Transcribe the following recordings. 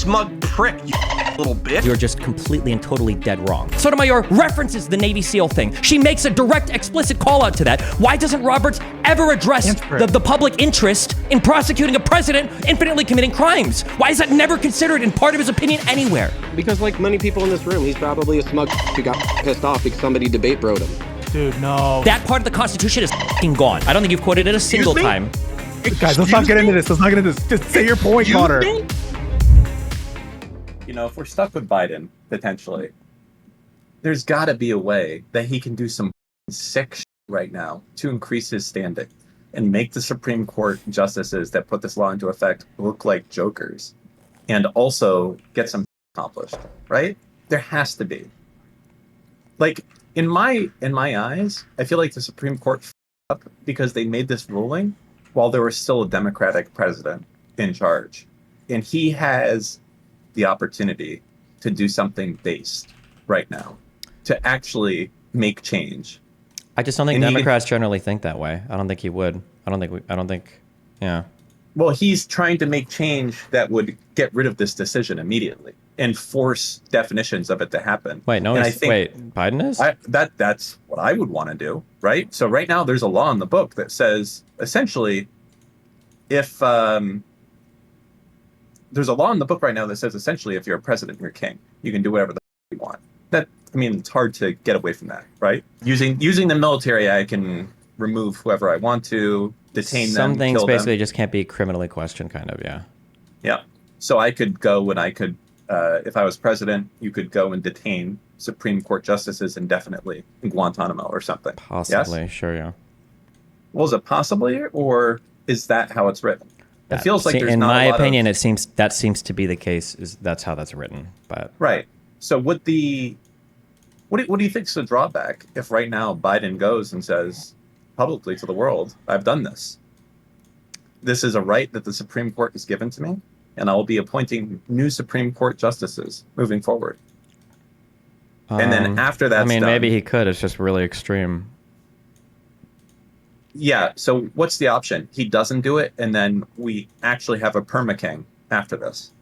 smug prick, you little bitch. You're just completely and totally dead wrong. Sotomayor references the Navy SEAL thing. She makes a direct, explicit call out to that. Why doesn't Roberts ever address the public interest in prosecuting a president infinitely committing crimes? Why is that never considered in part of his opinion anywhere? Because like many people in this room, he's probably a smug who got pissed off because somebody debate broed him. Dude, no. That part of the Constitution is f***ing gone. I don't think you've quoted it a single time. Guys, let's not get into this. Let's not get into this. Just say your point, Connor. You know, if we're stuck with Biden, potentially, there's got to be a way that he can do some sick shit right now to increase his standing and make the Supreme Court justices that put this law into effect look like jokers and also get some accomplished, right? There has to be. Like, in my eyes, I feel like the Supreme Court f***ed up because they made this ruling while there was still a Democratic president in charge. And he has the opportunity to do something based right now, to actually make change. I just don't think Democrats generally think that way. I don't think he would. Yeah. Well, he's trying to make change that would get rid of this decision immediately and force definitions of it to happen. Wait, no, wait, Biden is? That's what I would want to do, right? So right now there's a law in the book that says, essentially, if there's a law in the book right now that says, essentially, if you're a president, you're king. You can do whatever the you want. It's hard to get away from that, right? Using the military, I can remove whoever I want to, detain them, Some things kill basically them. just can't be criminally questioned, kind of, yeah. Yeah. So I could go and I could, if I was president, you could go and detain Supreme Court justices indefinitely in Guantanamo or something. Possibly, yes? Sure, yeah. Well, is it possibly, or is that how it's written? It feels like there's in not my a lot opinion, of... that seems to be the case. That's how that's written, but right. So what do you think is the drawback if right now Biden goes and says publicly to the world, I've done this. This is a right that the Supreme Court has given to me, and I will be appointing new Supreme Court justices moving forward. And then after that's done, maybe he could. It's just really extreme. Yeah, so what's the option? He doesn't do it, and then we actually have a perma-king after this.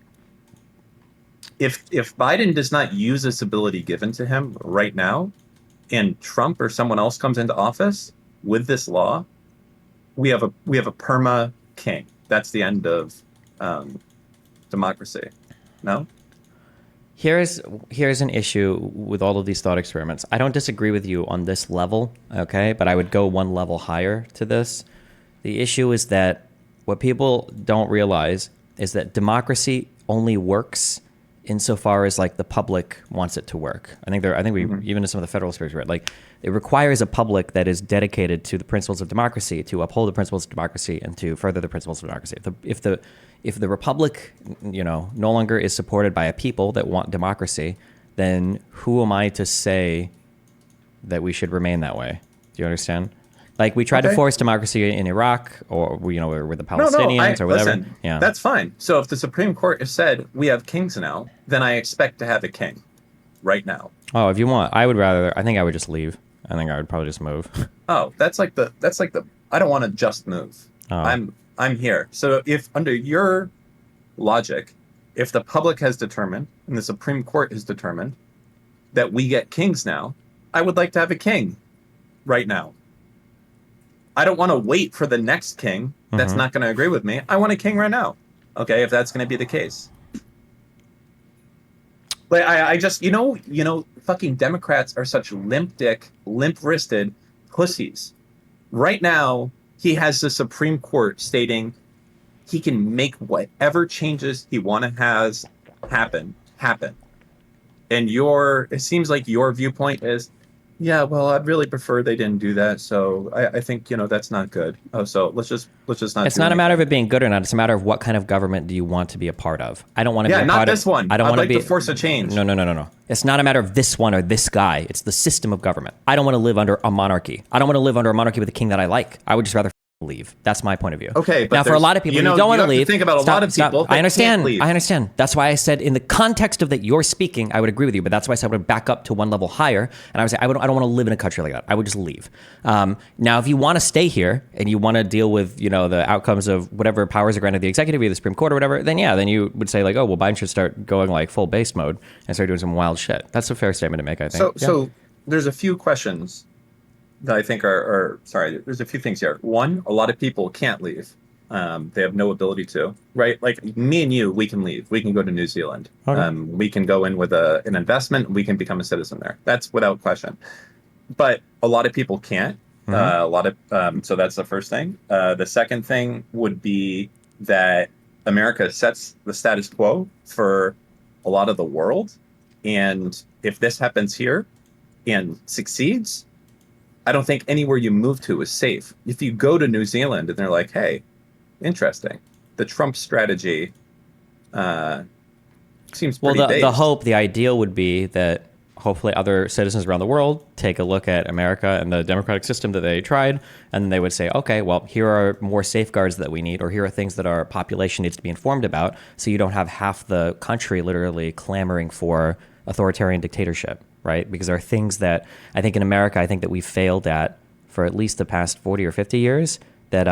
If Biden does not use this ability given to him right now, and Trump or someone else comes into office with this law, we have a perma-king. That's the end of democracy. No? Here's an issue with all of these thought experiments. I don't disagree with you on this level, okay? But I would go one level higher to this. The issue is that what people don't realize is that democracy only works insofar as like the public wants it to work. I think we even in some of the federal spheres, right? Like it requires a public that is dedicated to the principles of democracy, to uphold the principles of democracy, and to further the principles of democracy. If the republic, no longer is supported by a people that want democracy, then who am I to say that we should remain that way? Do you understand? Like we tried to force democracy in Iraq, or with the Palestinians or whatever. Listen, yeah, that's fine. So if the Supreme Court has said we have kings now, then I expect to have a king right now. Oh, if you want, I think I would just leave. I think I would probably just move. Oh, that's like the I don't want to just move. Oh. I'm here. So if under your logic, if the public has determined and the Supreme Court has determined that we get kings now, I would like to have a king right now. I don't want to wait for the next king that's not going to agree with me. I want a king right now. Okay, if that's going to be the case. Like I just fucking Democrats are such limp-wristed pussies. Right now, he has the Supreme Court stating he can make whatever changes he want to has happen. And it seems like your viewpoint is, yeah, well, I'd really prefer they didn't do that. So I think, that's not good. Oh, so let's just not. It's not a matter of it being good or not. It's a matter of what kind of government do you want to be a part of. I don't want to be a part of. Yeah, not this one. I don't want to force a change. No. It's not a matter of this one or this guy. It's the system of government. I don't want to live under a monarchy. I don't want to live under a monarchy with a king that I like. I would just rather leave. That's my point of view. Okay, but now for a lot of people, you don't want to leave. Think about a lot of people. I understand. Can't leave. I understand. That's why I said in the context of that you're speaking, I would agree with you. But that's why I said I would back up to one level higher, and I would say I don't want to live in a country like that. I would just leave. Now, if you want to stay here and you want to deal with the outcomes of whatever powers are granted the executive or the Supreme Court or whatever, then yeah, then you would say like, oh well, Biden should start going like full base mode and start doing some wild shit. That's a fair statement to make, I think. So there's a few questions that I think are sorry, there's a few things here. One, a lot of people can't leave. They have no ability to, right? Like me and you, we can leave. We can go to New Zealand. Okay. We can go in with an investment. We can become a citizen there. That's without question. But a lot of people can't. So that's the first thing. The second thing would be that America sets the status quo for a lot of the world. And if this happens here and succeeds, I don't think anywhere you move to is safe. If you go to New Zealand and they're like, hey, interesting, the Trump strategy seems pretty based. The hope, the ideal would be that hopefully other citizens around the world take a look at America and the democratic system that they tried, and they would say, okay, well, here are more safeguards that we need, or here are things that our population needs to be informed about, so you don't have half the country literally clamoring for authoritarian dictatorship. Right? Because there are things that I think in America, I think that we failed at for at least the past 40 or 50 years that,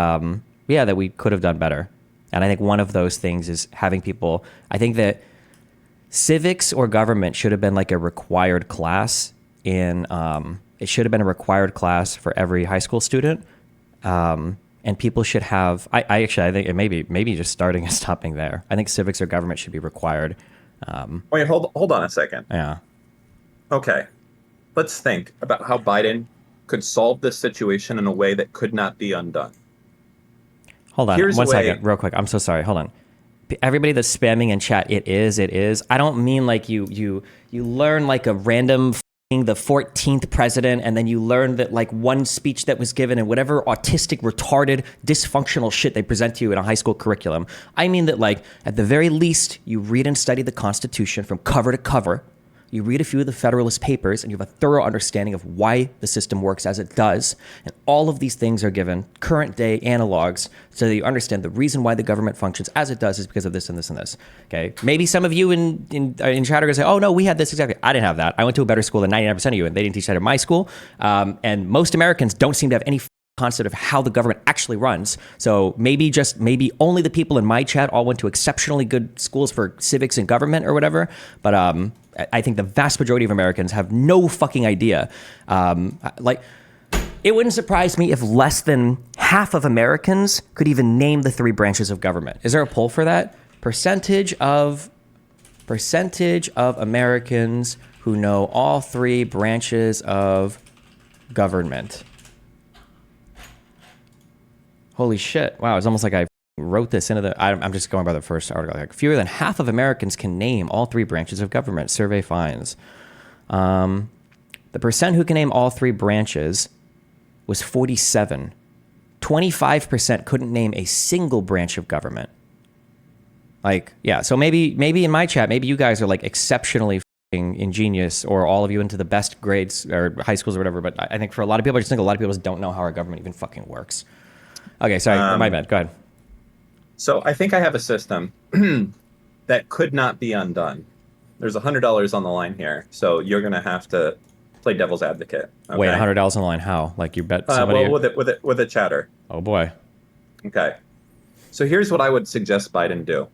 that we could have done better. And I think one of those things is having people, I think that civics or government should have been like a required class it should have been a required class for every high school student. And people should have, I think it maybe just starting and stopping there. I think civics or government should be required. Wait, hold on a second. Yeah. Okay, let's think about how Biden could solve this situation in a way that could not be undone. Hold on one second, real quick. I'm so sorry. Hold on. Everybody that's spamming in chat, it is. I don't mean like you learn like a random the 14th president, and then you learn that like one speech that was given and whatever autistic, retarded, dysfunctional shit they present to you in a high school curriculum. I mean that like at the very least, you read and study the Constitution from cover to cover. You read a few of the Federalist Papers, and you have a thorough understanding of why the system works as it does. And all of these things are given current day analogs so that you understand the reason why the government functions as it does is because of this and this and this. Okay? Maybe some of you in chat are going to say, oh, no, we had this exactly. I didn't have that. I went to a better school than 99% of you, and they didn't teach that at my school. And most Americans don't seem to have any concept of how the government actually runs. So maybe only the people in my chat all went to exceptionally good schools for civics and government or whatever. But I think the vast majority of Americans have no fucking idea. It wouldn't surprise me if less than half of Americans could even name the three branches of government. Is there a poll for that? Percentage of Americans who know all three branches of government. Holy shit. Wow, it's almost like I wrote this into the... I'm just going by the first article. Like, fewer than half of Americans can name all three branches of government. Survey finds. The percent who can name all three branches was 47. 25% couldn't name a single branch of government. Like, yeah, so maybe in my chat, maybe you guys are like exceptionally ingenious, or all of you into the best grades or high schools or whatever, but I think for a lot of people, I just think a lot of people just don't know how our government even fucking works. Okay, sorry, my bad. Go ahead. So I think I have a system that could not be undone. There's $100 on the line here, so you're going to have to play devil's advocate. Okay? Wait, $100 on the line? How? Like you bet somebody? Well, with a chatter. Oh boy. Okay. So here's what I would suggest Biden do,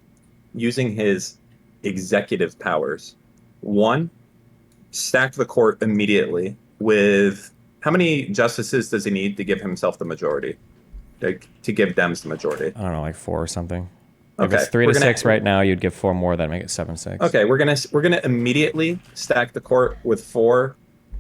using his executive powers. One, stack the court immediately with how many justices does he need to give himself the majority? To give Dems the majority. I don't know, like 4 or something. Okay. If it's 3 to 6 right now, you'd give 4 more, that'd make it 7-6. Okay, we're gonna immediately stack the court with 4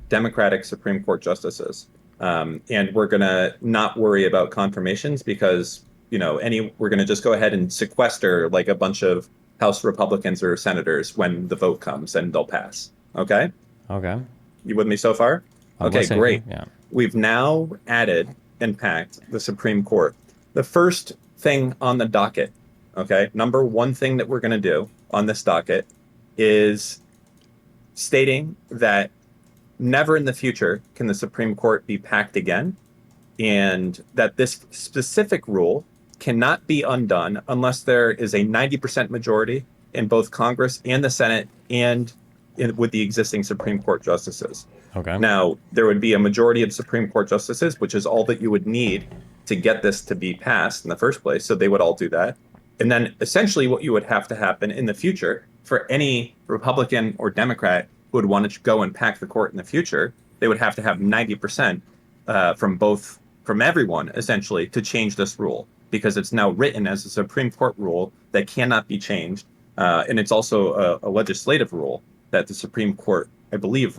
Democratic Supreme Court justices, and we're gonna not worry about confirmations because we're gonna just go ahead and sequester like a bunch of House Republicans or senators when the vote comes, and they'll pass. Okay. Okay. You with me so far? Okay, great. Yeah. We've now added and packed the Supreme Court. The first thing on the docket, okay, number one thing that we're going to do on this docket is stating that never in the future can the Supreme Court be packed again and that this specific rule cannot be undone unless there is a 90% majority in both Congress and the Senate and with the existing Supreme Court justices. Okay. Now, there would be a majority of Supreme Court justices, which is all that you would need to get this to be passed in the first place. So they would all do that. And then essentially what you would have to happen in the future for any Republican or Democrat who would want to go and pack the court in the future, they would have to have 90% from everyone, essentially, to change this rule, because it's now written as a Supreme Court rule that cannot be changed. And it's also a legislative rule that the Supreme Court, I believe,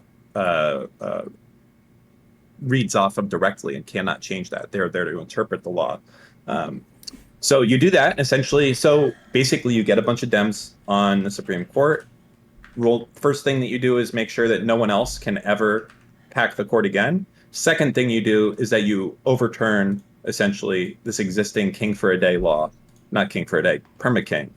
reads off of directly and cannot change that. They're there to interpret the law. So you do that, essentially. So basically, you get a bunch of Dems on the Supreme Court. First thing that you do is make sure that no one else can ever pack the court again. Second thing you do is that you overturn, essentially, this existing king for a day law. Not king for a day, perma-king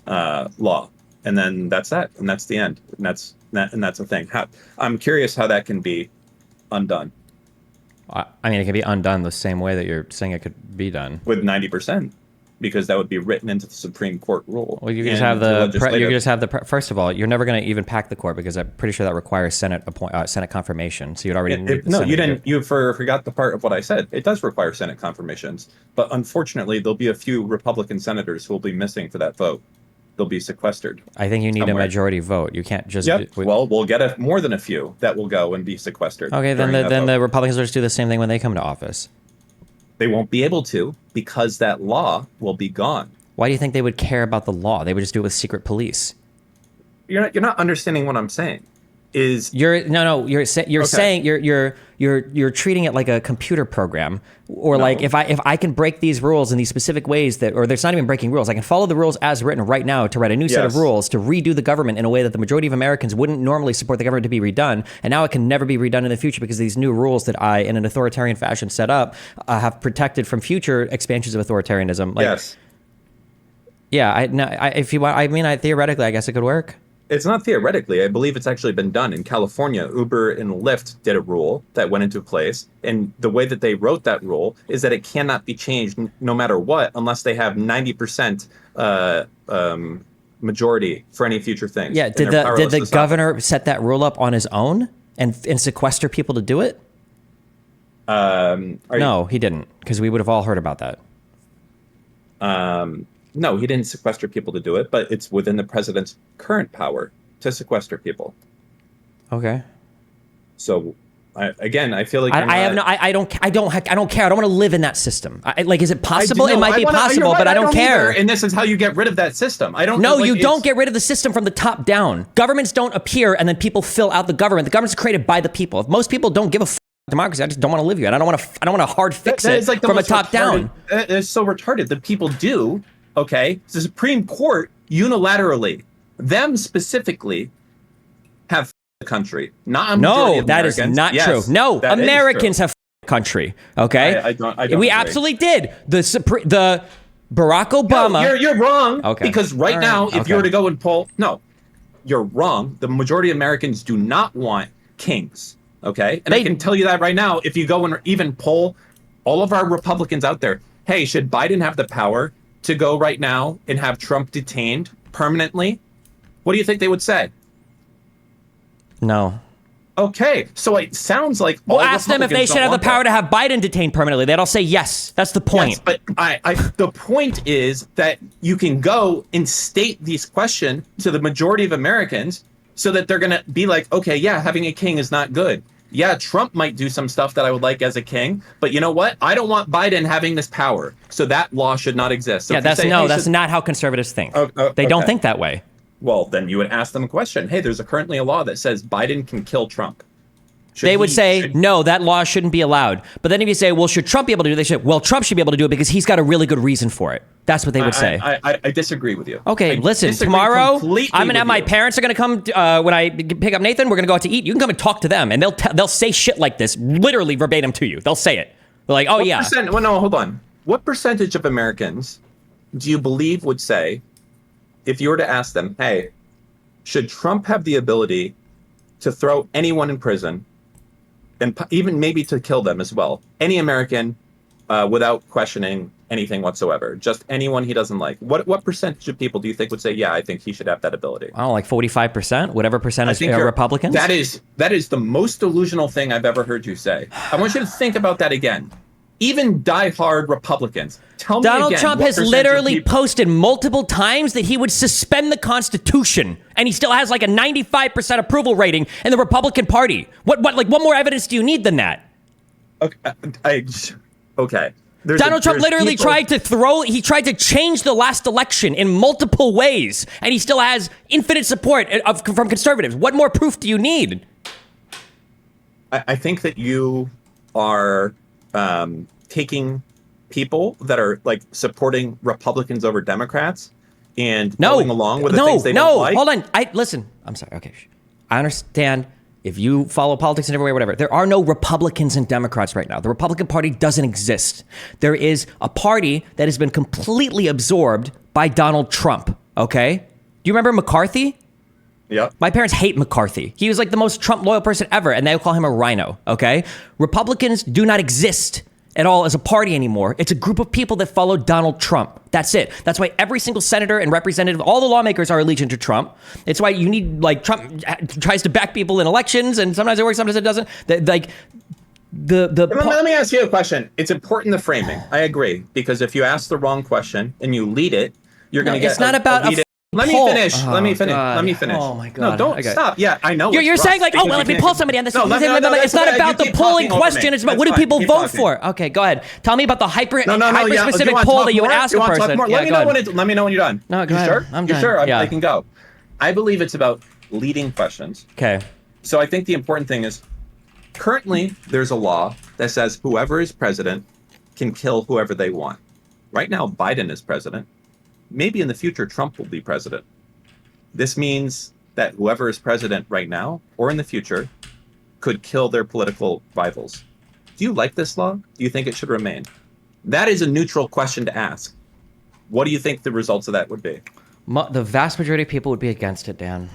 law. And then that's that. And that's the end. And that's a thing. I'm curious how that can be undone. I mean, it can be undone the same way that you're saying it could be done. With 90%. Because that would be written into the Supreme Court rule. Well, you can just have the first of all, you're never going to even pack the court because I'm pretty sure that requires Senate confirmation. So you'd already need no, you didn't. You forgot the part of what I said. It does require Senate confirmations, but unfortunately, there'll be a few Republican senators who will be missing for that vote. They'll be sequestered. I think you need a majority vote. You can't just. Yep. Well, we'll get more than a few that will go and be sequestered. Okay, then the Republicans will just do the same thing when they come to office. They won't be able to because that law will be gone. Why do you think they would care about the law? They would just do it with secret police. You're not understanding what I'm saying. You're saying you're treating it like a computer program, or like if I can break these rules in these specific ways or there's not even breaking rules. I can follow the rules as written right now to write a new set of rules to redo the government in a way that the majority of Americans wouldn't normally support the government to be redone, and now it can never be redone in the future because these new rules that I, in an authoritarian fashion, set up have protected from future expansions of authoritarianism. Like, yes. Yeah. If you want, theoretically, I guess it could work. It's not theoretically. I believe it's actually been done. In California, Uber and Lyft did a rule that went into place. And the way that they wrote that rule is that it cannot be changed no matter what unless they have 90% majority for any future things. Yeah, did the governor set that rule up on his own and sequester people to do it? No, he didn't, because we would have all heard about that. No, he didn't sequester people to do it, but it's within the president's current power to sequester people. Okay. So, I feel like I don't care. I don't want to live in that system. Is it possible? It might be possible, right, but I don't care. Either, and this is how you get rid of that system. You don't get rid of the system from the top down. Governments don't appear and then people fill out the government. The government's created by the people. If most people don't give a democracy, I just don't want to live here. I don't want to hard fix it from a top down. It's so retarded. The people do. Okay, the Supreme Court unilaterally, them specifically, have the country. Not a majority of that Americans. Is not true. No, Americans have the country. Okay, I don't we agree. Absolutely did. The Barack Obama. No, you're wrong. Okay, because right now, if you were to go and poll, no, you're wrong. The majority of Americans do not want kings. Okay, and I can tell you that right now. If you go and even poll all of our Republicans out there, hey, should Biden have the power to go right now and have Trump detained permanently? What do you think they would say? No. Okay, so it sounds like we'll ask them if they should have the power to have Biden detained permanently. They'd all say yes. That's the point. Yes, but the point is that you can go and state these questions to the majority of Americans so that they're going to be like, okay, yeah, having a king is not good. Yeah, Trump might do some stuff that I would like as a king, but you know what? I don't want Biden having this power, so that law should not exist. So that's not how conservatives think. They don't think that way. Well, then you would ask them a question. Hey, there's currently a law that says Biden can kill Trump. They would say, no, that law shouldn't be allowed. But then if you say, well, should Trump be able to do it? They say, well, Trump should be able to do it because he's got a really good reason for it. That's what they would say. I disagree with you. Okay, listen, tomorrow, I'm going to have my parents are going to come when I pick up Nathan. We're going to go out to eat. You can come and talk to them, and they'll say shit like this, literally verbatim to you. They'll say it. They're like, Well, no, hold on. What percentage of Americans do you believe would say, if you were to ask them, hey, should Trump have the ability to throw anyone in prison, and even maybe to kill them as well? Any American without questioning anything whatsoever. Just anyone he doesn't like. What percentage of people do you think would say, yeah, I think he should have that ability? I don't know, like 45%, whatever percentage are Republicans. That is the most delusional thing I've ever heard you say. I want you to think about that again. Even diehard Republicans. Tell me Donald again, Trump has literally posted multiple times that he would suspend the Constitution, and he still has like a 95% approval rating in the Republican Party. What more evidence do you need than that? Okay. Donald Trump literally tried to change the last election in multiple ways, and he still has infinite support from conservatives. What more proof do you need? I think that you are taking people that are like supporting Republicans over Democrats and going along with the things they don't like. Hold on. Listen. I'm sorry. Okay. I understand. If you follow politics in every way, whatever, there are no Republicans and Democrats right now. The Republican Party doesn't exist. There is a party that has been completely absorbed by Donald Trump, okay? Do you remember McCarthy? Yeah. My parents hate McCarthy. He was like the most Trump loyal person ever, and they call him a rhino, okay? Republicans do not exist at all as a party anymore. It's a group of people that follow Donald Trump. That's it. That's why every single senator and representative, all the lawmakers are allegiant to Trump. It's why you need, like, Trump tries to back people in elections, and sometimes it works, sometimes it doesn't. Let me ask you a question. It's important, the framing. I agree, because if you ask the wrong question and you lead it, you're going to get. It's not about Let me finish. Let me finish. Oh my God. No, don't stop. Yeah, I know. You're saying like, oh, well, if we pull somebody on this, it's not about the polling question. It's about what do people vote for? Okay, go ahead. Tell me about the hyper-specific poll that you would ask a person. Let me know when you're done. No, go ahead. Sure? I'm done. Sure? Yeah. I can go. I believe it's about leading questions. Okay. So I think the important thing is, currently there's a law that says whoever is president can kill whoever they want. Right now, Biden is president. Maybe in the future, Trump will be president. This means that whoever is president right now or in the future could kill their political rivals. Do you like this law? Do you think it should remain? That is a neutral question to ask. What do you think the results of that would be? The vast majority of people would be against it, Dan.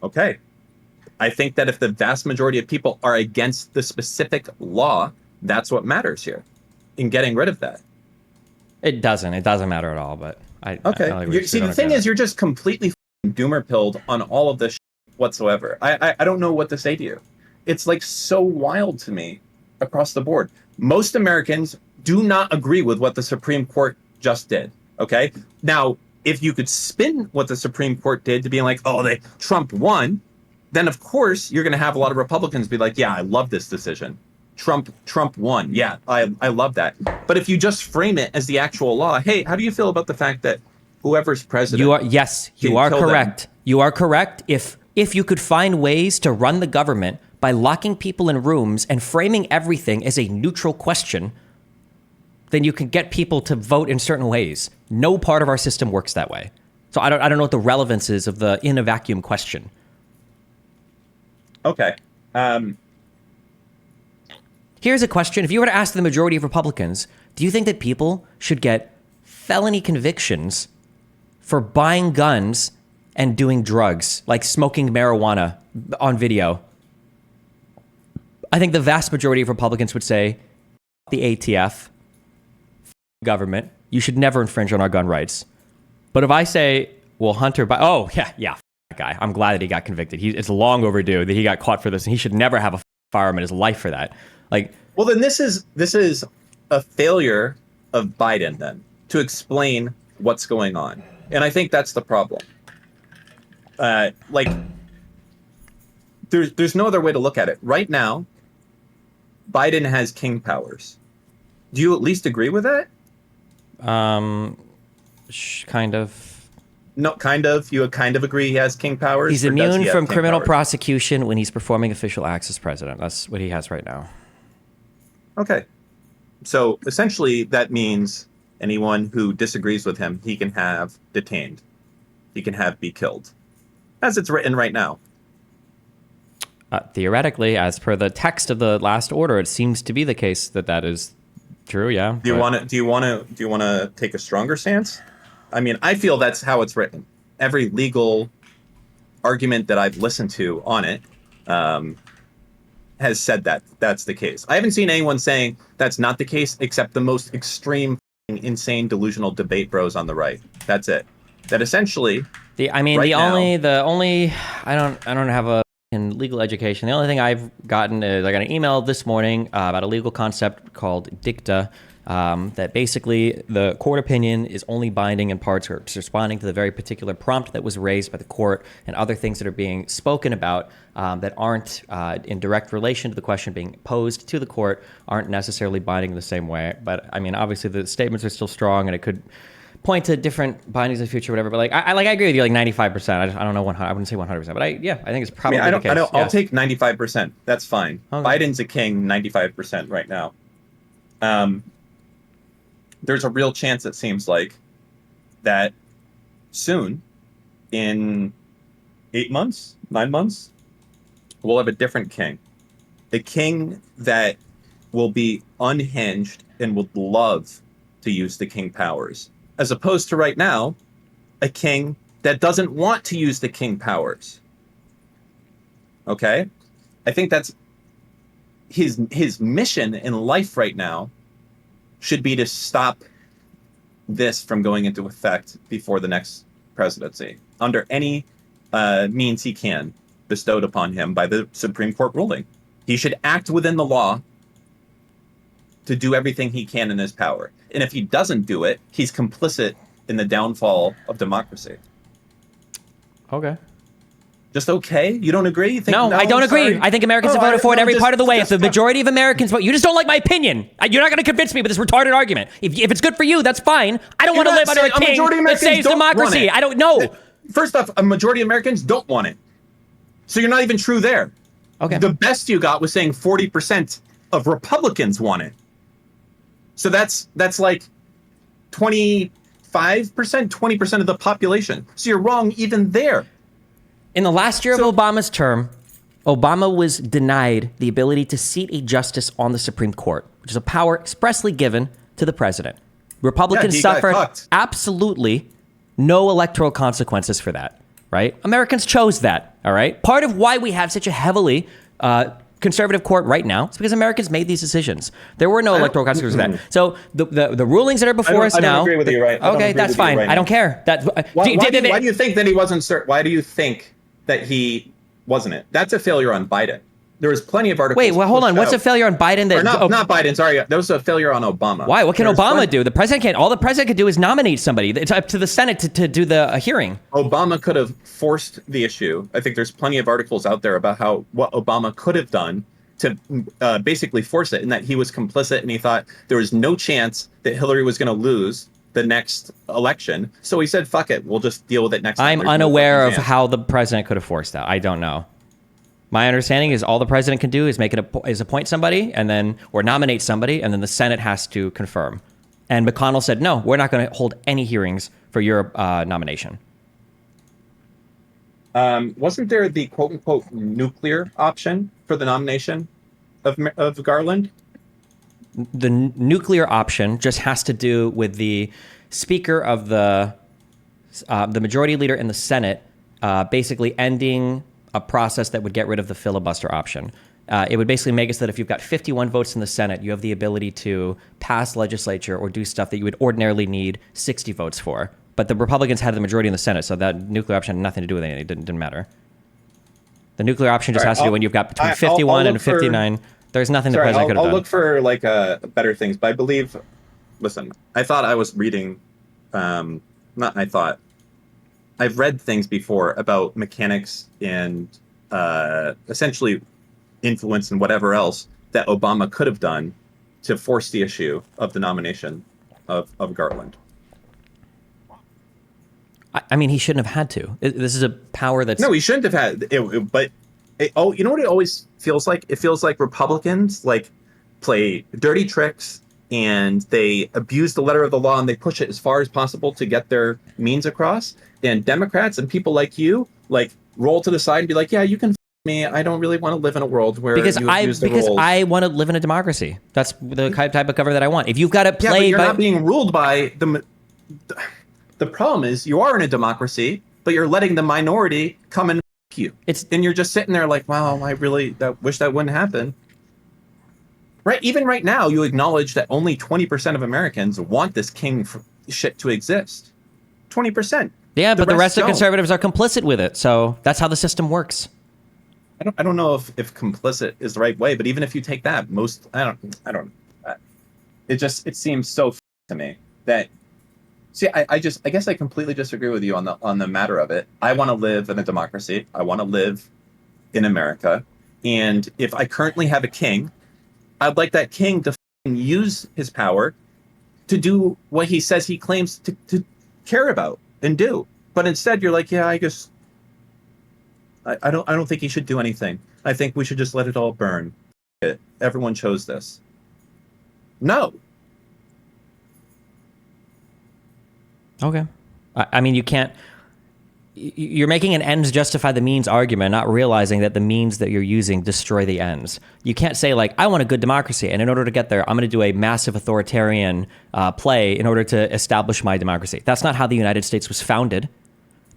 Okay. I think that if the vast majority of people are against the specific law, that's what matters here in getting rid of that. It doesn't matter at all, but See, the thing is, you're just completely doomer-pilled on all of this whatsoever. I don't know what to say to you. It's like so wild to me across the board. Most Americans do not agree with what the Supreme Court just did. Okay? Now, if you could spin what the Supreme Court did to being like, oh, Trump won, then of course you're going to have a lot of Republicans be like, yeah, I love this decision. Trump won. Yeah, I love that. But if you just frame it as the actual law, hey, how do you feel about the fact that whoever's president? You are correct. You are correct. If you could find ways to run the government by locking people in rooms and framing everything as a neutral question, then you can get people to vote in certain ways. No part of our system works that way. So I don't know what the relevance is of the in a vacuum question. Okay. Here's a question. If you were to ask the majority of Republicans, do you think that people should get felony convictions for buying guns and doing drugs, like smoking marijuana on video? I think the vast majority of Republicans would say, the ATF, government, you should never infringe on our gun rights. But if I say, well, Hunter, that guy, I'm glad that he got convicted. It's long overdue that he got caught for this, and he should never have a firearm in his life for that. Well, then this is a failure of Biden then to explain what's going on, and I think that's the problem. There's no other way to look at it. Right now, Biden has king powers. Do you at least agree with that? Kind of. No, kind of. You kind of agree he has king powers? He's immune from criminal prosecution when he's performing official acts as president. That's what he has right now. Okay. So essentially that means anyone who disagrees with him, he can have detained. He can be killed. As it's written right now. Theoretically, as per the text of the last order, it seems to be the case that is true, yeah. Do you want to take a stronger stance? I mean, I feel that's how it's written. Every legal argument that I've listened to on it has said that that's the case. I haven't seen anyone saying that's not the case, except the most extreme, insane, delusional debate bros on the right. That's it. That essentially, the only I don't have a in legal education. The only thing I've gotten is I got an email this morning about a legal concept called dicta. That basically the court opinion is only binding in parts or it's responding to the very particular prompt that was raised by the court, and other things that are being spoken about that aren't in direct relation to the question being posed to the court aren't necessarily binding in the same way. But I mean, obviously the statements are still strong, and it could point to different bindings in the future, whatever. But like, I agree with you, like 95%. I don't know 100. I wouldn't say 100%, but I think it's probably the case. I'll take 95%. That's fine. Okay. Biden's a king 95% right now. There's a real chance, it seems like, that soon, in 8 months, 9 months, we'll have a different king. A king that will be unhinged and would love to use the king powers. As opposed to right now, a king that doesn't want to use the king powers. Okay? I think that's his mission in life right now should be to stop this from going into effect before the next presidency, under any means he can bestowed upon him by the Supreme Court ruling. He should act within the law to do everything he can in his power. And if he doesn't do it, he's complicit in the downfall of democracy. Okay. Just okay? You don't agree? You think, no, I don't agree. Sorry. I think Americans have voted for it every part of the way. If the majority of Americans vote, you just don't like my opinion. You're not going to convince me with this retarded argument. If it's good for you, that's fine. I don't want to live under a king that saves democracy. I don't know. First off, a majority of Americans don't want it. So you're not even true there. Okay. The best you got was saying 40% of Republicans want it. So that's like 25%, 20% of the population. So you're wrong even there. In the last year of Obama's term, Obama was denied the ability to seat a justice on the Supreme Court, which is a power expressly given to the president. Republicans suffered absolutely no electoral consequences for that, right? Americans chose that, all right? Part of why we have such a heavily conservative court right now is because Americans made these decisions. There were no electoral consequences for that. So the rulings that are before us now. I don't agree with you, right? Okay, that's fine. I don't care. Why do you think that he wasn't? Why do you think that he wasn't it? That's a failure on Biden. There was plenty of articles. Wait, well, hold on. What's a failure on Biden? Not Biden. Sorry, that was a failure on Obama. Why? What can Obama do? The president can't. All the president could do is nominate somebody. It's up to the Senate to do the hearing. Obama could have forced the issue. I think there's plenty of articles out there about what Obama could have done to basically force it, and that he was complicit, and he thought there was no chance that Hillary was going to lose the next election. So he said, "Fuck it, we'll just deal with it next time." I'm unaware of how the president could have forced that. I don't know. My understanding is all the president can do is appoint somebody and then or nominate somebody, and then the Senate has to confirm. And McConnell said, "No, we're not going to hold any hearings for your nomination." Wasn't there the quote unquote nuclear option for the nomination of Garland? The nuclear option just has to do with the Speaker of the Majority Leader in the Senate basically ending a process that would get rid of the filibuster option. It would basically make it so that if you've got 51 votes in the Senate, you have the ability to pass legislature or do stuff that you would ordinarily need 60 votes for. But the Republicans had the majority in the Senate, so that nuclear option had nothing to do with anything. It didn't matter. The nuclear option just has to do when you've got between 51 and 59. There's nothing the president could have done. I'll look for like better things, but I believe. Listen, I thought I was reading. I've read things before about mechanics and essentially influence and whatever else that Obama could have done to force the issue of the nomination of Garland. I mean, he shouldn't have had to. This is a power that's... No, he shouldn't have had it, but you know what it always feels like? It feels like Republicans play dirty tricks and they abuse the letter of the law and they push it as far as possible to get their means across. And Democrats and people like you roll to the side and be like, yeah, you can me. I don't really want to live in a world where I want to live in a democracy. That's the type of cover that I want. If you've got to play, but you're not being ruled by the problem is you are in a democracy, but you're letting the minority come and you. It's and you're just sitting there like, wow, I really wish that wouldn't happen. Right? Even right now, you acknowledge that only 20% of Americans want this king shit to exist. 20%. yeah, but the rest of don't. conservatives are complicit with it. So that's how the system works. I don't know if complicit is the right way, but even if you take that, it seems so to me that. See, I guess I completely disagree with you on the matter of it. I want to live in a democracy. I want to live in America, and if I currently have a king, I'd like that king to use his power to do what he says he claims to care about and do. But instead, you're like, yeah, I guess I don't think he should do anything. I think we should just let it all burn. Everyone chose this. No. Okay. I mean, you can't. You're making an ends justify the means argument, not realizing that the means that you're using destroy the ends. You can't say, like, I want a good democracy, and in order to get there, I'm going to do a massive authoritarian play in order to establish my democracy. That's not how the United States was founded.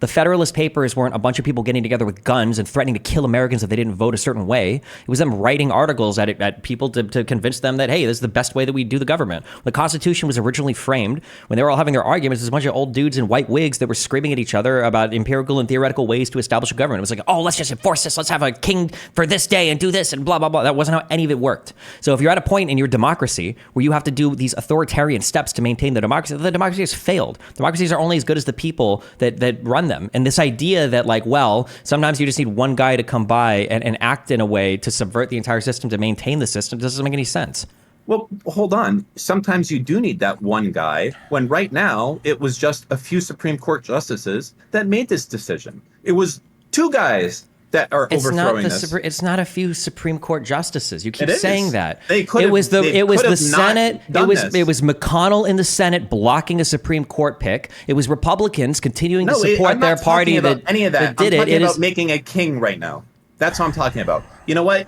The Federalist Papers weren't a bunch of people getting together with guns and threatening to kill Americans if they didn't vote a certain way. It was them writing articles at people to convince them that, hey, this is the best way that we do the government. The Constitution was originally framed when they were all having their arguments. There's a bunch of old dudes in white wigs that were screaming at each other about empirical and theoretical ways to establish a government. It was like, oh, let's just enforce this. Let's have a king for this day and do this and blah, blah, blah. That wasn't how any of it worked. So if you're at a point in your democracy where you have to do these authoritarian steps to maintain the democracy has failed. Democracies are only as good as the people that run them. And this idea that, like, well, sometimes you just need one guy to come by and act in a way to subvert the entire system to maintain the system doesn't make any sense. Well, hold on. Sometimes you do need that one guy, when right now it was just a few Supreme Court justices that made this decision. It was two guys that are overthrowing this. It's not a few Supreme Court justices. You keep It is. saying that. They could it have- was they it was could the have not Senate. done this. It was McConnell in the Senate blocking a Supreme Court pick. It was Republicans continuing to support I'm their not party talking about any of that. that did I'm it. talking It about is making a king right now. That's what I'm talking about. You know what?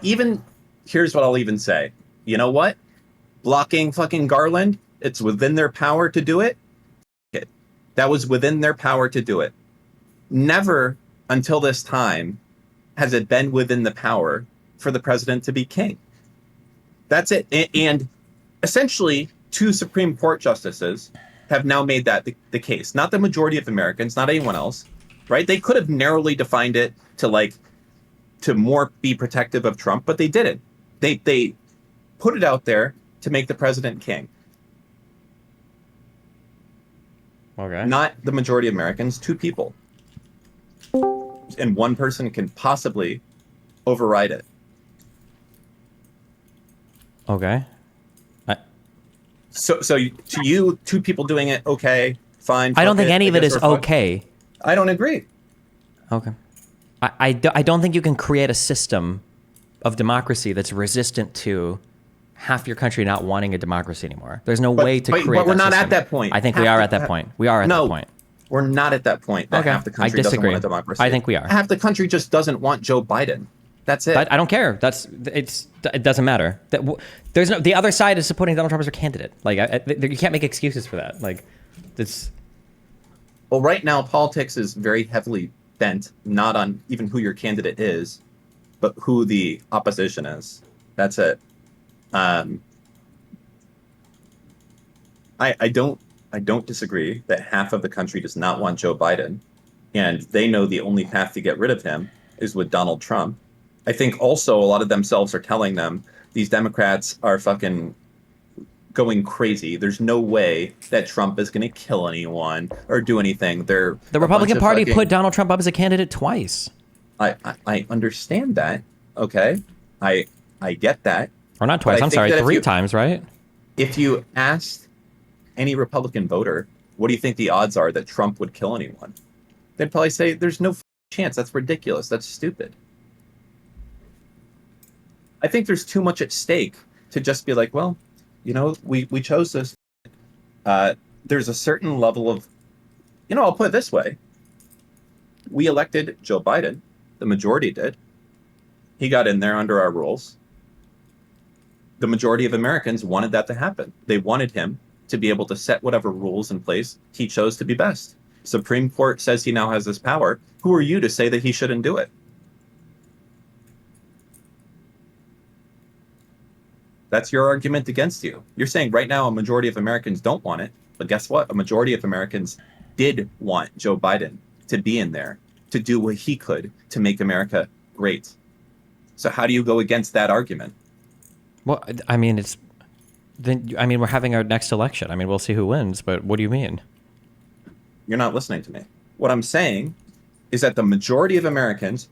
Here's what I'll even say. You know what? Blocking fucking Garland, it's within their power to do it. That was within their power to do it. Never until this time has it been within the power for the president to be king. That's it. And essentially, two Supreme Court justices have now made that the case. Not the majority of Americans, not anyone else, right? They could have narrowly defined it to more be protective of Trump, but they didn't. They put it out there to make the president king. okay. Not the majority of Americans, two people. And one person can possibly override it. Okay. So to you, two people doing it, okay, fine. I don't think fuck any of it guess is we're fine. okay. I don't agree. Okay. I don't think you can create a system of democracy that's resistant to half your country not wanting a democracy anymore. There's no way to create But we're that not system. at that point. I think we are at that point. We are at that point. We're not at that point. That Okay. half the I country doesn't disagree. want a democracy. I think we are. Half the country just doesn't want Joe Biden. That's it. I don't care. It doesn't matter. There's no, the other side is supporting Donald Trump as their candidate. Like, you can't make excuses for that. Like, it's. Well, right now, politics is very heavily bent not on even who your candidate is, but who the opposition is. That's it. I don't disagree that half of the country does not want Joe Biden, and they know the only path to get rid of him is with Donald Trump. I think also a lot of themselves are telling them these Democrats are fucking going crazy. There's no way that Trump is going to kill anyone or do anything. The Republican Party put Donald Trump up as a candidate twice. I understand that. Okay, I get that. Or not twice. I'm sorry, 3 times, right? If you asked any Republican voter, what do you think the odds are that Trump would kill anyone? They'd probably say, there's no chance. That's ridiculous. That's stupid. I think there's too much at stake to just be like, well, you know, we chose this. There's a certain level of, I'll put it this way. We elected Joe Biden. The majority did. He got in there under our rules. The majority of Americans wanted that to happen. They wanted him to be able to set whatever rules in place he chose to be best. Supreme Court says he now has this power. Who are you to say that he shouldn't do it? That's your argument against you. You're saying right now a majority of Americans don't want it, but guess what? A majority of Americans did want Joe Biden to be in there, to do what he could to make America great. So how do you go against that argument? Well, I mean, we're having our next election. I mean, we'll see who wins, but what do you mean? You're not listening to me. What I'm saying is that the majority of Americans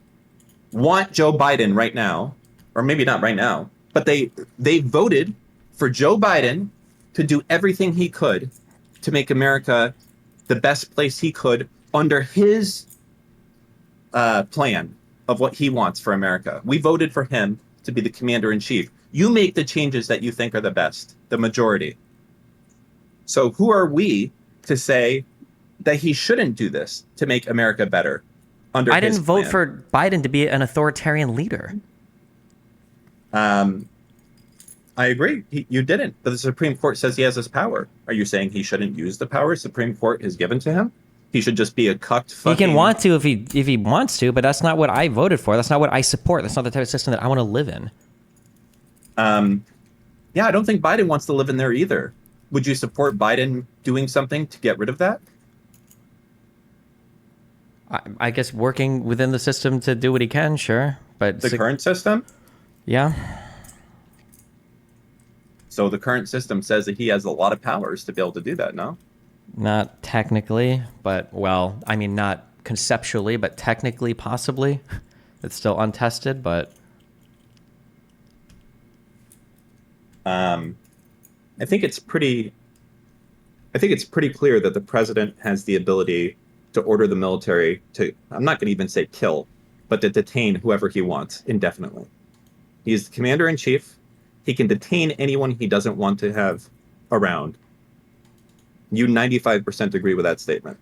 want Joe Biden right now, or maybe not right now, but they voted for Joe Biden to do everything he could to make America the best place he could under his plan of what he wants for America. We voted for him to be the commander-in-chief. You make the changes that you think are the best, the majority. So who are we to say that he shouldn't do this to make America better under I his didn't vote plan? for Biden to be an authoritarian leader. I agree. You didn't. But the Supreme Court says he has this power. Are you saying he shouldn't use the power Supreme Court has given to him? He should just be a cucked fucking... He can want to if he wants to, but that's not what I voted for. That's not what I support. That's not the type of system that I want to live in. Yeah, I don't think Biden wants to live in there either. Would you support Biden doing something to get rid of that? I guess working within the system to do what he can, sure. But The current system? Yeah. So the current system says that he has a lot of powers to be able to do that, no? Not technically, but, well, I mean, not conceptually, but technically, possibly. It's still untested, but... I think it's pretty clear that the president has the ability to order the military to, I'm not going to even say kill, but to detain whoever he wants indefinitely. He's the commander-in-chief. He can detain anyone he doesn't want to have around. You 95% agree with that statement.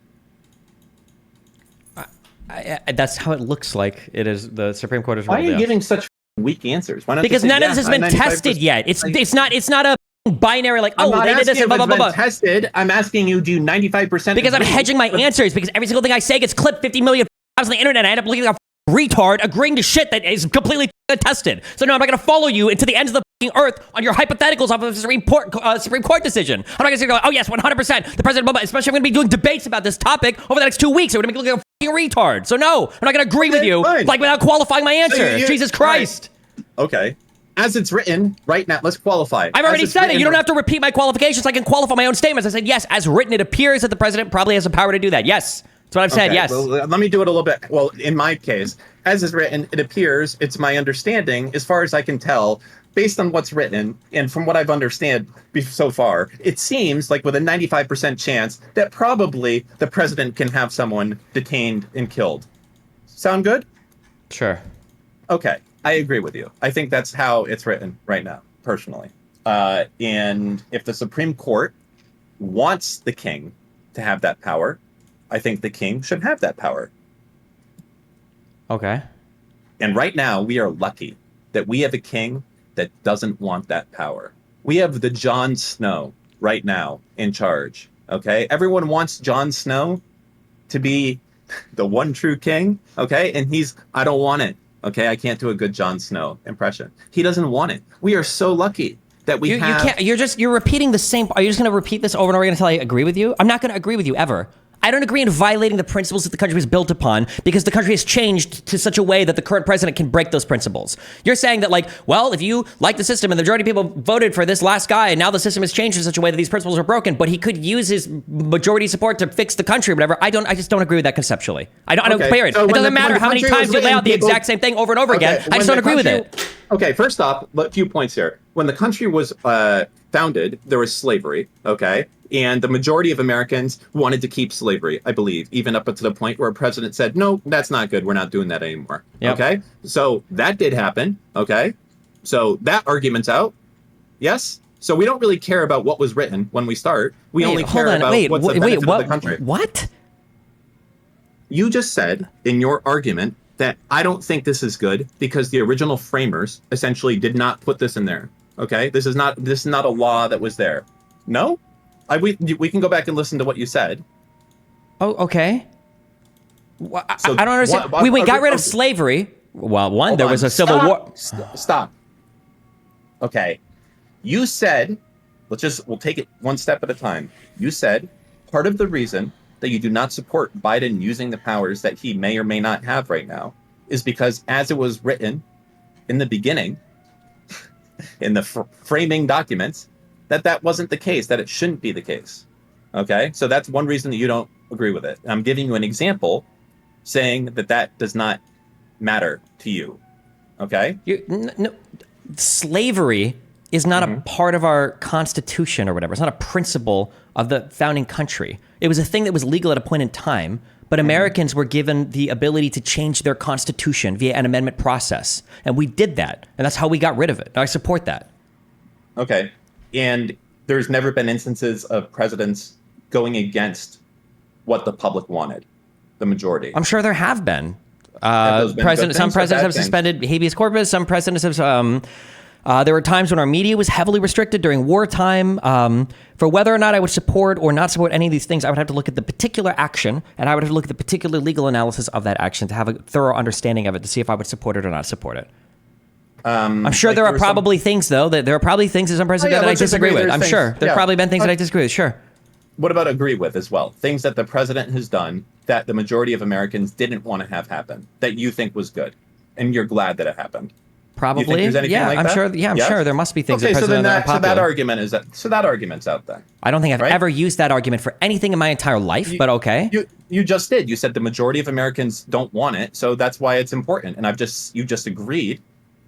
That's how it looks like it is. The Supreme Court is. Why are you giving such weak answers? Why not because say, none of this has been tested yet. It's not a binary like, oh, they did this and blah, blah, blah, blah. Tested. I'm asking you, do you 95%? Because I'm hedging my answers, because every single thing I say gets clipped 50 million times on the internet. I end up looking like a retard agreeing to shit that is completely tested. So no, I'm not going to follow you into the ends of the earth on your hypotheticals off of the Supreme Court decision. I'm not going to say, oh yes, 100%, the president, blah, blah. Especially I'm going to be doing debates about this topic over the next 2 weeks. I'm going to make me look like a retard. So no, I'm not going to agree with you, like without qualifying my answer. Jesus Christ. Right. Okay. As it's written right now, let's qualify. I've already said it. You don't have to repeat my qualifications. I can qualify my own statements. I said, yes, as written, it appears that the president probably has the power to do that. Yes. That's what I've said, yes. Well, let me do it a little bit. Well, in my case, as is written, it appears, it's my understanding, as far as I can tell, based on what's written, and from what I've understood so far, it seems like with a 95% chance that probably the president can have someone detained and killed. Sound good? Sure. Okay. I agree with you. I think that's how it's written right now, personally. And if the Supreme Court wants the king to have that power, I think the king should have that power. Okay. And right now, we are lucky that we have a king that doesn't want that power. We have the Jon Snow right now in charge, okay? Everyone wants Jon Snow to be the one true king, okay? And I don't want it. Okay, I can't do a good Jon Snow impression. He doesn't want it. We are so lucky that we have... You can't, you're repeating the same... Are you just going to repeat this over and over again until I agree with you? I'm not going to agree with you ever. I don't agree in violating the principles that the country was built upon because the country has changed to such a way that the current president can break those principles. You're saying that, like, well, if you like the system and the majority of people voted for this last guy and now the system has changed in such a way that these principles are broken, but he could use his majority support to fix the country or whatever, I just don't agree with that conceptually. I don't clear it. So it doesn't matter how many times you lay out the exact same thing over and over again. I just don't agree with it. Okay, first off, a few points here. When the country was founded, there was slavery, okay? And the majority of Americans wanted to keep slavery, I believe, even up to the point where a president said, no, that's not good. We're not doing that anymore. Yep. Okay? So that did happen. Okay? So that argument's out. Yes? So we don't really care about what was written when we start. We only care about what's the benefit of the country. What? You just said in your argument that I don't think this is good because the original framers essentially did not put this in there. Okay? This is not a law that was there. No? We can go back and listen to what you said. Oh, okay. I don't understand. We got rid of slavery. Well, there was a civil war. Stop. Okay. You said, we'll take it one step at a time. You said part of the reason that you do not support Biden using the powers that he may or may not have right now is because, as it was written in the beginning, in the framing documents, that wasn't the case, that it shouldn't be the case. Okay? So that's one reason that you don't agree with it. I'm giving you an example saying that does not matter to you. Okay? No, slavery is not a part of our Constitution or whatever. It's not a principle of the founding country. It was a thing that was legal at a point in time, but Americans were given the ability to change their Constitution via an amendment process. And we did that. And that's how we got rid of it. I support that. Okay. And there's never been instances of presidents going against what the public wanted, the majority. I'm sure there have been. Some presidents have suspended habeas corpus. Some presidents have... there were times when our media was heavily restricted during wartime. For whether or not I would support or not support any of these things, I would have to look at the particular action, and I would have to look at the particular legal analysis of that action to have a thorough understanding of it to see if I would support it or not support it. I'm sure there are probably things, though, that there are probably things that some president that I disagree with. I'm sure there have probably been things that I disagree with. Sure. What about agree with as well? Things that the president has done that the majority of Americans didn't want to have happen, that you think was good, and you're glad that it happened. Probably, yeah. I'm sure. Yeah, I'm sure there must be things. Okay, that so that argument is that. So that argument's out there. I don't think I've ever used that argument for anything in my entire life, but okay. You just did. You said the majority of Americans don't want it, so that's why it's important. And you just agreed,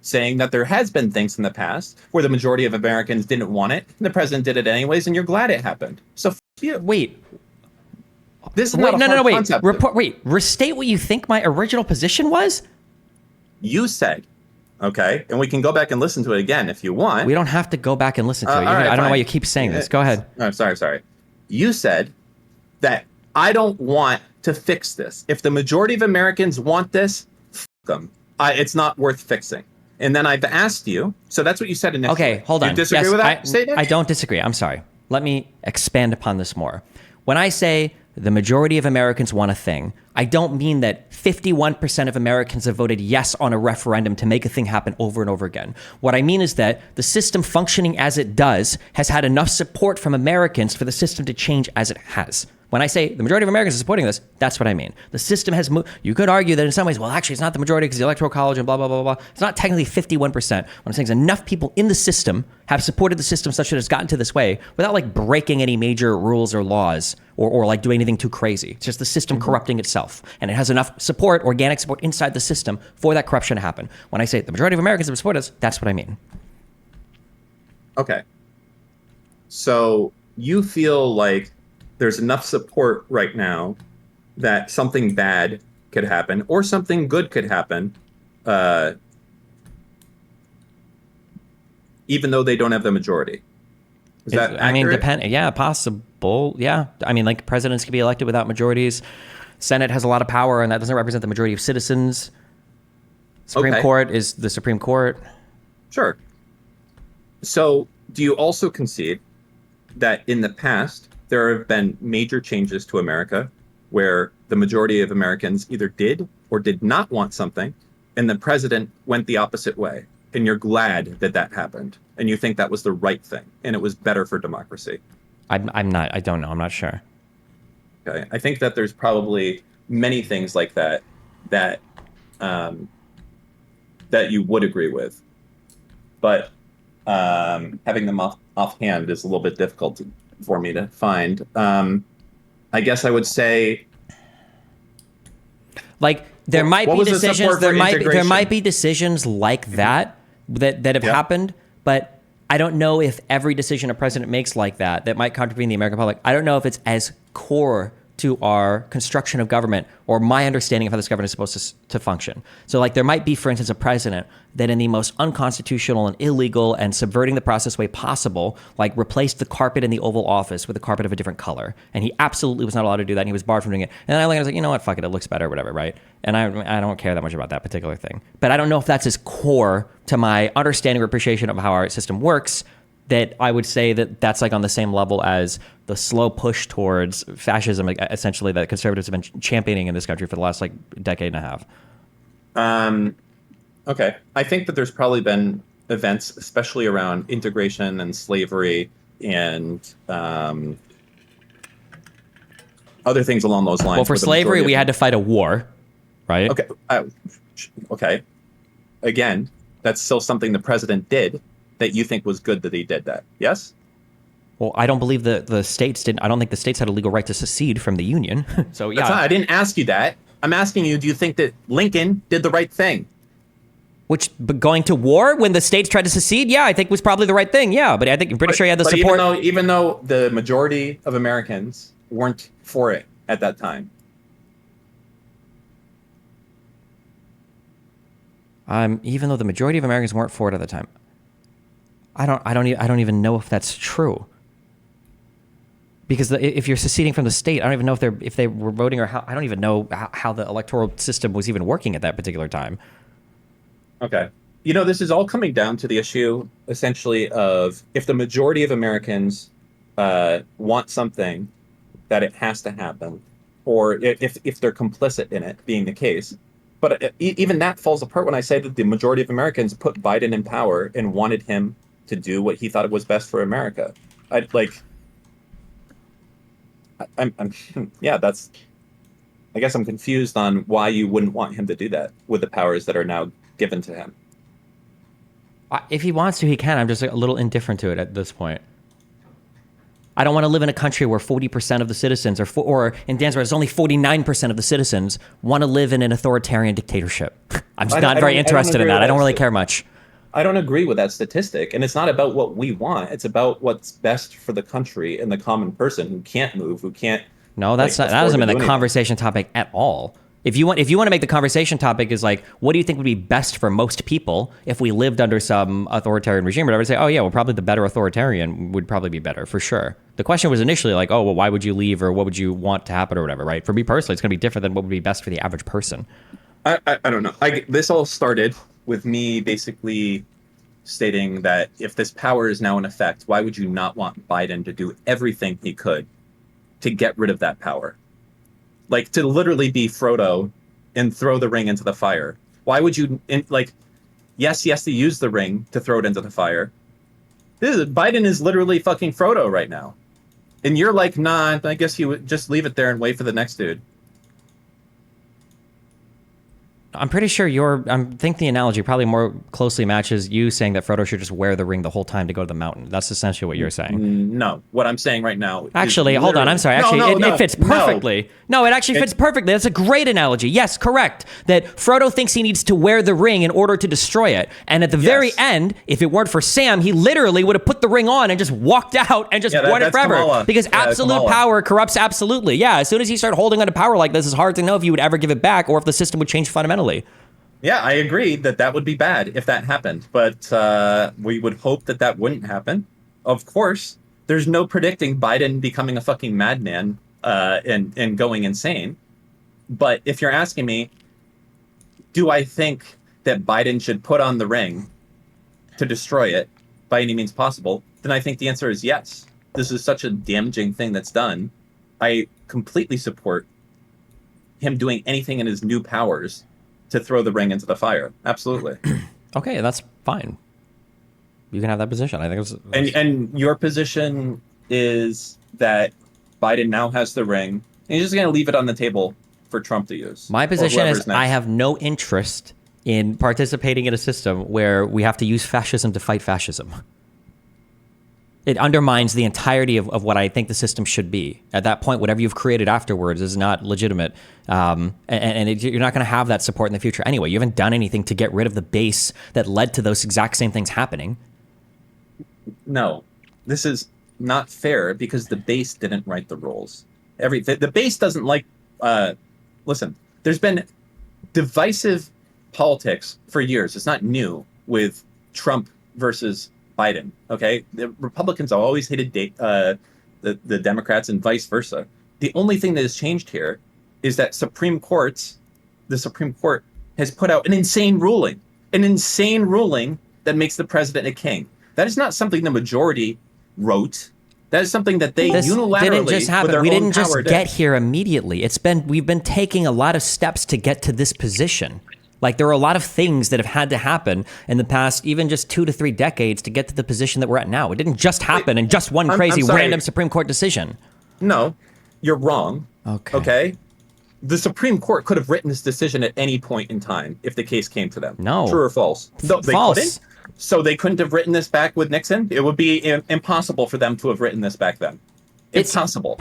saying that there has been things in the past where the majority of Americans didn't want it, and the president did it anyways, and you're glad it happened. So you. Wait. This is not a hard concept. Restate what you think my original position was. You said. Okay, and we can go back and listen to it again if you want. We don't have to go back and listen to it. I don't know why you keep saying this. Go ahead. I'm sorry. You said that I don't want to fix this. If the majority of Americans want this, f them. It's not worth fixing. And then I've asked you, so that's what you said initially. Okay, hold on. Do you disagree with that statement? I don't disagree. I'm sorry. Let me expand upon this more. When I say the majority of Americans want a thing, I don't mean that 51% of Americans have voted yes on a referendum to make a thing happen over and over again. What I mean is that the system functioning as it does has had enough support from Americans for the system to change as it has. When I say the majority of Americans are supporting this, that's what I mean. The system has moved. You could argue that in some ways, well, actually, it's not the majority because the Electoral College and blah, blah, blah, blah. It's not technically 51%. What I'm saying is enough people in the system have supported the system such that it's gotten to this way without like breaking any major rules or laws or like doing anything too crazy. It's just the system corrupting itself. And it has enough support, organic support inside the system for that corruption to happen. When I say the majority of Americans have supported us, that's what I mean. Okay. So you feel like there's enough support right now that something bad could happen or something good could happen, even though they don't have the majority. Is that accurate? I mean, yeah, possible. Yeah. I mean, like presidents can be elected without majorities. Senate has a lot of power, and that doesn't represent the majority of citizens. Supreme Court is the Supreme Court. Sure. So do you also concede that in the past, there have been major changes to America where the majority of Americans either did or did not want something, and the president went the opposite way, and you're glad that that happened, and you think that was the right thing, and it was better for democracy? I don't know. I'm not sure. Okay. I think that there's probably many things like that that you would agree with, but having them offhand is a little bit difficult for me to find. I guess I would say, like, there might be decisions. There might be decisions like that have happened, but I don't know if every decision a president makes like that might contravene the American public. I don't know if it's as core to our construction of government or my understanding of how this government is supposed to function. So like there might be, for instance, a president that in the most unconstitutional and illegal and subverting the process way possible, like replaced the carpet in the Oval Office with a carpet of a different color. And he absolutely was not allowed to do that, and he was barred from doing it. And then I was like, you know what, fuck it, it looks better or whatever, right? And I don't care that much about that particular thing. But I don't know if that's as core to my understanding or appreciation of how our system works, that I would say that that's like on the same level as the slow push towards fascism, essentially, that conservatives have been championing in this country for the last like decade and a half. Okay. I think that there's probably been events, especially around integration and slavery and other things along those lines. Well, for slavery, we had to fight a war, right? Okay. Okay. Again, that's still something the president did that you think was good that he did that. Yes? Well, I don't believe the states didn't. I don't think the states had a legal right to secede from the Union. So yeah, I didn't ask you that. I'm asking you, do you think that Lincoln did the right thing? But going to war when the states tried to secede, yeah, I think was probably the right thing. Yeah, but I'm pretty sure he had the support. Even though the majority of Americans weren't for it at that time. Even though the majority of Americans weren't for it at the time, I don't even know if that's true. Because if you're seceding from the state, I don't even know if they were voting or how. I don't even know how the electoral system was even working at that particular time. Okay. This is all coming down to the issue, essentially, of if the majority of Americans want something, that it has to happen, or if they're complicit in it being the case. But even that falls apart when I say that the majority of Americans put Biden in power and wanted him to do what he thought was best for America. I guess I'm confused on why you wouldn't want him to do that with the powers that are now given to him. If he wants to, he can. I'm just a little indifferent to it at this point. I don't want to live in a country where 40% of the citizens, or in Dan's words, only 49% of the citizens want to live in an authoritarian dictatorship. I'm just not very interested in that. I don't really care much. I don't agree with that statistic. And it's not about what we want. It's about what's best for the country and the common person who can't move, who can't. No, that hasn't been the conversation topic at all. If you want to make the conversation topic is like, what do you think would be best for most people if we lived under some authoritarian regime or whatever? I'd say, oh yeah, well probably the better authoritarian would probably be better for sure. The question was initially like, oh well, why would you leave or what would you want to happen or whatever, right? For me personally, it's going to be different than what would be best for the average person. I don't know. This all started with me basically stating that if this power is now in effect, why would you not want Biden to do everything he could to get rid of that power? Like, to literally be Frodo and throw the ring into the fire. Why would you, yes, he has to use the ring to throw it into the fire. Biden is literally fucking Frodo right now. And you're like, nah, I guess you would just leave it there and wait for the next dude. I'm pretty sure I think the analogy probably more closely matches you saying that Frodo should just wear the ring the whole time to go to the mountain. That's essentially what you're saying. No, what I'm saying right now. Actually, hold on. I'm sorry. Actually, it fits perfectly. No, it actually fits perfectly. That's a great analogy. Yes, correct. That Frodo thinks he needs to wear the ring in order to destroy it. And at the very end, if it weren't for Sam, he literally would have put the ring on and just walked out and just worn it forever. Kamala. Because absolute power corrupts absolutely. Yeah, as soon as you start holding on to power like this, it's hard to know if you would ever give it back or if the system would change fundamentally. Yeah, I agree that would be bad if that happened, but we would hope that wouldn't happen. Of course, there's no predicting Biden becoming a fucking madman and going insane. But if you're asking me, do I think that Biden should put on the ring to destroy it by any means possible, then I think the answer is yes. This is such a damaging thing that's done. I completely support him doing anything in his new powers to throw the ring into the fire. Absolutely. Okay, that's fine. You can have that position. I think it's and your position is that Biden now has the ring, and he's just going to leave it on the table for Trump to use. My position is I have no interest in participating in a system where we have to use fascism to fight fascism. It undermines the entirety of what I think the system should be. At that point, whatever you've created afterwards is not legitimate. You're not going to have that support in the future anyway. You haven't done anything to get rid of the base that led to those exact same things happening. No, this is not fair because the base didn't write the rules. The base doesn't like... listen, there's been divisive politics for years. It's not new with Trump versus Biden, okay? The Republicans have always hated the Democrats and vice versa. The only thing that has changed here is that the Supreme Court has put out an insane ruling that makes the president a king. That is not something the majority wrote. That is something that they unilaterally didn't just happen. With their we own didn't just power get here immediately. We've been taking a lot of steps to get to this position. Like, there are a lot of things that have had to happen in the past, even just 2 to 3 decades, to get to the position that we're at now. It didn't just happen in just one crazy random Supreme Court decision. No, you're wrong. Okay. Okay? The Supreme Court could have written this decision at any point in time if the case came to them. No. True or false? No, they False. couldn't. So they couldn't have written this back with Nixon? It would be impossible for them to have written this back then. It's possible.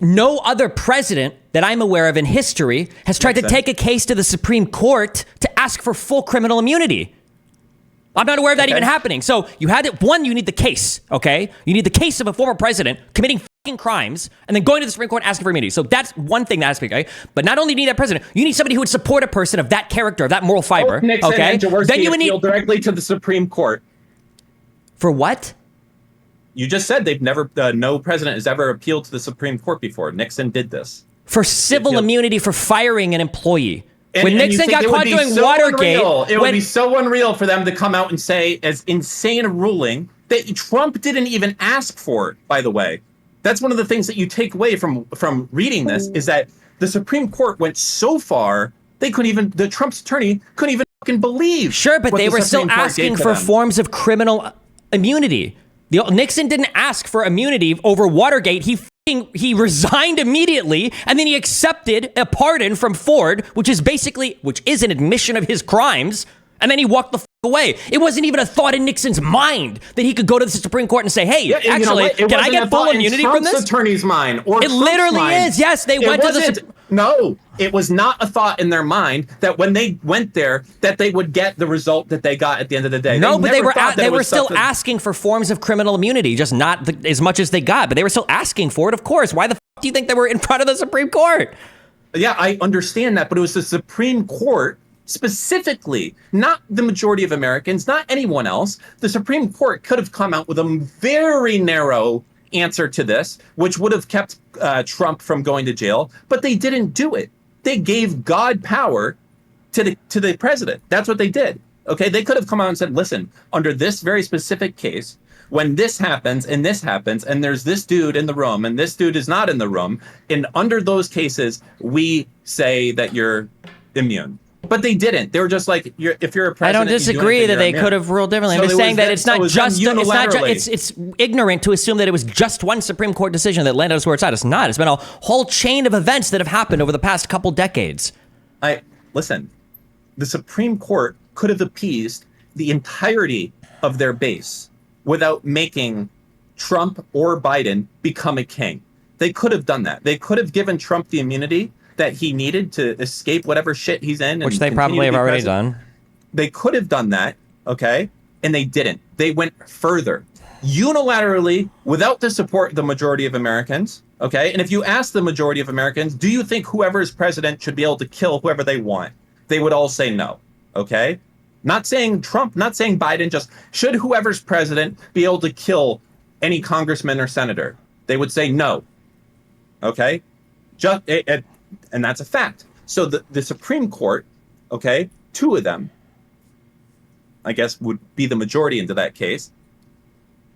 No other president that I'm aware of in history has tried to take a case to the Supreme Court to ask for full criminal immunity. I'm not aware of that even happening. So you had it. One, you need the case, okay? You need the case of a former president committing fucking crimes and then going to the Supreme Court and asking for immunity. So that's one thing that has to be, okay? But not only do you need that president, you need somebody who would support a person of that character, of that moral fiber, Nixon okay? And Jaworski then you would appeal need directly to the Supreme Court. For what? You just said they've never, no president has ever appealed to the Supreme Court before. Nixon did this. For civil immunity for firing an employee. When And Nixon got caught doing so Watergate, it would be so unreal for them to come out and say, as insane a ruling that Trump didn't even ask for, by the way. That's one of the things that you take away from reading this, is that the Supreme Court went so far, they couldn't even, the Trump's attorney couldn't even fucking believe. Sure, but they were still asking for forms of criminal immunity. Nixon didn't ask for immunity over Watergate. He resigned immediately, and then he accepted a pardon from Ford, which is an admission of his crimes, and then he walked the away. It wasn't even a thought in Nixon's mind that he could go to the Supreme Court and say, hey, actually, can I get full immunity from this? Trump's attorney's mind, or it literally is. Yes, they went to the... No, it was not a thought in their mind that when they went there, that they would get the result that they got at the end of the day. No, but they were still asking for forms of criminal immunity, just not as much as they got. But they were still asking for it, of course. Why the fuck do you think they were in front of the Supreme Court? Yeah, I understand that, but it was the Supreme Court specifically, not the majority of Americans, not anyone else. The Supreme Court could have come out with a very narrow answer to this, which would have kept Trump from going to jail, but they didn't do it. They gave God power to the president. That's what they did. Okay, they could have come out and said, listen, under this very specific case, when this happens and there's this dude in the room and this dude is not in the room, and under those cases, we say that you're immune. But they didn't. They were just like, if you're a president, I don't disagree that they could have ruled differently. I'm just saying that it's ignorant to assume that it was just one Supreme Court decision that landed us where it's at. It's not. It's been a whole chain of events that have happened over the past couple decades. Listen, the Supreme Court could have appeased the entirety of their base without making Trump or Biden become a king. They could have done that. They could have given Trump the immunity that he needed to escape whatever shit he's in. Which they probably have already done. They could have done that, okay? And they didn't. They went further. Unilaterally, without the support of the majority of Americans, okay? And if you ask the majority of Americans, do you think whoever is president should be able to kill whoever they want? They would all say no, okay? Not saying Trump, not saying Biden, just should whoever's president be able to kill any congressman or senator? They would say no, okay? And that's a fact. So the Supreme Court, okay, 2 of them, I guess, would be the majority into that case,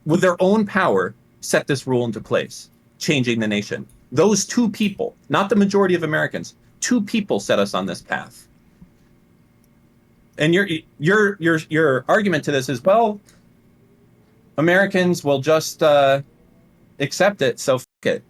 with their own power, set this rule into place, changing the nation. Those 2 people, not the majority of Americans, 2 people set us on this path. And your argument to this is, well, Americans will just accept it, so f*** it.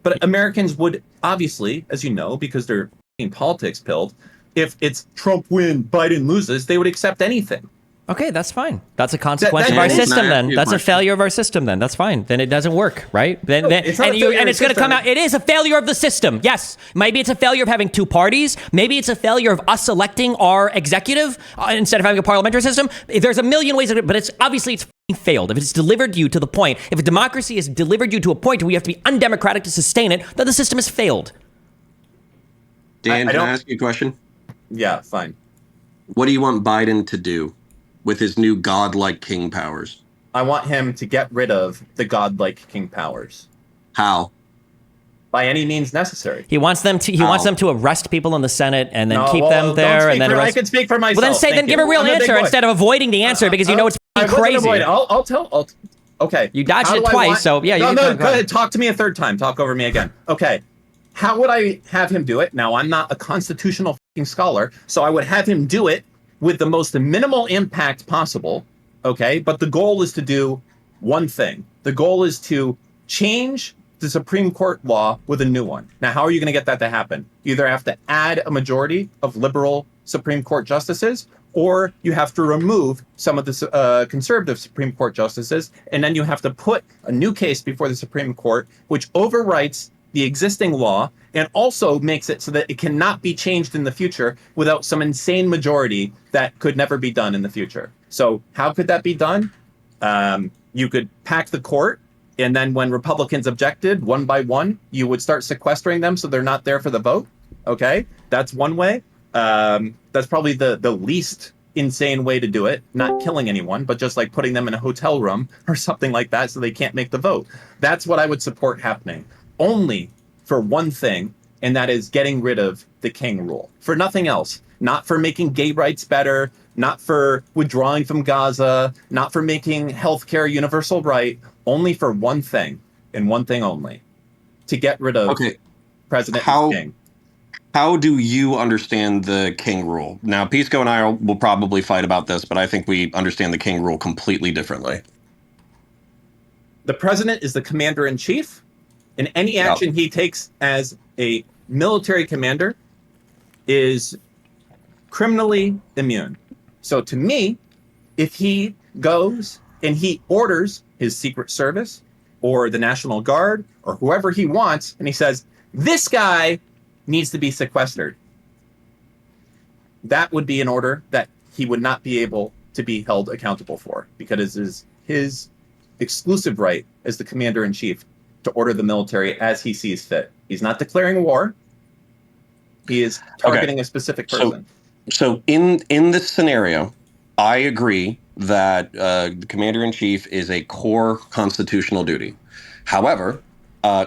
But Americans would obviously, as you know, because they're being politics pilled, if it's Trump win, Biden loses, they would accept anything. Okay, that's fine. That's a consequence of our system then. That's a failure of our system then. That's fine. Then it doesn't work, right? And it's going to come out. It is a failure of the system. Yes. Maybe it's a failure of having 2 parties. Maybe it's a failure of us electing our executive instead of having a parliamentary system. There's a million ways of it, but it's failed. If it's delivered you to the point, if a democracy has delivered you to a point where you have to be undemocratic to sustain it, then the system has failed. Dan, can I ask you a question? Yeah, fine. What do you want Biden to do with his new godlike king powers? I want him to get rid of the godlike king powers. How? By any means necessary. He wants them to arrest people in the Senate and then keep them there and then I can speak for myself. Well, then give a real answer instead of avoiding the answer because you know it's crazy. Okay. You dodged it twice, so yeah. No, go ahead. Talk to me a third time. Talk over me again. Okay. how would I have him do it? Now, I'm not a constitutional scholar, so I would have him do it with the most minimal impact possible, okay? But the goal is to do one thing. The goal is to change the Supreme Court law with a new one. Now, how are you going to get that to happen? You either have to add a majority of liberal Supreme Court justices, or you have to remove some of the conservative Supreme Court justices, and then you have to put a new case before the Supreme Court, which overwrites the existing law and also makes it so that it cannot be changed in the future without some insane majority that could never be done in the future. So how could that be done? You could pack the court, and then when Republicans objected one by one, you would start sequestering them so they're not there for the vote. Okay, that's one way. That's probably the least insane way to do it, not killing anyone, but just like putting them in a hotel room or something like that so they can't make the vote. That's what I would support happening, only for one thing, and that is getting rid of the king rule. For nothing else. Not for making gay rights better, not for withdrawing from Gaza, not for making healthcare universal right, only for one thing, and one thing only. To get rid of President and King. How do you understand the king rule? Now, Pisco and I will probably fight about this, but I think we understand the king rule completely differently. The president is the commander-in-chief, and any action he takes as a military commander is criminally immune. So to me, if he goes and he orders his Secret Service or the National Guard or whoever he wants, and he says, this guy needs to be sequestered, that would be an order that he would not be able to be held accountable for, because it is his exclusive right as the commander-in-chief to order the military as he sees fit. He's not declaring war. He is targeting a specific person. So in this scenario, I agree that the commander-in-chief is a core constitutional duty. However,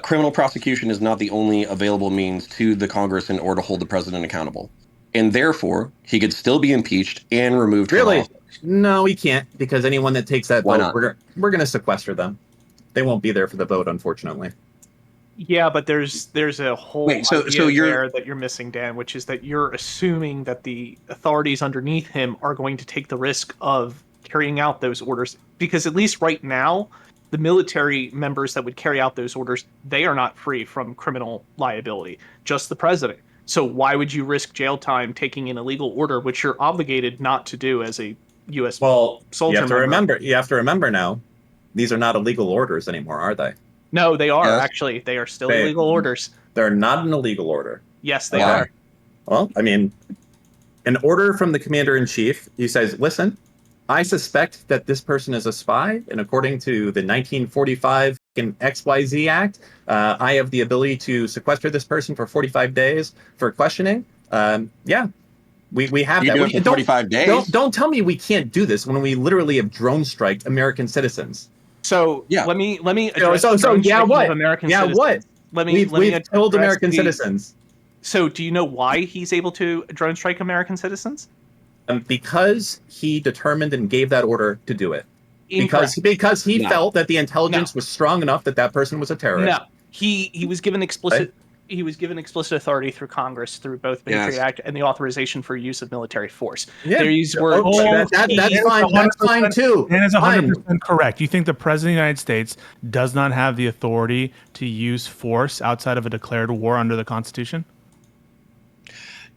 criminal prosecution is not the only available means to the Congress in order to hold the president accountable. And therefore, he could still be impeached and removed from office. No, he can't, because anyone that takes that Why vote, not? we're going to sequester them. They won't be there for the vote, unfortunately. Yeah, but there's a whole Wait, so idea there that you're missing, Dan, which is that you're assuming that the authorities underneath him are going to take the risk of carrying out those orders, because at least right now, the military members that would carry out those orders, they are not free from criminal liability, just the president. So why would you risk jail time taking an illegal order, which you're obligated not to do as a U.S. soldier? You have to remember now, these are not illegal orders anymore, are they? No, they are, actually. They are still illegal orders. They're not an illegal order. Yes, they are. Well, I mean, an order from the commander-in-chief, he says, listen, I suspect that this person is a spy, and according to the 1945 XYZ Act, I have the ability to sequester this person for 45 days for questioning. We have that. Do it for 45 days? Don't tell me we can't do this when we literally have drone striked American citizens. So let me address what? American citizens. What? We've killed American citizens. So do you know why he's able to drone strike American citizens? Because he determined and gave that order to do it. Because he felt that the intelligence was strong enough that person was a terrorist. No, he was given explicit. He was given explicit authority through Congress through both the Patriot Act and the authorization for use of military force. Yeah. These were that's fine. That's fine too. Dan is 100% correct. You think the president of the United States does not have the authority to use force outside of a declared war under the Constitution?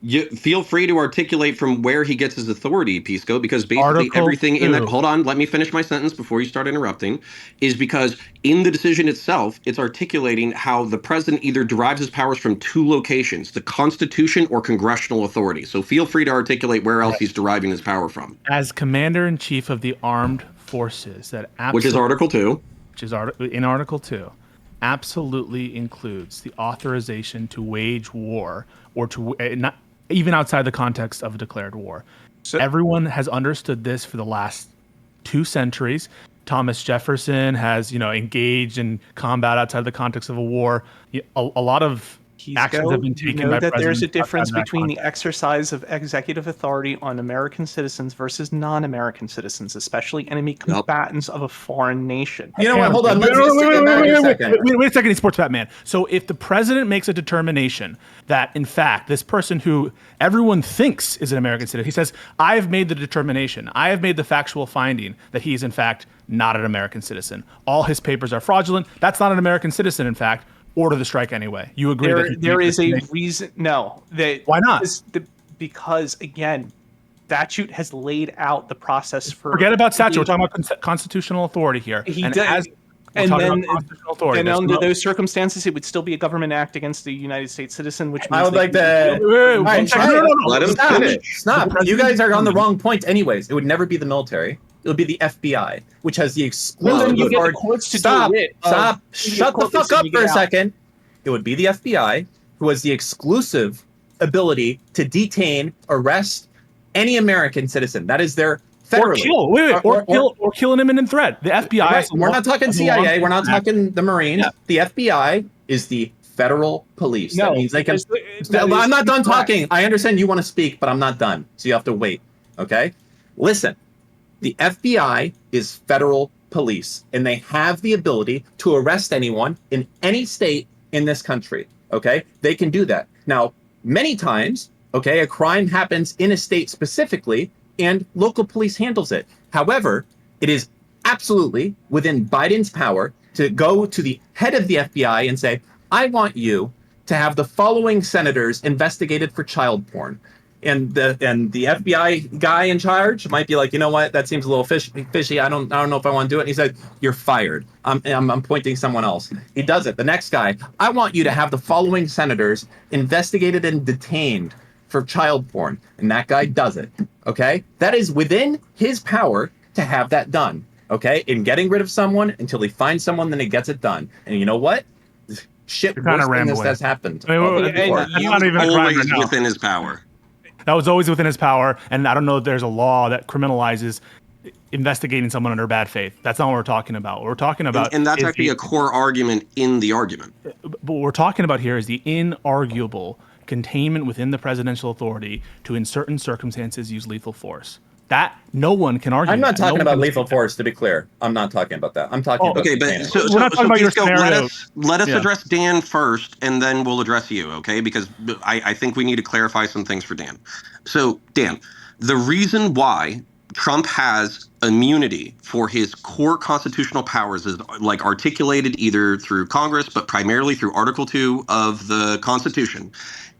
You feel free to articulate from where he gets his authority, Pisco, because basically everything in that, hold on, let me finish my sentence before you start interrupting, is because in the decision itself, it's articulating how the president either derives his powers from two locations, the Constitution or congressional authority. So feel free to articulate where else he's deriving his power from. As commander-in-chief of the armed forces, which is Article 2. Which is in Article 2. Absolutely includes the authorization to wage war or to not even outside the context of a declared war. So everyone has understood this for the last 2 centuries. Thomas Jefferson has, engaged in combat outside the context of a war. A lot of actions have been taken by that there's a presidents difference outside of that between the context. exercise of executive authority on American citizens versus non-American citizens, especially enemy combatants of a foreign nation. You know what? Hold on. Let's just take it back a second. Wait a second, EsportsBatman. So if the president makes a determination that, in fact, this person who everyone thinks is an American citizen, he says, I have made the determination, I have made the factual finding that he is, in fact, not an American citizen. All his papers are fraudulent. That's not an American citizen, in fact. Order the strike anyway. You agree There is a reason. No. Why not? Because, again, statute has laid out the process for. Forget about statute. We're talking about constitutional authority here. And under those circumstances, it would still be a government act against a United States citizen, which means I would like to. Let him finish. Stop. You guys are on the wrong point, anyways. It would never be the military. It would be the FBI, which has the exclusive authority. Stop. Shut the fuck up for a second. It would be the FBI, who has the exclusive ability to detain, arrest any American citizen. That is their federally. Or kill an imminent threat. The FBI. Right. We're not talking CIA. We're not talking the Marines. Yeah. The FBI is the federal police. No, that means they can. I'm not done talking. I understand you want to speak, but I'm not done. So you have to wait. Okay? Listen. The FBI is federal police, and they have the ability to arrest anyone in any state in this country. Okay? They can do that. Now, many times, okay, a crime happens in a state specifically, and local police handles it. However, it is absolutely within Biden's power to go to the head of the FBI and say, I want you to have the following senators investigated for child porn. And the FBI guy in charge might be like, you know what, that seems a little fishy. I don't know if I want to do it. And he said, you're fired. I'm appointing someone else. He does it. The next guy, I want you to have the following senators investigated and detained for child porn. And that guy does it. Okay? That is within his power to have that done. Okay? In getting rid of someone until he finds someone, then he gets it done. And you know what? Shit worse than this has happened. Always within his power. That was always within his power, and I don't know if there's a law that criminalizes investigating someone under bad faith. That's not what we're talking about. What we're talking about, and that's actually a core argument in the argument. But what we're talking about here is the inarguable containment within the presidential authority to, in certain circumstances, use lethal force. That no one can argue. I'm not talking about lethal force, to be clear. I'm not talking about that. I'm talking about. Okay, but we're not talking about your scenario. Let us address Dan first, and then we'll address you. Okay, because I think we need to clarify some things for Dan. So, Dan, the reason why Trump has immunity for his core constitutional powers is like articulated either through Congress, but primarily through Article 2 of the Constitution.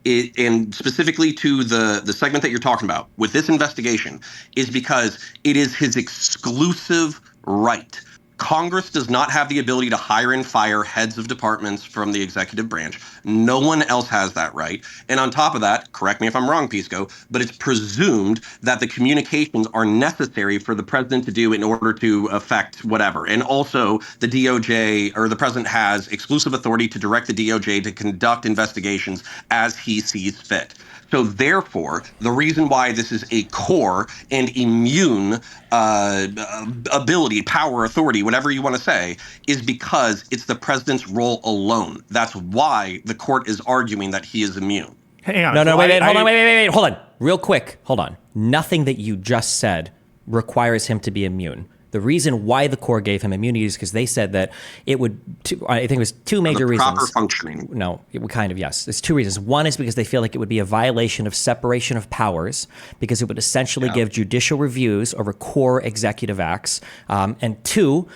And specifically to the segment that you're talking about with this investigation is because it is his exclusive right. Congress does not have the ability to hire and fire heads of departments from the executive branch. No one else has that right. And on top of that, correct me if I'm wrong, Pisco, but it's presumed that the communications are necessary for the president to do in order to affect whatever. And also the DOJ or the president has exclusive authority to direct the DOJ to conduct investigations as he sees fit. So therefore, the reason why this is a core and immune ability, power, authority, whatever you want to say, is because it's the president's role alone. That's why the court is arguing that he is immune. Hang on. No, wait, hold on. Real quick, hold on. Nothing that you just said requires him to be immune. The reason why the court gave him immunity is because they said that it would, I think it was two major reasons. Proper functioning. No, it would kind of, yes. There's two reasons. One is because they feel like it would be a violation of separation of powers because it would essentially give judicial reviews over core executive acts. And two,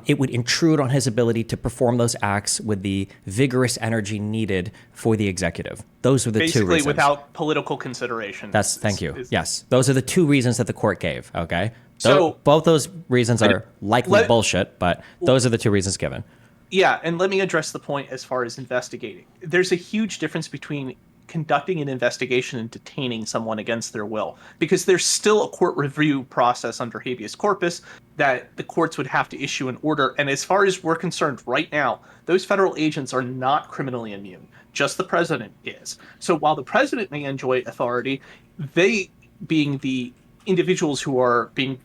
it would intrude on his ability to perform those acts with the vigorous energy needed for the executive. Those were the two reasons. Basically without political consideration. Thank you. Yes. Those are the two reasons that the court gave, okay? So both those reasons are likely bullshit, but those are the two reasons given. Yeah, and let me address the point as far as investigating. There's a huge difference between conducting an investigation and detaining someone against their will, because there's still a court review process under habeas corpus that the courts would have to issue an order. And as far as we're concerned right now, those federal agents are not criminally immune. Just the president is. So while the president may enjoy authority, they, being the individuals who are being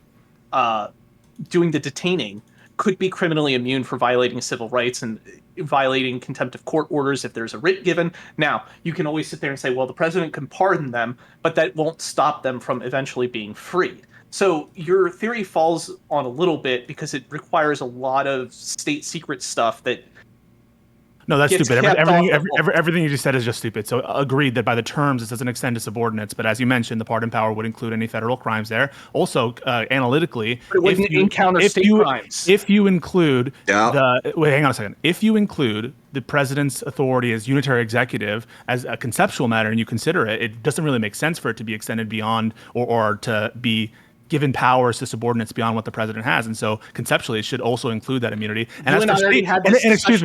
doing the detaining, could be criminally immune for violating civil rights and violating contempt of court orders if there's a writ given. Now, you can always sit there and say, well, the president can pardon them, but that won't stop them from eventually being freed. So your theory falls on a little bit because it requires a lot of state secret stuff that. No, that's stupid. Everything you just said is just stupid. So agreed that by the terms, this doesn't extend to subordinates. But as you mentioned, the pardon power would include any federal crimes there. Also, analytically, if you include hang on a second. If you include the president's authority as unitary executive as a conceptual matter and you consider it, it doesn't really make sense for it to be extended beyond or to be given powers to subordinates beyond what the president has, and so conceptually it should also include that immunity. And excuse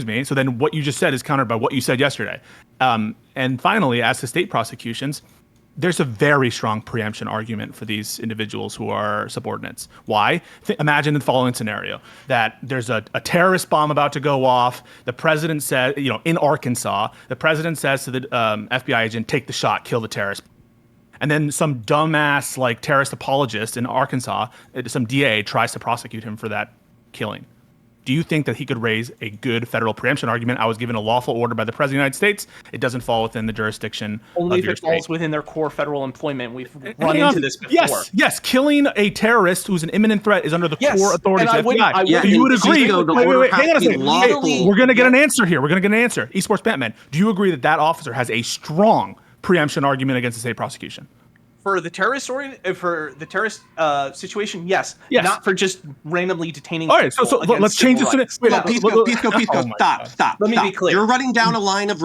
me. So then what you just said is countered by what you said yesterday. And finally, as to state prosecutions, there's a very strong preemption argument for these individuals who are subordinates. Why? Imagine the following scenario: that there's a terrorist bomb about to go off. The president said, in Arkansas, the president says to the FBI agent, "Take the shot, kill the terrorist." And then some dumbass terrorist apologist in Arkansas, some DA tries to prosecute him for that killing. Do you think that he could raise a good federal preemption argument? I was given a lawful order by the President of the United States. It doesn't fall within the jurisdiction only of your if it falls within their core federal employment. We've run into this before. Yes. Killing a terrorist who's an imminent threat is under the core authority of the FBI. You would agree? Wait, hang on a second. We're going to get an answer here. EsportsBatman, do you agree that officer has a strong preemption argument against the state prosecution? For the terrorist situation, yes. Not for just randomly detaining. All right, so let's change this. Pisco, stop. Let me be clear. You're running down a line of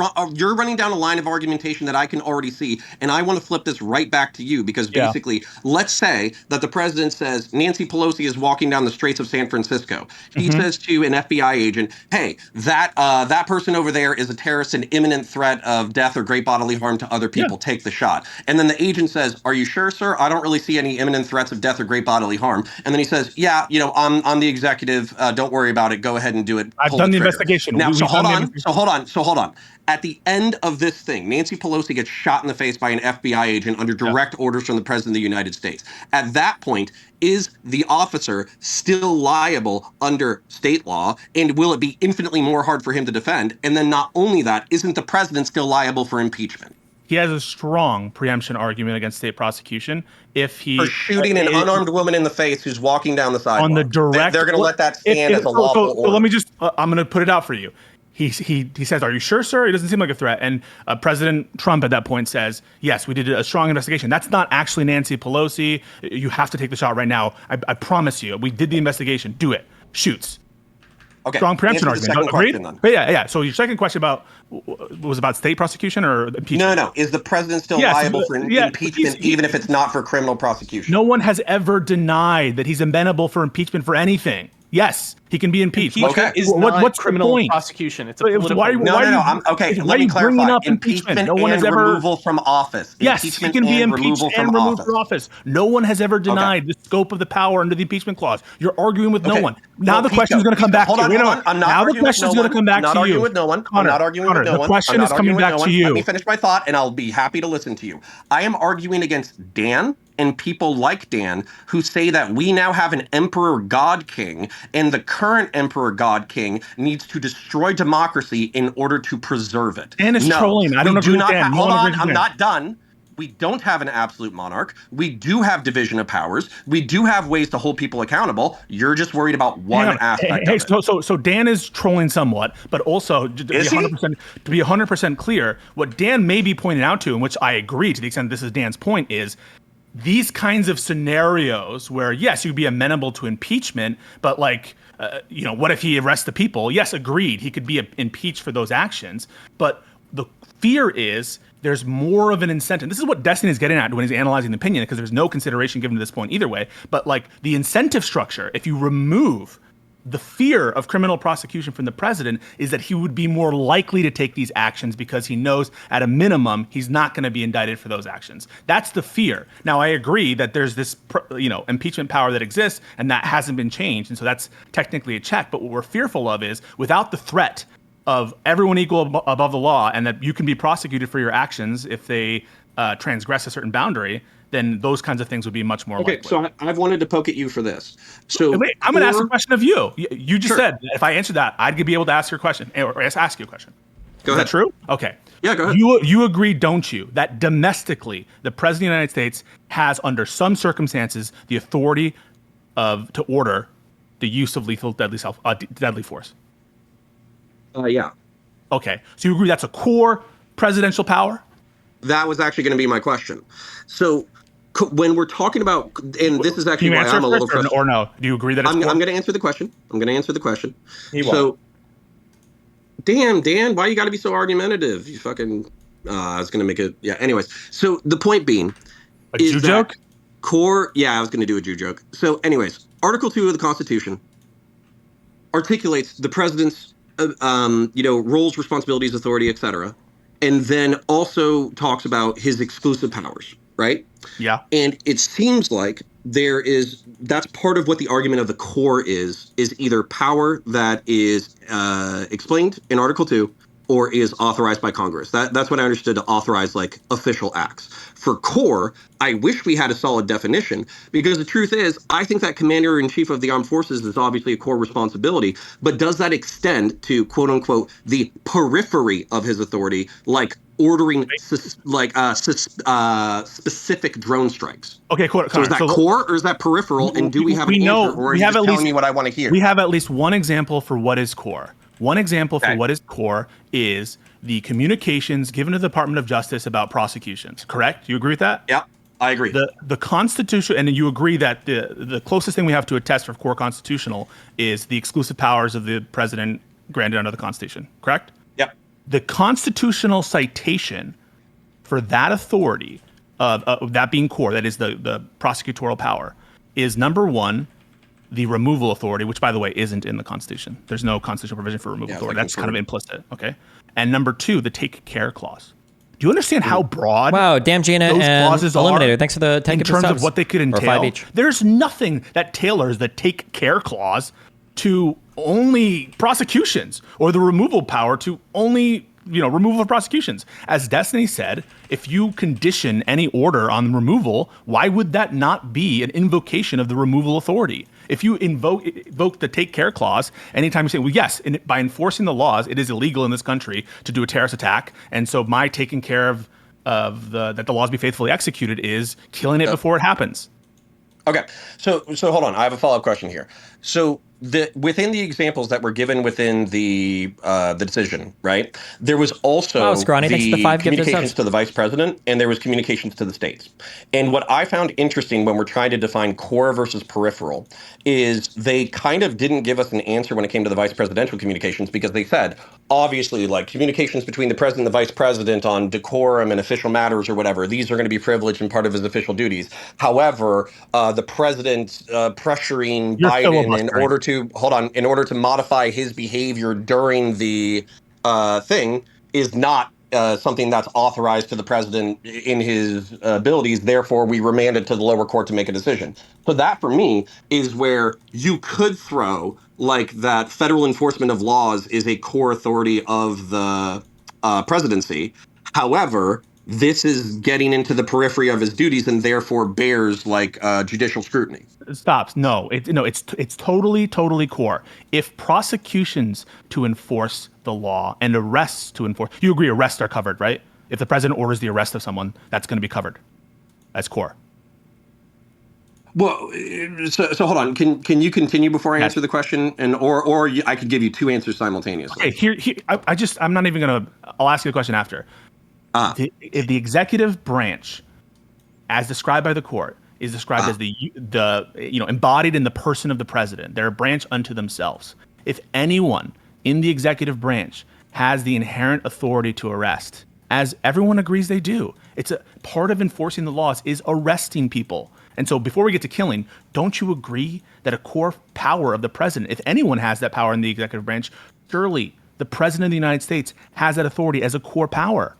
argumentation that I can already see, and I want to flip this right back to you because basically, let's say that the president says Nancy Pelosi is walking down the streets of San Francisco. He says to an FBI agent, "Hey, that person over there is a terrorist, an imminent threat of death or great bodily harm to other people. Take the shot." And then the agent says, "Are you sure, sir? I don't really see any imminent threats of death or great bodily harm." And then he says, "Yeah, I'm the executive. Don't worry about it. Go ahead and do it. I've done the investigation." Now, hold on. At the end of this thing, Nancy Pelosi gets shot in the face by an FBI agent under direct orders from the President of the United States. At that point, is the officer still liable under state law? And will it be infinitely more hard for him to defend? And then not only that, isn't the president still liable for impeachment? He has a strong preemption argument against state prosecution if he for shooting an unarmed woman in the face who's walking down the sidewalk. On the direct, they're going to let that stand as a lawful order. So let me just, I'm going to put it out for you. He says, "Are you sure, sir? It doesn't seem like a threat." And President Trump at that point says, "Yes, we did a strong investigation. That's not actually Nancy Pelosi. You have to take the shot right now. I promise you. We did the investigation. Do it." Shoots. Okay. Strong preemption argument. Agreed? But yeah. So your second question was about state prosecution or impeachment? No. Is the president still liable for impeachment even if it's not for criminal prosecution? No one has ever denied that he's amenable for impeachment for anything. Yes, he can be impeached. Okay. What's criminal prosecution? It's a political. Let me clarify. Impeachment and removal from office. Yes, he can be impeached and removed from office. No one has ever denied the scope of the power under the impeachment clause. You're arguing with no one. Now the question is going to come back to you. Now the question is going to come back to you. I'm not arguing with no one. I'm not arguing with no one. The question is coming back to you. Let me finish my thought, and I'll be happy to listen to you. I am arguing against Dan and people like Dan who say that we now have an emperor god king, and the current emperor god king needs to destroy democracy in order to preserve it. Dan is trolling. I don't agree with Dan. Hold on, I'm not done. We don't have an absolute monarch. We do have division of powers. We do have ways to hold people accountable. You're just worried about one aspect of it. So Dan is trolling somewhat, but also to be 100% clear, what Dan may be pointing out to, and which I agree to the extent this is Dan's point, is these kinds of scenarios where, yes, you'd be amenable to impeachment, but what if he arrests the people? Yes, agreed. He could be impeached for those actions. But the fear is there's more of an incentive. This is what Destiny is getting at when he's analyzing the opinion, because there's no consideration given to this point either way. But the incentive structure, if you remove the fear of criminal prosecution from the president, is that he would be more likely to take these actions because he knows at a minimum he's not going to be indicted for those actions. That's the fear. Now, I agree that there's this impeachment power that exists and that hasn't been changed, and so that's technically a check. But what we're fearful of is without the threat of everyone equal above the law and that you can be prosecuted for your actions if they transgress a certain boundary, then those kinds of things would be much more Okay, likely. so I've wanted to poke at you for this. So wait, I'm going to ask a question of you. You just Sure. said if I answered that, I'd be able to ask your question or ask you a question. Go Is ahead. that true? Okay. Yeah, go ahead. You agree, don't you, that domestically the President of the United States has, under some circumstances, the authority to order the use of lethal deadly force? Yeah. Okay. So you agree that's a core presidential power? That was actually going to be my question. So when we're talking about, and this is Can actually you why answer I'm a first little frustrated. or no? Do you agree that it's I'm core? going to answer the question. He won't. So, damn, Dan, why you got to be so argumentative? You fucking, I was going to make it. Yeah. Anyways, so the point being, A Jew joke? Core. Yeah, I was going to do a Jew joke. So, anyways, Article 2 of the Constitution articulates the president's, roles, responsibilities, authority, etc., and then also talks about his exclusive powers, right? Yeah. And it seems like that's part of what the argument of the core is either power that is explained in Article 2 or is authorized by Congress. That's what I understood to authorize, like, official acts. For core, I wish we had a solid definition, because the truth is, I think that commander-in-chief of the armed forces is obviously a core responsibility, but does that extend to, quote-unquote, the periphery of his authority, like ordering specific drone strikes? Okay, cool. So is that core or is that peripheral? And do we have an answer, or are you just telling me what I want to hear? We have at least one example for what is core. One example for what is core is the communications given to the Department of Justice about prosecutions. Correct? You agree with that? Yeah, I agree. The Constitution, and you agree that the closest thing we have to a test for core constitutional is the exclusive powers of the president granted under the Constitution. Correct? Yep. The constitutional citation for that authority, that being core, that is the prosecutorial power, is number one, the removal authority, which, by the way, isn't in the Constitution. There's no constitutional provision for removal authority. That's kind of implicit, okay? And number two, the take care clause. Do you understand how broad Wow, damn Gina those and clauses Eliminator. are Thanks for the 10 in gifted terms of subs. what they could Or 5 entail? each. There's nothing that tailors the take care clause to only prosecutions or the removal power to only removal of prosecutions. As Destiny said, if you condition any order on removal, why would that not be an invocation of the removal authority? If you invoke the take care clause, anytime you say, well, yes, by enforcing the laws, it is illegal in this country to do a terrorist attack, and so my taking care of that the laws be faithfully executed is killing it before it happens. Okay, so hold on. I have a follow-up question here. So within the examples that were given within the decision, right? There was also Scrawny, thanks for the 5 gifted communications subs. to the vice president, and there was communications to the states. And what I found interesting when we're trying to define core versus peripheral is they kind of didn't give us an answer when it came to the vice presidential communications, because they said, obviously, like, communications between the president and the vice president on decorum and official matters or whatever, these are going to be privileged and part of his official duties. However, the president pressuring Biden in order to modify his behavior during the thing is not something that's authorized to the president in his abilities. Therefore, we remand it to the lower court to make a decision. So that, for me, is where you could throw like that federal enforcement of laws is a core authority of the presidency. However, this is getting into the periphery of his duties and therefore bears like judicial scrutiny. Stops. No, it's totally core. If prosecutions to enforce the law and arrests to enforce, you agree arrests are covered, right? If the president orders the arrest of someone, that's going to be covered. That's core. Well, so hold on. Can you continue before I answer the question, and or I could give you two answers simultaneously? Okay, here I'm not even gonna. I'll ask you the question after. If the executive branch, as described by the court, is described as the embodied in the person of the president, they're a branch unto themselves. If anyone in the executive branch has the inherent authority to arrest, as everyone agrees they do, it's a part of enforcing the laws is arresting people. And so before we get to killing, don't you agree that a core power of the president, if anyone has that power in the executive branch, surely the president of the United States has that authority as a core power?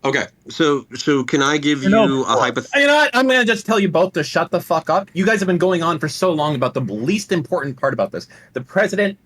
Okay, so can I give you a hypothetical? You know what? I'm going to just tell you both to shut the fuck up. You guys have been going on for so long about the least important part about this. The president,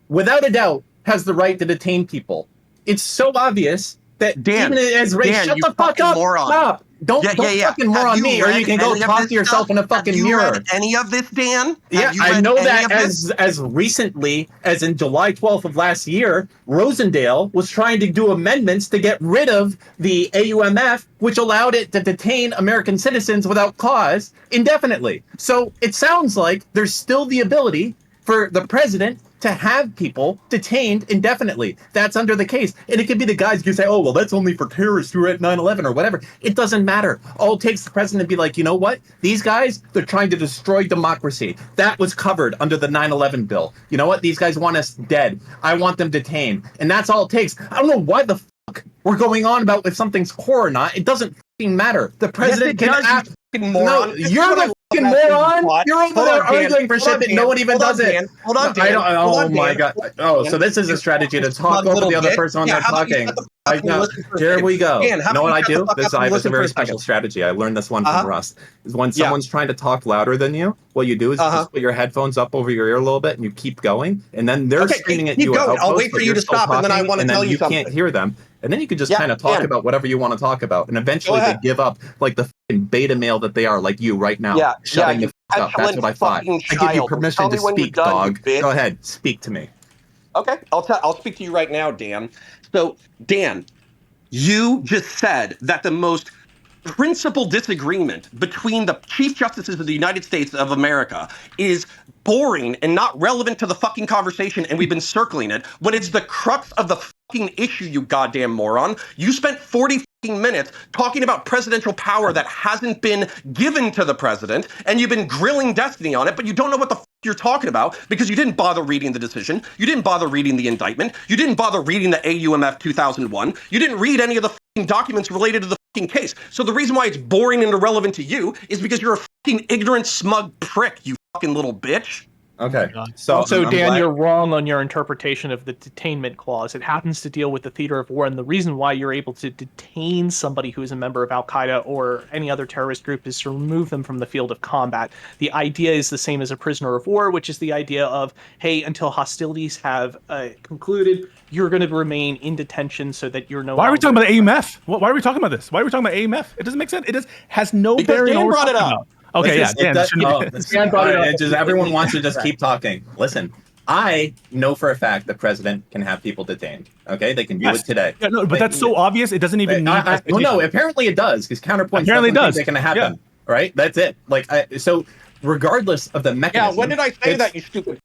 without a doubt, has the right to detain people. It's so obvious that Dan, even as Ray, Dan, shut you the fuck fucking up. moron. Stop. Don't fucking moron me, or you can go talk to yourself in a fucking mirror. Have you read any of this, Dan? Yeah, I know that as recently as in July 12th of last year, Rosendale was trying to do amendments to get rid of the AUMF, which allowed it to detain American citizens without cause indefinitely. So it sounds like there's still the ability for the president to have people detained indefinitely. That's under the case. And it could be the guys who say, oh, well, that's only for terrorists who were at 9/11 or whatever. It doesn't matter. All it takes the president to be like, you know what? These guys, they're trying to destroy democracy. That was covered under the 9/11 bill. You know what? These guys want us dead. I want them detained. And that's all it takes. I don't know why the fuck we're going on about if something's core or not. It doesn't fucking matter. The president can act. Moron. No, you're the fucking moron. You're over there arguing for shit that no one even does it. Hold on, Dan. Oh my god. Oh, so this is a strategy to talk over the other person when they're talking. Here we go. You know what I do? This is a very special strategy. I learned this one from Russ. Is when someone's trying to talk louder than you, what you do is you just put your headphones up over your ear a little bit and you keep going, and then they're screaming at you. I'll wait for you to stop, and then I want to tell you something. You can't hear them. And then you can just kind of talk about whatever you want to talk about. And eventually they give up, like the fucking beta male that they are, like you right now. Shutting the fuck up. That's what I thought. I give you permission to speak, dog. Go ahead. Speak to me. Okay. I'll speak to you right now, Dan. So, Dan, you just said that the most principal disagreement between the Chief Justices of the United States of America is boring and not relevant to the fucking conversation, and we've been circling it, when it's the crux of the fucking issue, you goddamn moron. You spent 40 fucking minutes talking about presidential power that hasn't been given to the president, and you've been grilling Destiny on it, but you don't know what the fuck you're talking about because you didn't bother reading the decision, you didn't bother reading the indictment, you didn't bother reading the AUMF 2001, you didn't read any of the fucking documents related to the fucking case. So the reason why it's boring and irrelevant to you is because you're a fucking ignorant, smug prick, you fucking little bitch. Okay. So Dan, you're wrong on your interpretation of the detainment clause. It happens to deal with the theater of war, and the reason why you're able to detain somebody who is a member of Al-Qaeda or any other terrorist group is to remove them from the field of combat. The idea is the same as a prisoner of war, which is the idea of, hey, until hostilities have concluded, you're going to remain in detention so that you're no Why are we talking about the AMF? Why are we talking about this? Why are we talking about AMF? It doesn't make sense. It has no bearing on what we're talking about. Okay, Dan brought it up. Everyone wants to just keep talking. Listen, I know for a fact the president can have people detained. Okay, they can do it today. Yeah, no, but that's so obvious. It doesn't even need. Well, no, apparently it does because Counterpoints apparently does. They can happen. Right? That's it. So regardless of the mechanism. Yeah. When did I say that? You stupid.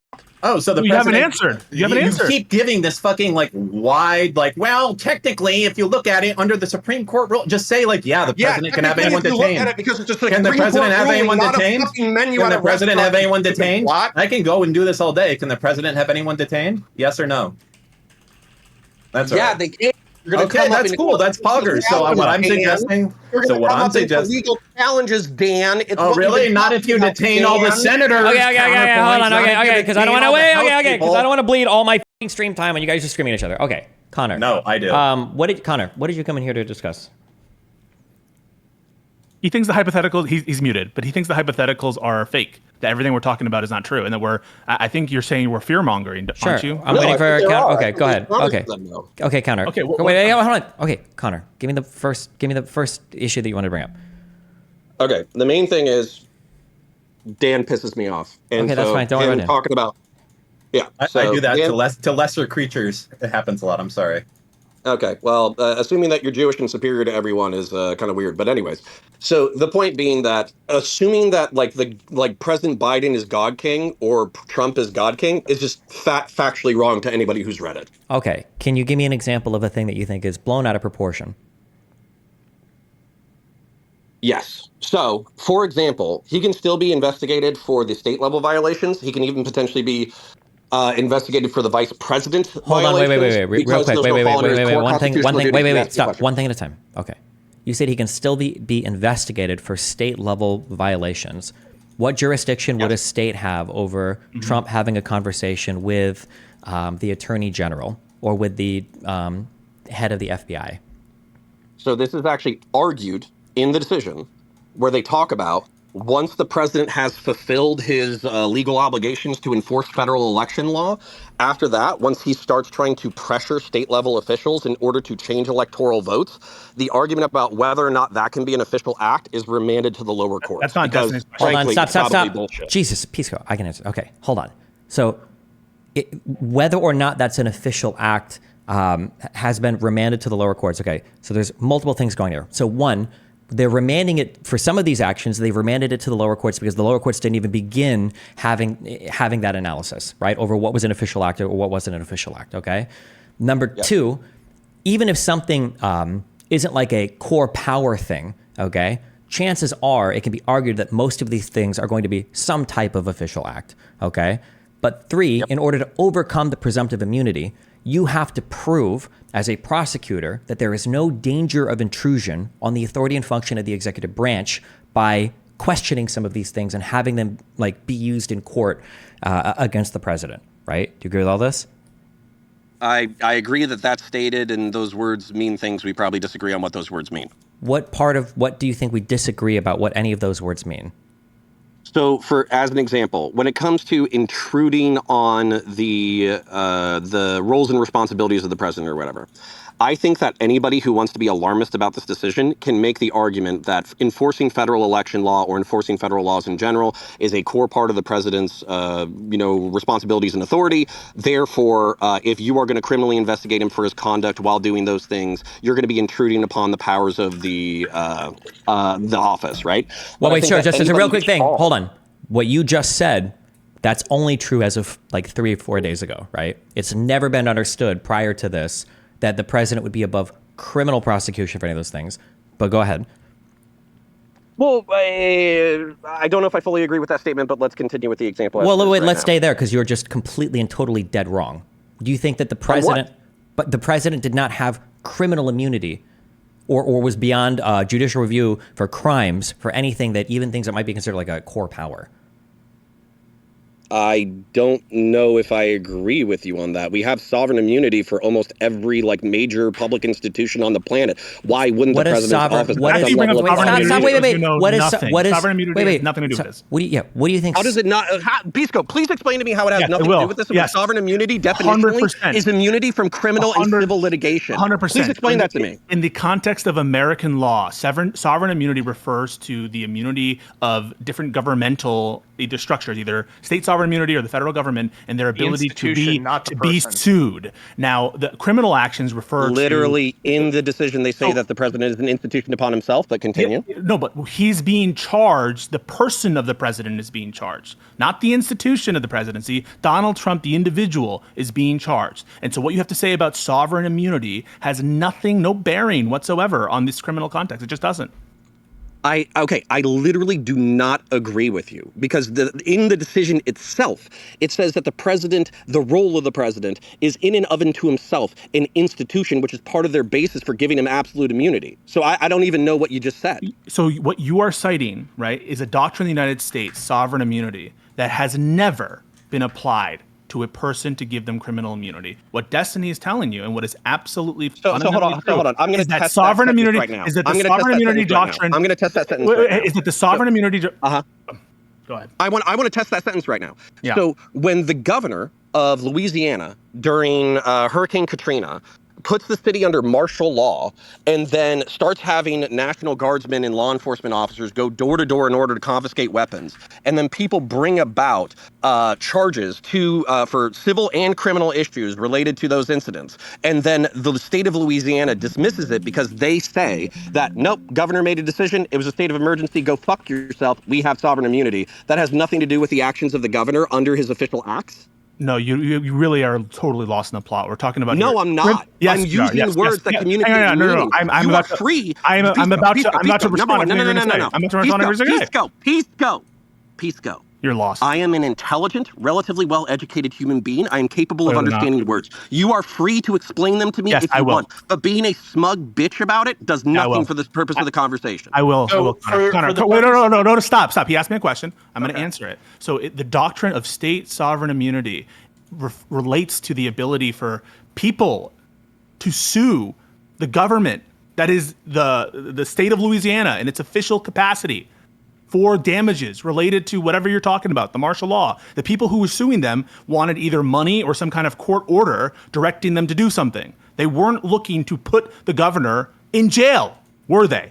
Oh, so you haven't answered. You keep giving this fucking wide, well, technically, if you look at it under the Supreme Court rule, just say the president can have anyone detained. Can the president have anyone detained? Can the president have anyone detained? I can go and do this all day. Can the president have anyone detained? Yes or no? That's right. They can. Okay, that's cool. That's poggers. So what I'm suggesting. Legal challenges, Dan. Oh, really? Not if you detain all the senators. Okay. Hold on. Okay. Because I don't want to wait. Okay. Because I don't want to bleed all my stream time when you guys just screaming at each other. Okay, Connor. No, I do. What did you come in here to discuss? He thinks the hypotheticals. He's muted, but he thinks the hypotheticals are fake. That everything we're talking about is not true, and that I think you're saying we're fear mongering, aren't you? I'm waiting for Counter. Okay, go ahead. Okay, Counter. Okay, wait, hold on. Okay, Connor, give me the first issue that you want to bring up. Okay, the main thing is Dan pisses me off. And okay, that's fine. Don't worry about him. Talking about, I do that to lesser creatures. It happens a lot. I'm sorry. Okay, well, assuming that you're Jewish and superior to everyone is kind of weird. But anyways, so the point being that assuming that President Biden is God King or Trump is God King is just factually wrong to anybody who's read it. Okay, can you give me an example of a thing that you think is blown out of proportion? Yes. So, for example, he can still be investigated for the state level violations. He can even potentially be investigated for the vice president. Hold on, wait, real quick, wait, stop. One thing at a time. Okay. You said he can still be investigated for state level violations. What jurisdiction would a state have over Trump having a conversation with the attorney general or with the head of the FBI? So this is actually argued in the decision where they talk about once the president has fulfilled his legal obligations to enforce federal election law, after that, once he starts trying to pressure state level officials in order to change electoral votes, the argument about whether or not that can be an official act is remanded to the lower courts. That's not because, Destiny's question. Hold on, stop. Bullshit. Jesus, Pisco, I can answer. Okay, hold on. So whether or not that's an official act has been remanded to the lower courts. Okay, so there's multiple things going here. So one, they're remanding it for some of these actions. They've remanded it to the lower courts because the lower courts didn't even begin having that analysis, right, over what was an official act or what wasn't an official act. Okay. Number two, even if something isn't like a core power thing, okay, chances are it can be argued that most of these things are going to be some type of official act. Okay. But three, in order to overcome the presumptive immunity, you have to prove as a prosecutor that there is no danger of intrusion on the authority and function of the executive branch by questioning some of these things and having them like be used in court against the president, right? Do you agree with all this? I agree that that's stated and those words mean things. We probably disagree on what those words mean. What do you think we disagree about what any of those words mean? So, as an example, when it comes to intruding on the roles and responsibilities of the president or whatever, I think that anybody who wants to be alarmist about this decision can make the argument that enforcing federal election law or enforcing federal laws in general is a core part of the president's, responsibilities and authority. Therefore, if you are going to criminally investigate him for his conduct while doing those things, you're going to be intruding upon the powers of the office, right? Well, wait, sure. Just a real quick thing. Hold on. What you just said, that's only true as of like 3 or 4 days ago, right? It's never been understood prior to this that the president would be above criminal prosecution for any of those things. But go ahead. Well, I don't know if I fully agree with that statement, but let's continue with the example. Well, wait, let's stay there because you're just completely and totally dead wrong. Do you think that the president did not have criminal immunity or was beyond judicial review for crimes, for anything that even things that might be considered like a core power? I don't know if I agree with you on that. We have sovereign immunity for almost every major public institution on the planet. Why wouldn't the president's office? What is sovereign immunity? Has nothing to do with this. What do you think? How does it not? Pisco, please explain to me how it has nothing to do with this. Yes. Sovereign immunity definitionally is immunity from criminal and civil litigation. 100%. Please explain that to me. In the context of American law, sovereign immunity refers to the immunity of different governmental structures, either state sovereign immunity or the federal government, and their ability to be sued. Now, the criminal actions refer literally in the decision they say that the president is an institution upon himself, but continue. No, but he's being charged. The person of the president is being charged, not the institution of the presidency. Donald Trump, the individual, is being charged. And so what you have to say about sovereign immunity has no bearing whatsoever on this criminal context. It just doesn't. I literally do not agree with you because in the decision itself, it says that the role of the president is in and of and to himself an institution, which is part of their basis for giving him absolute immunity. So I don't even know what you just said. So what you are citing, right, is a doctrine in the United States, sovereign immunity, that has never been applied to a person to give them criminal immunity. What Destiny is telling you, and what is absolutely hold on. I'm going to test sovereign immunity right now. Is that the sovereign immunity doctrine? I'm going to test that sentence. Is that the sovereign immunity? Go ahead. I want to test that sentence right now. Yeah. So when the governor of Louisiana during Hurricane Katrina puts the city under martial law and then starts having National Guardsmen and law enforcement officers go door to door in order to confiscate weapons, and then people bring about charges for civil and criminal issues related to those incidents, and then the state of Louisiana dismisses it because they say that, nope, governor made a decision, it was a state of emergency, go fuck yourself, we have sovereign immunity. That has nothing to do with the actions of the governor under his official acts? No, you really are totally lost in the plot. We're talking about. No, I'm not. Yes, I'm using words that communicate. No. I'm about to free. I'm about to respond. No. I'm about to respond. Pisco. You're lost. I am an intelligent, relatively well-educated human being. I am capable of understanding words. You are free to explain them to me if you want. But being a smug bitch about it does nothing for the purpose of the conversation. I will. No, stop. He asked me a question. I'm going to answer it. So the doctrine of state sovereign immunity relates to the ability for people to sue the government, that is the state of Louisiana in its official capacity, for damages related to whatever you're talking about, the martial law. The people who were suing them wanted either money or some kind of court order directing them to do something. They weren't looking to put the governor in jail, were they?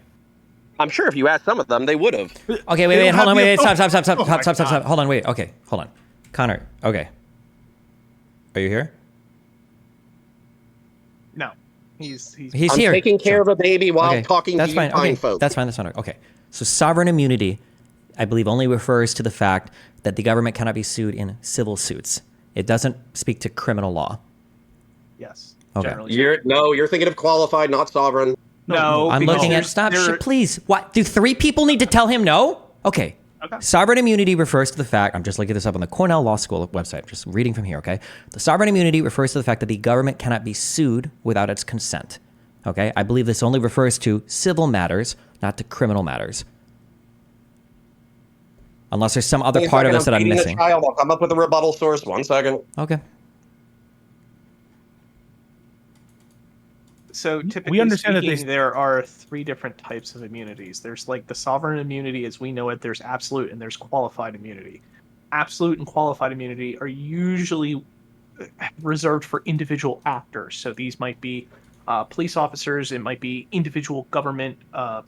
I'm sure if you asked some of them, they would have. Okay, wait, hold on, wait, stop. Hold on, wait, okay, hold on. Connor, okay. Are you here? No. He's I'm here. Taking care of a baby while talking to you fine folks. That's fine. Okay. So sovereign immunity, I believe, only refers to the fact that the government cannot be sued in civil suits. It doesn't speak to criminal law. Yes. Okay. You're thinking of qualified, not sovereign. No. I'm looking at please. What? Do 3 people need to tell him no? Okay. Sovereign immunity refers to the fact, I'm just looking this up on the Cornell Law School website, just reading from here, okay? The sovereign immunity refers to the fact that the government cannot be sued without its consent, okay? I believe this only refers to civil matters, not to criminal matters. Unless there's some other part of this that I'm missing. I'll come up with a rebuttal source. 1 second. Okay. So typically speaking, there are 3 different types of immunities. There's like the sovereign immunity as we know it, there's absolute, and there's qualified immunity. Absolute and qualified immunity are usually reserved for individual actors. So these might be police officers, it might be individual government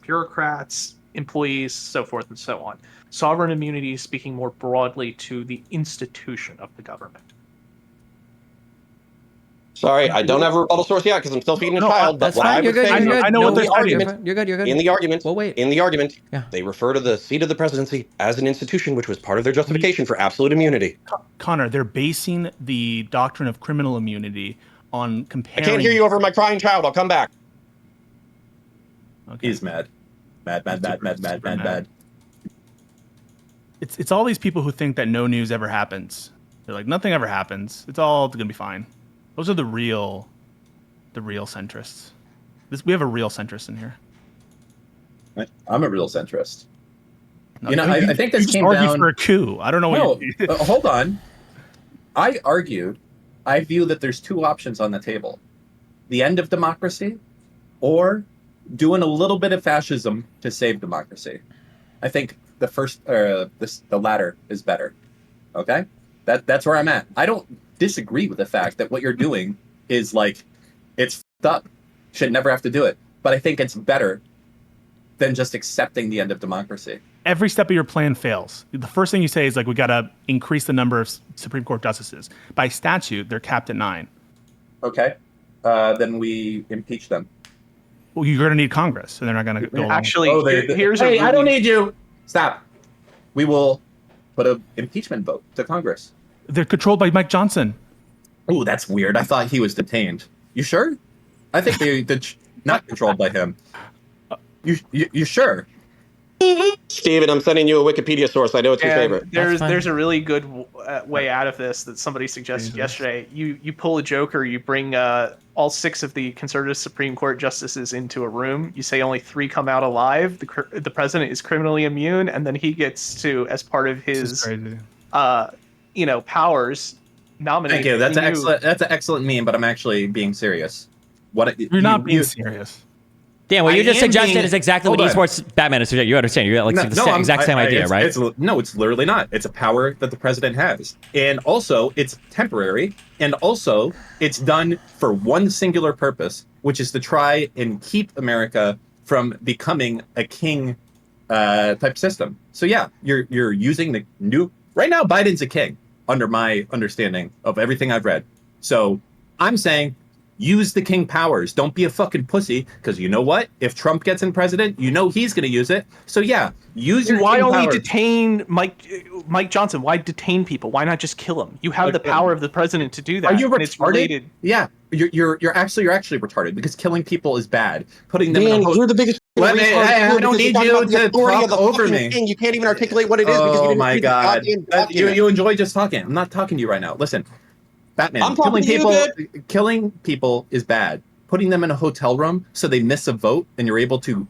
bureaucrats, employees, so forth and so on. Sovereign immunity is speaking more broadly to the institution of the government. Sorry, I don't have a rebuttal source yet because I'm still feeding a child. That's fine. You're good. I know what they're saying. You're good. In the argument, Yeah. they refer to the seat of the presidency as an institution, which was part of their justification for absolute immunity. Connor, they're basing the doctrine of criminal immunity on comparing. I can't hear you over my crying child. I'll come back. Okay. He's mad. Mad. It's all these people who think that no news ever happens. They're like, nothing ever happens. It's all gonna be fine. Those are the real centrists. We have a real centrist in here. I'm a real centrist. No, I think this came argued down for a coup. I don't know what you hold on. I view that there's 2 options on the table. The end of democracy or doing a little bit of fascism to save democracy. I think the latter is better. Okay? That's where I'm at. I don't disagree with the fact that what you're doing is like, it's f***ed up. Should never have to do it. But I think it's better than just accepting the end of democracy. Every step of your plan fails. The first thing you say is like, we got to increase the number of Supreme Court justices. By statute, they're capped at 9. Okay. Then we impeach them. Well, you're going to need Congress, so they're not going to go along. Actually, I don't need you. Stop. We will put an impeachment vote to Congress. They're controlled by Mike Johnson. Oh, that's weird. I thought he was detained. You sure? I think they're not controlled by him. You sure? Steven, I'm sending you a Wikipedia source. I know it's your favorite. There's a really good way out of this that somebody suggested yesterday. You pull a joker, you bring all 6 of the conservative Supreme Court justices into a room. You say only 3 come out alive. The president is criminally immune, and then he gets to, as part of his powers, nominate. Thank you. That's an excellent meme, but I'm actually being serious. You're not being serious. Dan, what you just suggested is exactly what EsportsBatman is suggesting. You understand? You're like the exact same idea, right? It's literally not. It's a power that the president has. And also, it's temporary. And also, it's done for one singular purpose, which is to try and keep America from becoming a king type system. So yeah, you're using the new... Right now, Biden's a king, under my understanding of everything I've read. So I'm saying... use the king powers. Don't be a fucking pussy, because you know what? If Trump gets in president, you know he's going to use it. So yeah, use your Why king only powers. Detain Mike Johnson? Why detain people? Why not just kill him? You have the power of the president to do that. Are you retarded? It's related. Yeah, you're actually retarded, because killing people is bad. Putting them Dan, in a you're the biggest. I don't need you to talk over me. You can't even articulate what it is. Oh my god! You enjoy just talking. I'm not talking to you right now. Listen. Batman, killing people is bad. Putting them in a hotel room so they miss a vote and you're able to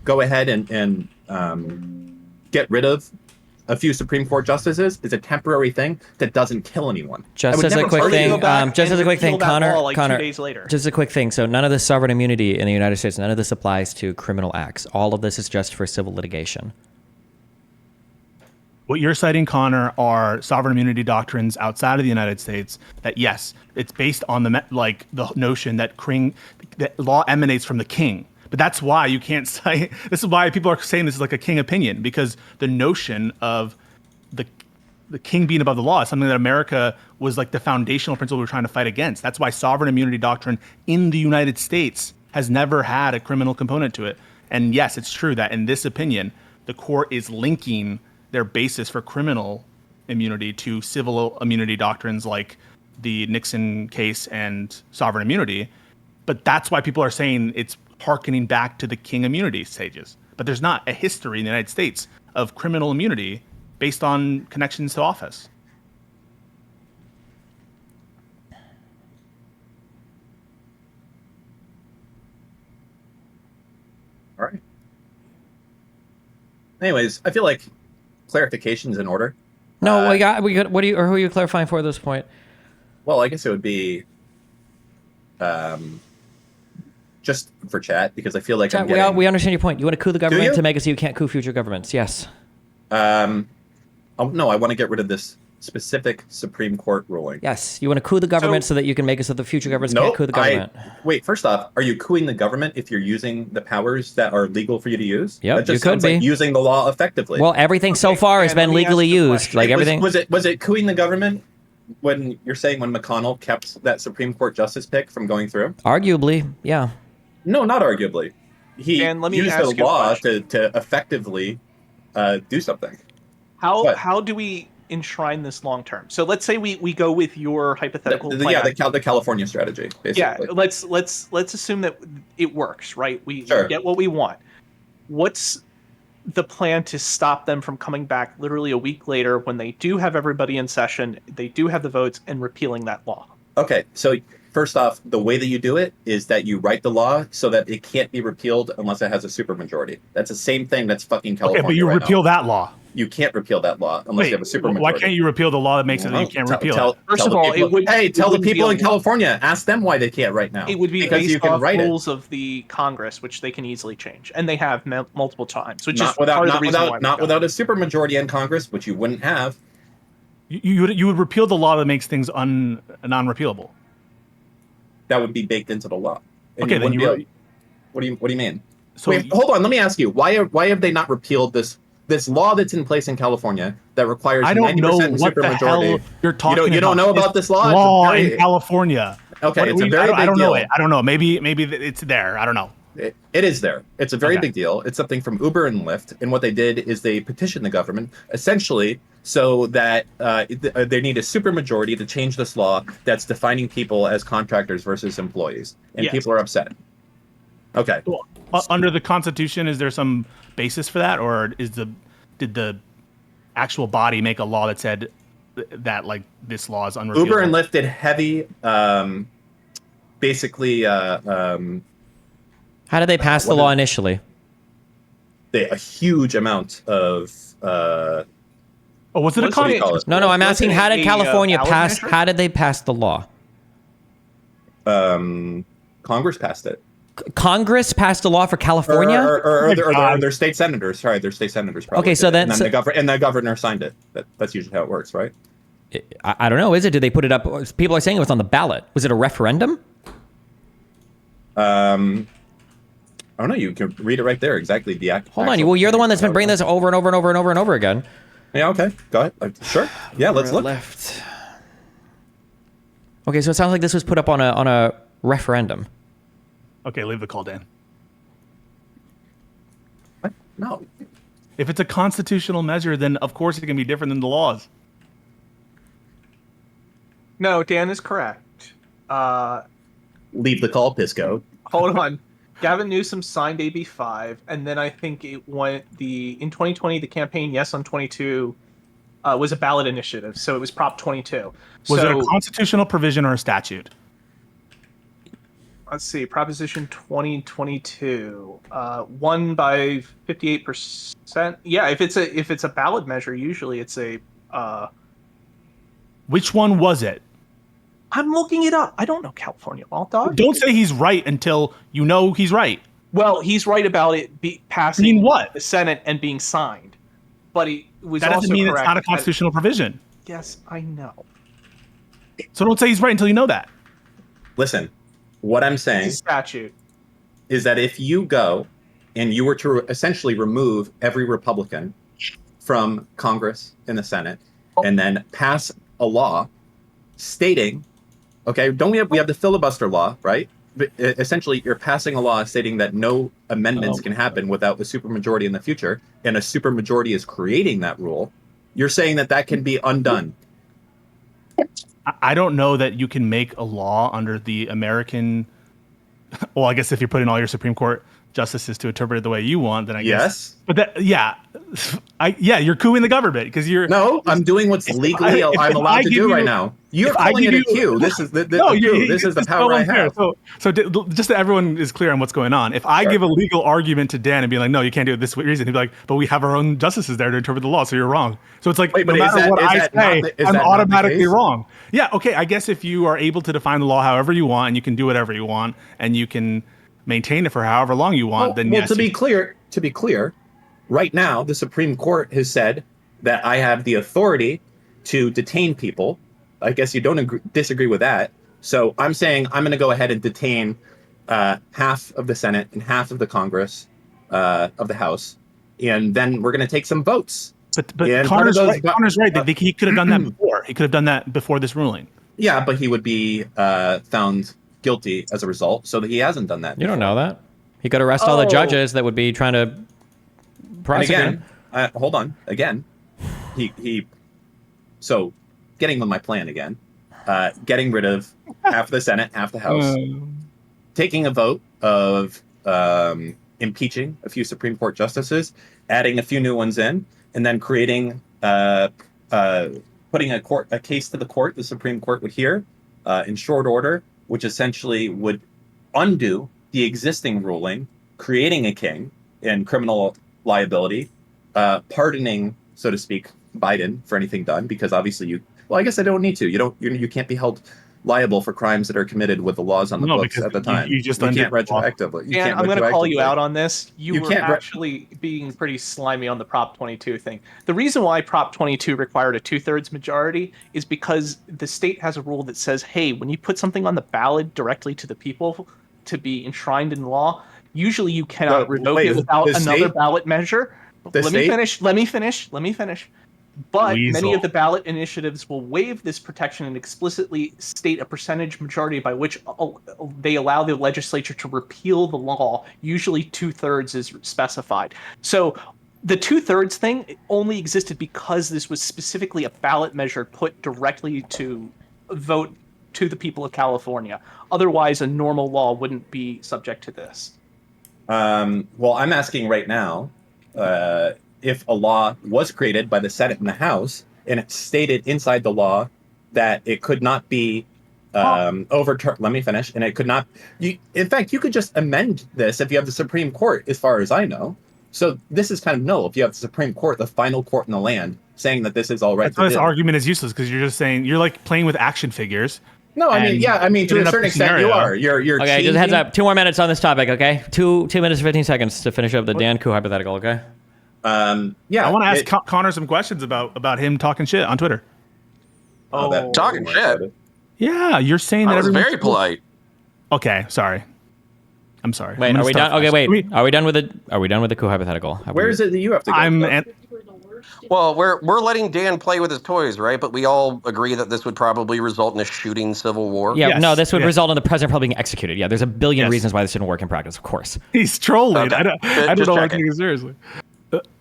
go ahead and get rid of a few Supreme Court justices is a temporary thing that doesn't kill anyone. Just as a quick thing, Connor, 2 days later. just a quick thing. So none of this sovereign immunity in the United States, none of this applies to criminal acts. All of this is just for civil litigation. What you're citing, Connor, are sovereign immunity doctrines outside of the United States that, yes, it's based on the notion that law emanates from the king. But that's why you can't cite. This is why people are saying this is like a king opinion, because the notion of the king being above the law is something that America was like the foundational principle we're trying to fight against. That's why sovereign immunity doctrine in the United States has never had a criminal component to it. And yes, it's true that in this opinion, the court is linking their basis for criminal immunity to civil immunity doctrines like the Nixon case and sovereign immunity. But that's why people are saying it's hearkening back to the king immunity stages. But there's not a history in the United States of criminal immunity based on connections to office. All right. Anyways, I feel like clarification's in order. No, we got. What who are you clarifying for at this point? Well, I guess it would be just for chat, because I feel like Chat, we understand your point. You want to coup the government to make it so you can't coup future governments. Yes. No, I want to get rid of this specific Supreme Court ruling. Yes, you want to coup the government so that you can make it so the future governments can't coup the government. Wait, first off, are you couing the government if you're using the powers that are legal for you to use? Yep, that just you could sounds be like using the law effectively. Well, everything so far has been legally used. Like everything. Was it couing the government when you're saying when McConnell kept that Supreme Court justice pick from going through? Arguably, yeah. No, not arguably. He let me used ask the you a law question. to effectively do something. How do we enshrine this long term? So let's say we go with your hypothetical plan. Yeah, the California strategy, basically. Yeah, let's assume that it works, right? We get what we want. What's the plan to stop them from coming back literally a week later when they do have everybody in session, they do have the votes, and repealing that law? Okay, so first off, the way that you do it is that you write the law so that it can't be repealed unless it has a supermajority. That's the same thing that's fucking California. Okay, but you repeal that law. You can't repeal that law unless you have a supermajority. Why can't you repeal the law that makes it that you can't repeal it? First of all, tell the people in California. Ask them why they can't right now. It would be because based you can off write rules of the Congress, which they can easily change, and they have multiple times. Which not is part of the reason why without a supermajority in Congress, which you wouldn't have. You would repeal the law that makes things non-repealable. That would be baked into the law. And okay, then what do you mean? So wait, hold on. Let me ask you. Why have they not repealed this law that's in place in California that requires 90% what the hell you're talking about. You don't know about this law? Law in California. Okay, it's a very big deal. I don't know it. I don't know. Maybe it's there. I don't know. It is there. It's a very big deal. It's something from Uber and Lyft. And what they did is they petitioned the government essentially so that they need a supermajority to change this law that's defining people as contractors versus employees. And people are upset. Okay. Well, under the Constitution, is there some basis for that, or did the actual body make a law that said that like this law is unrepealable? Uber and Lyft did heavy, basically. How did they pass the law initially? A huge amount of. Was it a Congress? No, I'm asking how did California pass? How did they pass the law? Congress passed it. Congress passed a law for California, or their state senators. Sorry, their state senators. Probably okay, so then the governor signed it. That's usually how it works, right? I don't know. Is it? Did they put it up? People are saying it was on the ballot. Was it a referendum? I don't know. You can read it right there. Exactly the act. Hold on. Well, you're the one that's been bringing this over and over and over and over and over again. Yeah. Okay. Go ahead. Sure. Yeah. Let's look. Left. Okay, so it sounds like this was put up on a referendum. Okay, leave the call, Dan. What? No. If it's a constitutional measure, then of course it can be different than the laws. No, Dan is correct. Leave the call, Pisco. Hold on. Gavin Newsom signed AB 5, and then I think it went in 2020, the campaign Yes on 22 was a ballot initiative, so it was Prop 22. Was it a constitutional provision or a statute? Let's see, Proposition 2022 won by 58%. Yeah, if it's a ballot measure, usually it's a. Which one was it? I'm looking it up. I don't know California law, dog. Don't say he's right until you know he's right. Well, he's right about it passing what? the Senate and being signed. but he was That also doesn't mean it's correct not a that- constitutional provision. Yes, I know. So don't say he's right until you know that. Listen, what I'm saying It's a statute. is that if you go and you were to essentially remove every Republican from Congress and the Senate, and then pass a law stating, okay, don't we have the filibuster law, right? But essentially, you're passing a law stating that no amendments can happen without a supermajority in the future, and a supermajority is creating that rule. You're saying that that can be undone. I don't know that you can make a law under the American. Well, I guess if you're putting all your Supreme Court justices to interpret it the way you want, then I guess. Yes. But that, yeah, you're cooing the government because you're. No, I'm doing what's legally I'm allowed to do right now. You're calling it a coup. This is the coup. This is the power I have. So just so everyone is clear on what's going on, if I give a legal argument to Dan and be like, no, you can't do it this reason, he'd be like, but we have our own justices there to interpret the law, so you're wrong. So it's like, no matter what I say, I'm automatically wrong. Yeah, okay, I guess if you are able to define the law however you want, and you can do whatever you want, and you can maintain it for however long you want, then yes. To be clear, right now the Supreme Court has said that I have the authority to detain people. I guess you don't disagree with that. So I'm saying I'm going to go ahead and detain half of the Senate and half of the Congress of the House, and then we're going to take some votes. But Connor's right. Connor's right. He could have done that before. He could have done that before this ruling. Yeah, but he would be found guilty as a result, so that he hasn't done that. You don't know that. He could arrest all the judges that would be trying to prosecute. And again, hold on. Again, he. So, getting with my plan again, getting rid of half the Senate, half the House, taking a vote of impeaching a few Supreme Court justices, adding a few new ones in, and then creating, putting a case to the court, the Supreme Court would hear in short order, which essentially would undo the existing ruling, creating a king in criminal liability, pardoning, so to speak, Biden for anything done, because obviously I guess I don't need to. You can't be held liable for crimes that are committed with the laws on the books at the time. You can't retroactively. And I'm going to call you out on this. You were actually being pretty slimy on the Prop 22 thing. The reason why Prop 22 required a 2/3 majority is because the state has a rule that says, hey, when you put something on the ballot directly to the people to be enshrined in law, usually you cannot revoke it without another ballot measure. Let me finish. But many of the ballot initiatives will waive this protection and explicitly state a percentage majority by which they allow the legislature to repeal the law. Usually 2/3 is specified. So the 2/3 thing only existed because this was specifically a ballot measure put directly to vote to the people of California. Otherwise, a normal law wouldn't be subject to this. Well, I'm asking right now, if a law was created by the Senate and the House, and it stated inside the law that it could not be overturned. Let me finish. And it could not. In fact, you could just amend this if you have the Supreme Court, as far as I know. So this is kind of null if you have the Supreme Court, the final court in the land, saying that this is all right. This argument is useless because you're just saying you're like playing with action figures. No, I mean, to a certain extent, you are. You're okay. Just heads up. 2 more minutes on this topic. Okay, 2 minutes and 15 seconds to finish up the Dan Coup hypothetical. Okay. Yeah, I want to ask Connor some questions about him talking shit on Twitter. Talking shit. Yeah, you're saying that was very polite. Okay, sorry. I'm sorry. Wait, are we done? Okay, wait. Are we done with the coup hypothetical? Where is it that you have to go? Well, we're letting Dan play with his toys, right? But we all agree that this would probably result in a shooting civil war. Yeah, no, this would result in the president probably being executed. Yeah, there's a billion reasons why this didn't work in practice, of course. He's trolling. I don't know what to take seriously.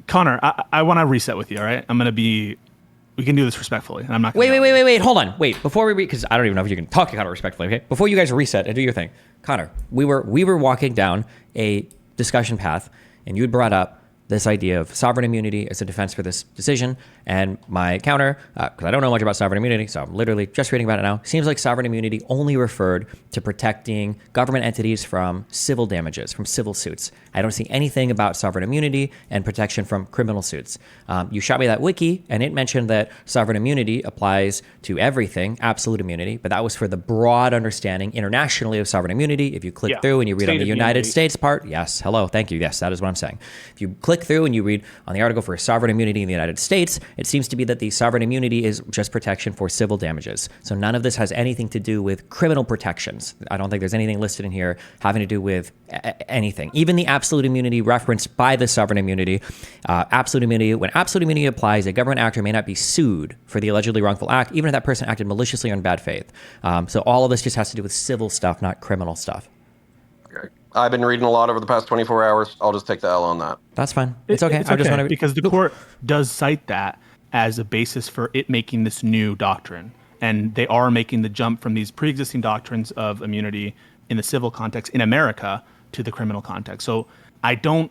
Connor, I want to reset with you, all right? We can do this respectfully, and I'm not going to... Wait, hold on. Wait, before we because I don't even know if you can talk to Connor respectfully, okay? Before you guys reset and do your thing. Connor, we were walking down a discussion path, and you had brought up this idea of sovereign immunity as a defense for this decision, and my counter, because I don't know much about sovereign immunity, so I'm literally just reading about it now, seems like sovereign immunity only referred to protecting government entities from civil damages, from civil suits. I don't see anything about sovereign immunity and protection from criminal suits. You shot me that wiki, and it mentioned that sovereign immunity applies to everything, absolute immunity, but that was for the broad understanding internationally of sovereign immunity. If you click through and you read on the United States part, yes, hello, thank you, yes, that is what I'm saying. If you click click through and you read on the article for sovereign immunity in the United States, it seems to be that the sovereign immunity is just protection for civil damages. So none of this has anything to do with criminal protections. I don't think there's anything listed in here having to do with anything. Even the absolute immunity referenced by the sovereign immunity, absolute immunity, when absolute immunity applies, a government actor may not be sued for the allegedly wrongful act, even if that person acted maliciously or in bad faith. So all of this just has to do with civil stuff, not criminal stuff. Okay. I've been reading a lot over the past 24 hours. I'll just take the L on that. That's fine. It's okay. It's I just okay, want to because the court does cite that as a basis for it making this new doctrine. And they are making the jump from these pre-existing doctrines of immunity in the civil context in America to the criminal context. So I don't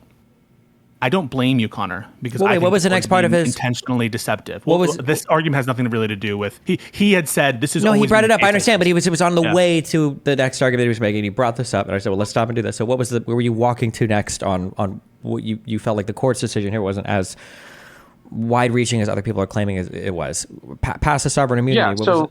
blame you, Connor, because I think what was the next part of his intentionally deceptive? This argument has nothing really to do with he had said this is no, he always brought been it up. the I case. understand, but it was on the way to the next argument he was making. He brought this up, and I said, well, let's stop and do this. So what was where were you walking to next on what you felt like the court's decision here wasn't as wide-reaching as other people are claiming it was? Past the sovereign immunity. Yeah.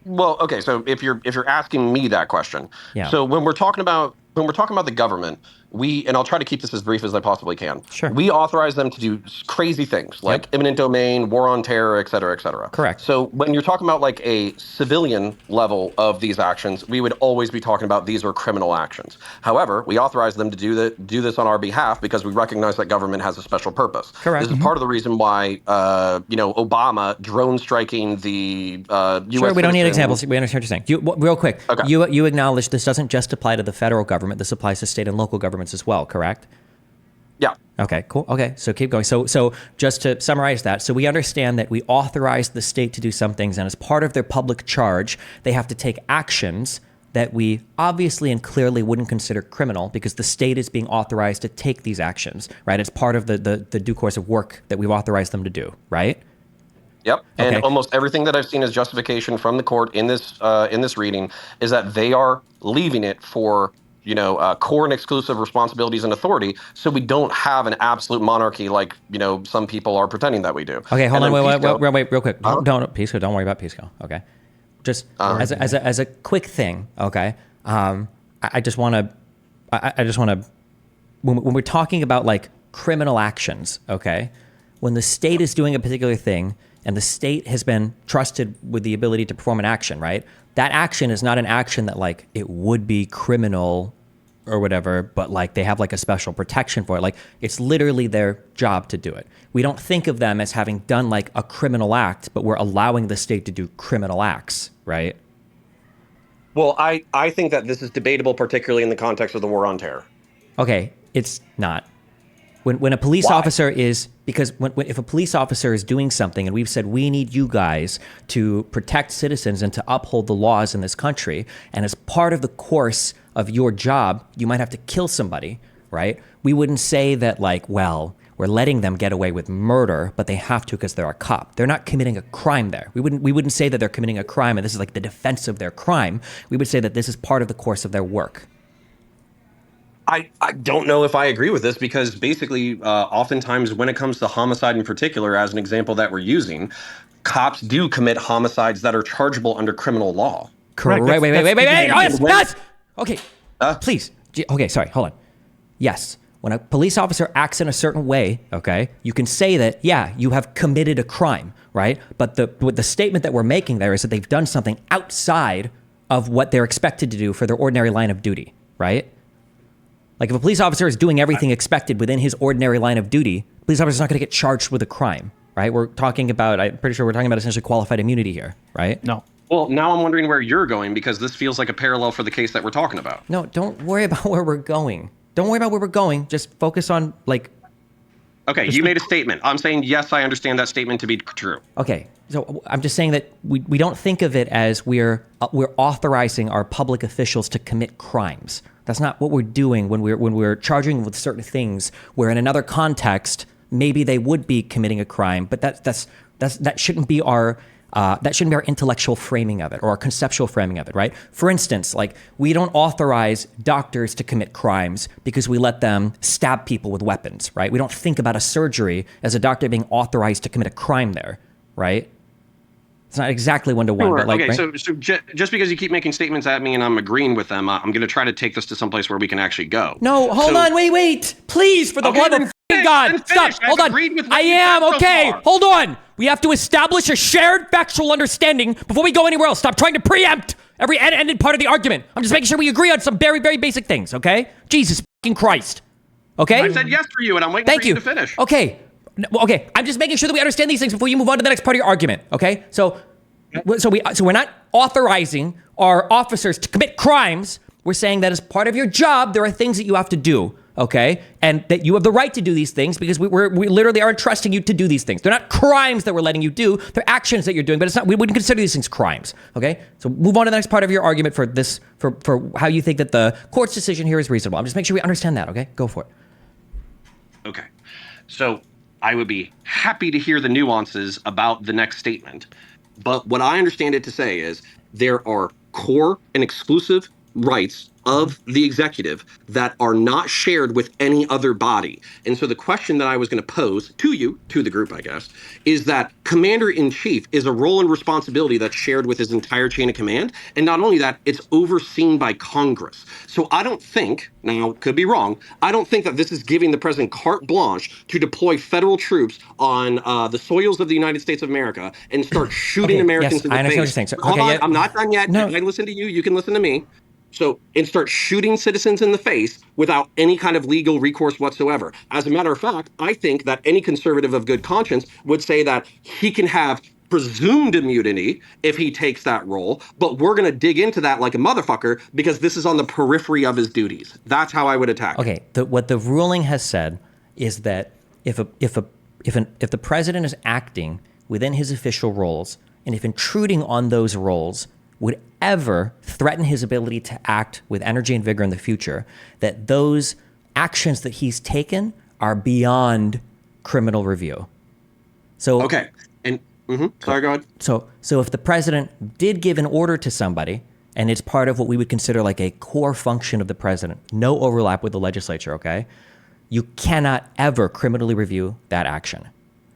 Well, okay. So if you're asking me that question, so when we're talking about the government, and I'll try to keep this as brief as I possibly can. Sure. We authorize them to do crazy things like eminent domain, war on terror, et cetera, et cetera. Correct. So when you're talking about like a civilian level of these actions, we would always be talking about these are criminal actions. However, we authorize them to do this on our behalf because we recognize that government has a special purpose. Correct. This is part of the reason why, Obama drone striking the U.S. Sure, we don't need citizen- examples. We understand what you're saying. Real quick, Okay. you acknowledge this doesn't just apply to the federal government. This applies to state and local governments as well, correct? Yeah. Okay, cool. Okay, so keep going. So just to summarize that, so we understand that we authorize the state to do some things, and as part of their public charge, they have to take actions that we obviously and clearly wouldn't consider criminal because the state is being authorized to take these actions, right? It's part of the due course of work that we've authorized them to do, right? Yep, and Okay. almost everything that I've seen as justification from the court in this reading is that they are leaving it for core and exclusive responsibilities and authority, so we don't have an absolute monarchy like some people are pretending that we do. Okay, hold on, Pisco, wait, real quick. Don't Pisco. Don't worry about Pisco. Okay, just as a quick thing. Okay, I just want to when we're talking about like criminal actions. Okay, when the state is doing a particular thing and the state has been trusted with the ability to perform an action, right? That action is not an action that like it would be criminal or whatever, but like they have like a special protection for it. Like it's literally their job to do it. We don't think of them as having done like a criminal act, but we're allowing the state to do criminal acts, right? Well, I think that this is debatable, particularly in the context of the war on terror. Okay, it's not. When a police officer is, because if a police officer is doing something and we've said we need you guys to protect citizens and to uphold the laws in this country, and as part of the course of your job, you might have to kill somebody, right? We wouldn't say that like, well, we're letting them get away with murder, but they have to because they're a cop. They're not committing a crime there. We wouldn't say that they're committing a crime and this is like the defense of their crime. We would say that this is part of the course of their work. I don't know if I agree with this because basically, oftentimes when it comes to homicide in particular, as an example that we're using, cops do commit homicides that are chargeable under criminal law. Correct. Wait. Oh, yes. Okay, please. Okay, sorry, hold on. Yes, when a police officer acts in a certain way, okay, you can say that, yeah, you have committed a crime, right? But the statement that we're making there is that they've done something outside of what they're expected to do for their ordinary line of duty, right? Like if a police officer is doing everything expected within his ordinary line of duty, the police officer is not going to get charged with a crime, right? I'm pretty sure we're talking about essentially qualified immunity here, right? No. Well, now I'm wondering where you're going because this feels like a parallel for the case that we're talking about. No, don't worry about where we're going. Don't worry about where we're going. Just focus on like... Okay, you made a statement. I'm saying, yes, I understand that statement to be true. Okay, so I'm just saying that we don't think of it as we're authorizing our public officials to commit crimes. That's not what we're doing when we're charging with certain things where in another context maybe they would be committing a crime, but that shouldn't be our intellectual framing of it or our conceptual framing of it, right? For instance, like we don't authorize doctors to commit crimes because we let them stab people with weapons, right? We don't think about a surgery as a doctor being authorized to commit a crime there, right? It's not exactly one-to-one, Sure. but like... Okay, right? so just because you keep making statements at me and I'm agreeing with them, I'm going to try to take this to someplace where we can actually go. No, hold on, wait. Please, for the love of God. Stop. Hold on. I am. Okay. Hold on. We have to establish a shared factual understanding before we go anywhere else. Stop trying to preempt every ended part of the argument. I'm just making sure we agree on some very, very basic things, okay? Jesus fucking Christ. Okay? I said yes for you, and I'm waiting for you to finish. Okay. Okay. I'm just making sure that we understand these things before you move on to the next part of your argument, okay? So we're not authorizing our officers to commit crimes. We're saying that as part of your job, there are things that you have to do, okay? And that you have the right to do these things because we literally are entrusting you to do these things. They're not crimes that we're letting you do. They're actions that you're doing, but it's not. We wouldn't consider these things crimes, okay? So move on to the next part of your argument for this, for how you think that the court's decision here is reasonable. I'm just making sure we understand that, okay? Go for it. Okay. So I would be happy to hear the nuances about the next statement. But what I understand it to say is there are core and exclusive rights of the executive that are not shared with any other body. And so the question that I was going to pose to you, to the group, I guess, is that commander-in-chief is a role and responsibility that's shared with his entire chain of command. And not only that, it's overseen by Congress. So I don't think, now could be wrong, I don't think that this is giving the president carte blanche to deploy federal troops on the soils of the United States of America and start shooting Americans in the face. I understand what you're saying. So, hold on, I'm not done yet. No. I listen to you, you can listen to me. So, and start shooting citizens in the face without any kind of legal recourse whatsoever. As a matter of fact, I think that any conservative of good conscience would say that he can have presumed immunity if he takes that role, but we're going to dig into that like a motherfucker because this is on the periphery of his duties. That's how I would attack. Okay, what the ruling has said is that if the president is acting within his official roles, and if intruding on those roles would ever threaten his ability to act with energy and vigor in the future, that those actions that he's taken are beyond criminal review. So okay, and sorry, go ahead. So if the president did give an order to somebody, and it's part of what we would consider like a core function of the president, no overlap with the legislature, okay? You cannot ever criminally review that action.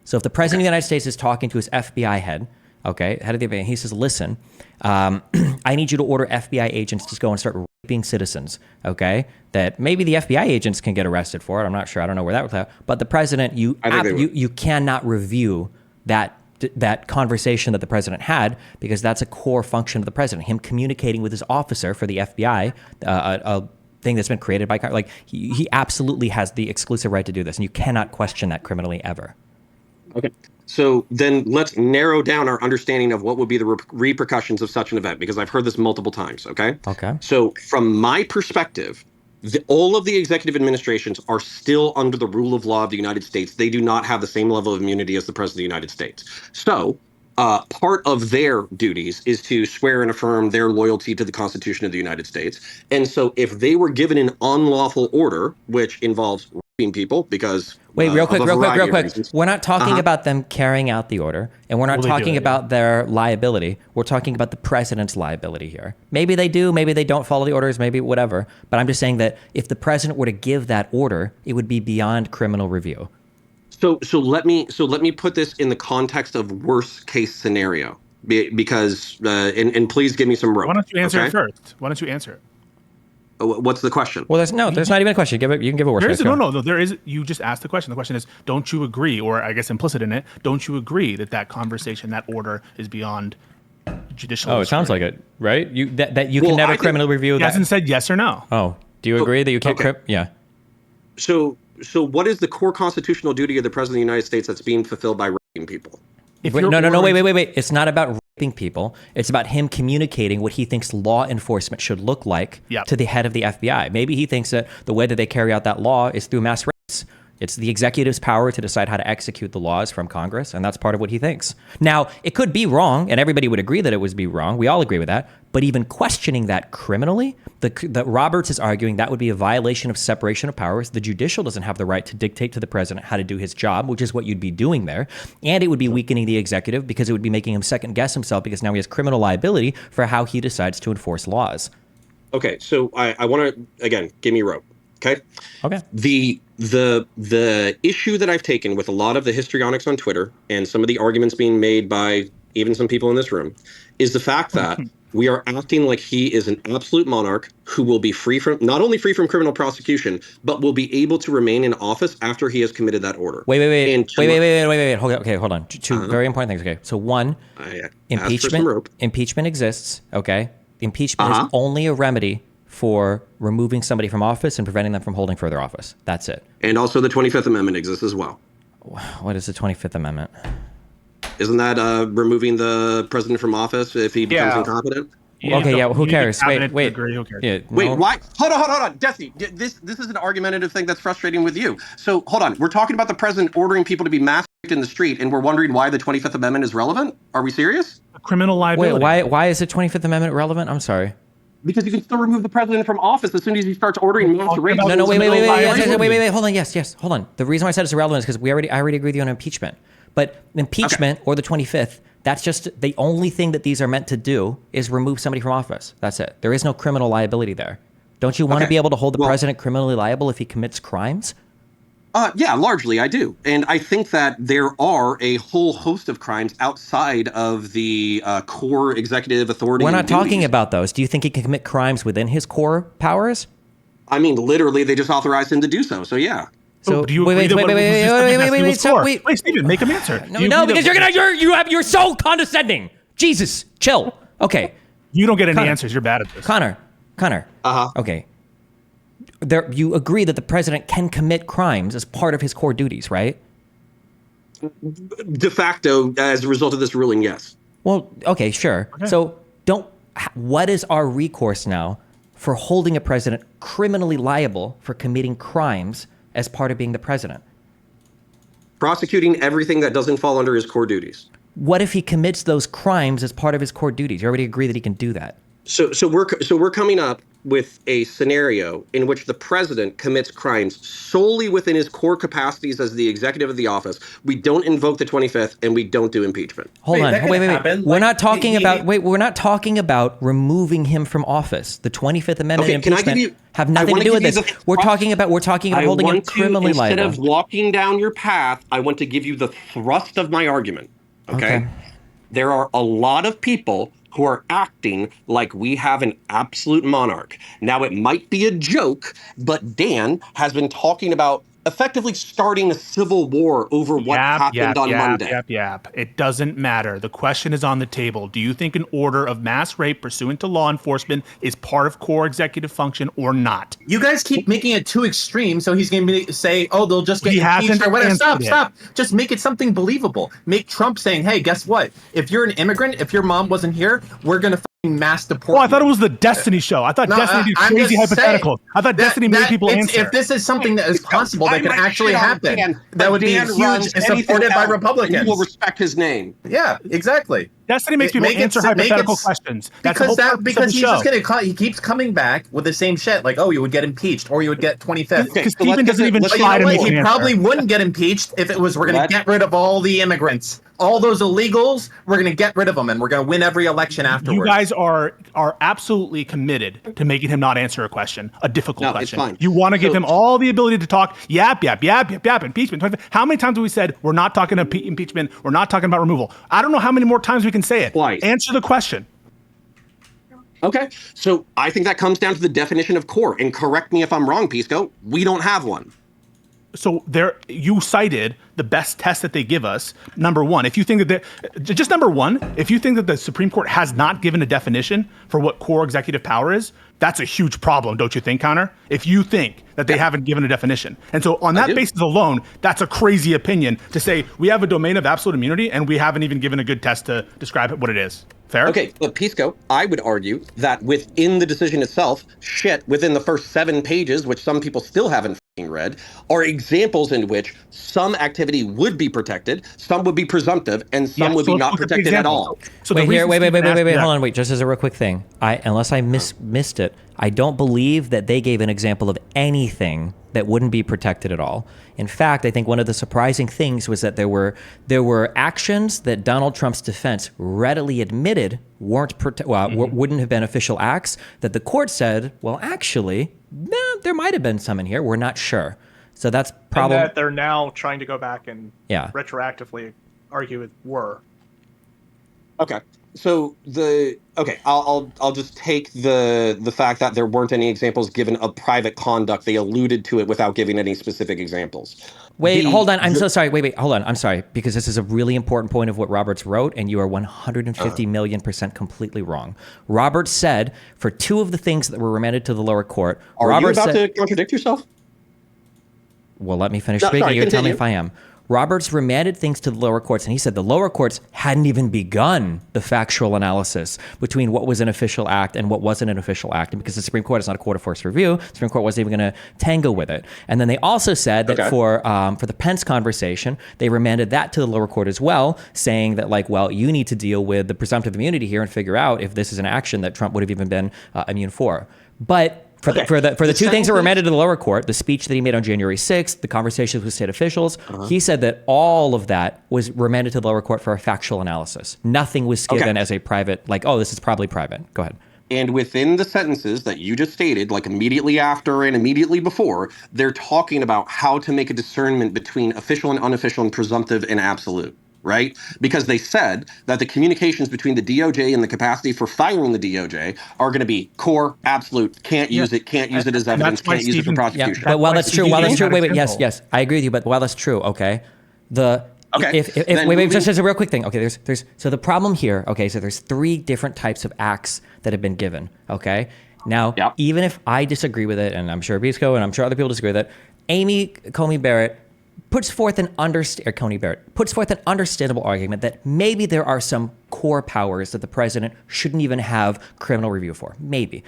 So if the president of the United States is talking to his FBI head, okay, head of the FBI, he says, listen, I need you to order FBI agents to go and start raping citizens, okay? That maybe the FBI agents can get arrested for it. I'm not sure. I don't know where that would happen. But the president, you cannot review that conversation that the president had because that's a core function of the president. Him communicating with his officer for the FBI, a thing that's been created by, like, he absolutely has the exclusive right to do this, and you cannot question that criminally ever. Okay. So then let's narrow down our understanding of what would be the repercussions of such an event, because I've heard this multiple times, okay? Okay. So from my perspective, all of the executive administrations are still under the rule of law of the United States. They do not have the same level of immunity as the President of the United States. So part of their duties is to swear and affirm their loyalty to the Constitution of the United States. And so if they were given an unlawful order, which involves raping people, because wait, real quick. We're not talking about them carrying out the order, and we're not talking about their liability. We're talking about the president's liability here. Maybe they do, maybe they don't follow the orders, maybe whatever. But I'm just saying that if the president were to give that order, it would be beyond criminal review. So let me put this in the context of worst case scenario, because and please give me some rope. Why don't you answer it first? Why don't you answer it? What's the question? Well, there's not even a question. You can give a worst case. No. There is. You just asked the question. The question is, don't you agree, or I guess implicit in it, don't you agree that conversation, that order, is beyond judicial? Oh, it sounds like it, right? You can never criminally review. He hasn't said yes or no. Oh, do you agree that you can't? Yeah. So what is the core constitutional duty of the President of the United States that's being fulfilled by raping people? Wait. It's not about raping people. It's about him communicating what he thinks law enforcement should look like to the head of the FBI. Maybe he thinks that the way that they carry out that law is through mass rapes. It's the executive's power to decide how to execute the laws from Congress, and that's part of what he thinks. Now, it could be wrong, and everybody would agree that it would be wrong. We all agree with that. But even questioning that criminally, the Roberts is arguing that would be a violation of separation of powers. The judicial doesn't have the right to dictate to the president how to do his job, which is what you'd be doing there. And it would be weakening the executive because it would be making him second guess himself because now he has criminal liability for how he decides to enforce laws. Okay, so I want to, again, give me rope. Okay. The issue that I've taken with a lot of the histrionics on Twitter and some of the arguments being made by even some people in this room is the fact that We are acting like he is an absolute monarch who will be free from, not only free from criminal prosecution, but will be able to remain in office after he has committed that order. Wait. Hold on. Two very important things. Okay. So one, impeachment exists. Okay. Impeachment is only a remedy for removing somebody from office and preventing them from holding further office. That's it. And also the 25th Amendment exists as well. What is the 25th Amendment? Isn't that removing the president from office if he becomes incompetent? Who cares? Wait. Who cares? Yeah, Wait, why? Hold on. Destiny, this is an argumentative thing that's frustrating with you. So hold on. We're talking about the president ordering people to be mass raped in the street, and we're wondering why the 25th Amendment is relevant? Are we serious? Criminal liability. Wait, why is the 25th Amendment relevant? I'm sorry. Because you can still remove the president from office as soon as he starts ordering mass rape. Wait, hold on. The reason why I said it's irrelevant is because I already agree with you on impeachment. But impeachment or the 25th, that's just the only thing that these are meant to do is remove somebody from office. That's it. There is no criminal liability there. Don't you want to be able to hold the president criminally liable if he commits crimes? Yeah, largely I do. And I think that there are a whole host of crimes outside of the core executive authority. We're not talking about those. Do you think he can commit crimes within his core powers? I mean, literally, they just authorized him to do so. So, yeah. So do you agree that wait, Stephen, make him answer. No, because you're so condescending. Jesus, chill. Okay. You don't get any answers. You're bad at this. Connor. Okay. You agree that the president can commit crimes as part of his core duties, right? De facto, as a result of this ruling, yes. Well, okay, sure. Okay. So what is our recourse now for holding a president criminally liable for committing crimes as part of being the president? Prosecuting everything that doesn't fall under his core duties. What if he commits those crimes as part of his core duties? You already agree that he can do that. So we're coming up with a scenario in which the president commits crimes solely within his core capacities as the executive of the office. We don't invoke the 25th and we don't do impeachment. Wait. We're not talking about removing him from office. The 25th Amendment and impeachment have nothing to do with this. We're talking about holding him criminally liable. Instead of walking down your path, I want to give you the thrust of my argument. Okay? There are a lot of people who are acting like we have an absolute monarch. Now, it might be a joke, but Dan has been talking about effectively starting a civil war over what happened on Monday. It doesn't matter. The question is on the table. Do you think an order of mass rape pursuant to law enforcement is part of core executive function or not? You guys keep making it too extreme, so he's going to say, oh, they'll just get impeached or whatever. Stop. Just make it something believable. Make Trump saying, hey, guess what? If you're an immigrant, if your mom wasn't here, we're going to mass deport. I thought it was the Destiny show. I thought Destiny did crazy hypotheticals. I thought Destiny made people answer. If this is something that is possible, that can actually happen, that would be huge and supported by Republicans. You will respect his name. Yeah, exactly. Destiny makes people answer hypothetical questions. Because he's just gonna he keeps coming back with the same shit, like, oh, you would get impeached or you would get 25th. Because Stephen doesn't even try to make an answer. He probably wouldn't get impeached if it was we're gonna get rid of all the immigrants. All those illegals, we're going to get rid of them, and we're going to win every election afterwards. You guys are absolutely committed to making him not answer a question, a difficult question. It's fine. You want to give him all the ability to talk, yap, impeachment. How many times have we said, we're not talking about impeachment, we're not talking about removal? I don't know how many more times we can say it. Twice. Answer the question. Okay, so I think that comes down to the definition of core, and correct me if I'm wrong, Pisco, we don't have one. So you cited the best test that they give us. Number one, if you think that if you think that the Supreme Court has not given a definition for what core executive power is, that's a huge problem, don't you think, Connor? If you think that they haven't given a definition. And so on that basis alone, that's a crazy opinion to say we have a domain of absolute immunity and we haven't even given a good test to describe what it is. Fair? Okay, but Pisco, I would argue that within the decision itself, within the first 7 pages, which some people still haven't read, are examples in which some activity would be protected, some would be presumptive, and some would be not protected at all. So wait, hold on, just as a real quick thing. Unless I missed it, I don't believe that they gave an example of anything that wouldn't be protected at all. In fact, I think one of the surprising things was that there were actions that Donald Trump's defense readily admitted wouldn't have been official acts that the court said, well, actually, no, there might have been some in here. We're not sure. So that's probably that they're now trying to go back and retroactively argue with were. Okay. I'll just take the fact that there weren't any examples given of private conduct. They alluded to it without giving any specific examples. Wait, hold on. I'm so sorry. Wait, hold on. I'm sorry, because this is a really important point of what Roberts wrote, and you are 150 million% completely wrong. Roberts said for 2 of the things that were remanded to the lower court. Are you about to contradict yourself? Well, let me finish speaking. You tell me if I am. Roberts remanded things to the lower courts, and he said the lower courts hadn't even begun the factual analysis between what was an official act and what wasn't an official act. And because the Supreme Court is not a court of first review, the Supreme Court wasn't even going to tango with it. And then they also said that for the Pence conversation, they remanded that to the lower court as well, saying that, like, well, you need to deal with the presumptive immunity here and figure out if this is an action that Trump would have even been immune for. But for the 2 things that were remanded to the lower court, the speech that he made on January 6th, the conversations with state officials, he said that all of that was remanded to the lower court for a factual analysis. Nothing was given as a private, like, oh, this is probably private. Go ahead. And within the sentences that you just stated, like immediately after and immediately before, they're talking about how to make a discernment between official and unofficial and presumptive and absolute. Right? Because they said that the communications between the DOJ and the capacity for firing the DOJ are going to be core, absolute, can't use it as evidence, can't use it for prosecution. But while that's true, wait, yes, I agree with you, but while that's true, wait, just as a real quick thing, there's so the problem here, so there's 3 different types of acts that have been given, Now, even if I disagree with it, and I'm sure Pisco and I'm sure other people disagree with it, Amy Coney Barrett puts forth an understandable argument that maybe there are some core powers that the president shouldn't even have criminal review for. Maybe,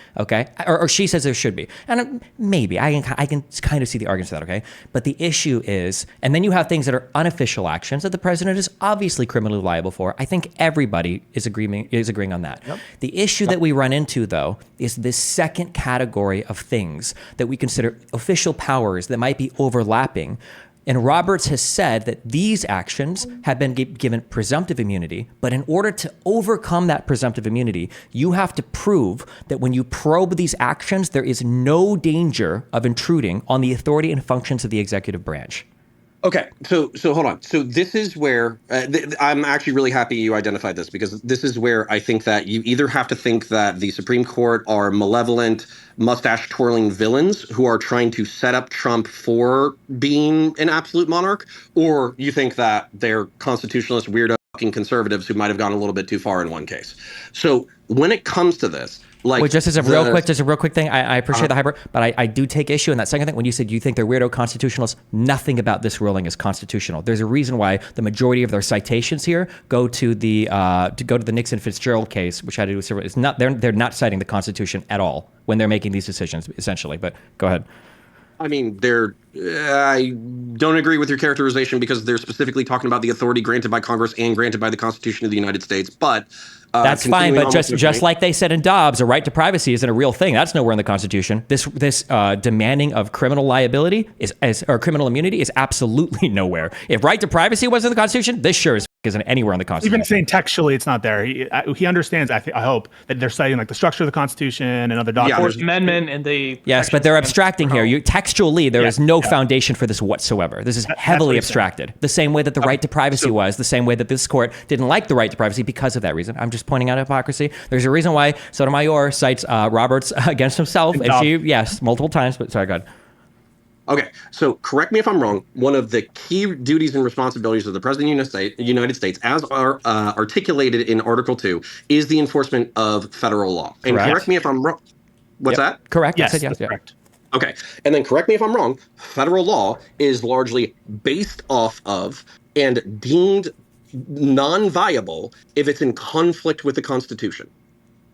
or she says there should be, and maybe I can kind of see the arguments for that, But the issue is, and then you have things that are unofficial actions that the president is obviously criminally liable for. I think everybody is agreeing on that. The issue that we run into, though, is this second category of things that we consider official powers that might be overlapping. And Roberts has said that these actions have been given presumptive immunity, but in order to overcome that presumptive immunity, you have to prove that when you probe these actions, there is no danger of intruding on the authority and functions of the executive branch. Okay, so hold on. So this is where I'm actually really happy you identified this, because this is where I think that you either have to think that the Supreme Court are malevolent, mustache-twirling villains who are trying to set up Trump for being an absolute monarch, or you think that they're constitutionalist, weirdo fucking conservatives who might have gone a little bit too far in one case. So when it comes to this, just as a real quick thing, I appreciate the hyper, but I do take issue in that second thing. When you said you think they're weirdo constitutionalists, nothing about this ruling is constitutional. There's a reason why the majority of their citations here go to the Nixon Fitzgerald case, which had to do with civil. It's not they're not citing the Constitution at all when they're making these decisions, essentially. But go ahead. I mean, I don't agree with your characterization, because they're specifically talking about the authority granted by Congress and granted by the Constitution of the United States. But that's fine. But just like they said in Dobbs, a right to privacy isn't a real thing. That's nowhere in the Constitution. This demanding of criminal liability or criminal immunity is absolutely nowhere. If right to privacy wasn't in the Constitution, this sure isn't anywhere in the Constitution. Even saying textually it's not there. He understands, I hope, that they're citing like the structure of the Constitution and other documents. Fourth Amendment and the... Yes, but they're abstracting here. Textually, there is no foundation for this whatsoever. This is heavily abstracted. The same way that the right to privacy was, the same way that this court didn't like the right to privacy because of that reason. I'm just pointing out hypocrisy. There's a reason why Sotomayor cites Roberts against himself. Multiple times, but sorry, go ahead. Okay, so correct me if I'm wrong. One of the key duties and responsibilities of the President of the United States, as are articulated in Article 2, is the enforcement of federal law. And correct me if I'm wrong. What's that? Correct. Yes, that's correct. Okay, and then correct me if I'm wrong. Federal law is largely based off of and deemed non-viable if it's in conflict with the Constitution.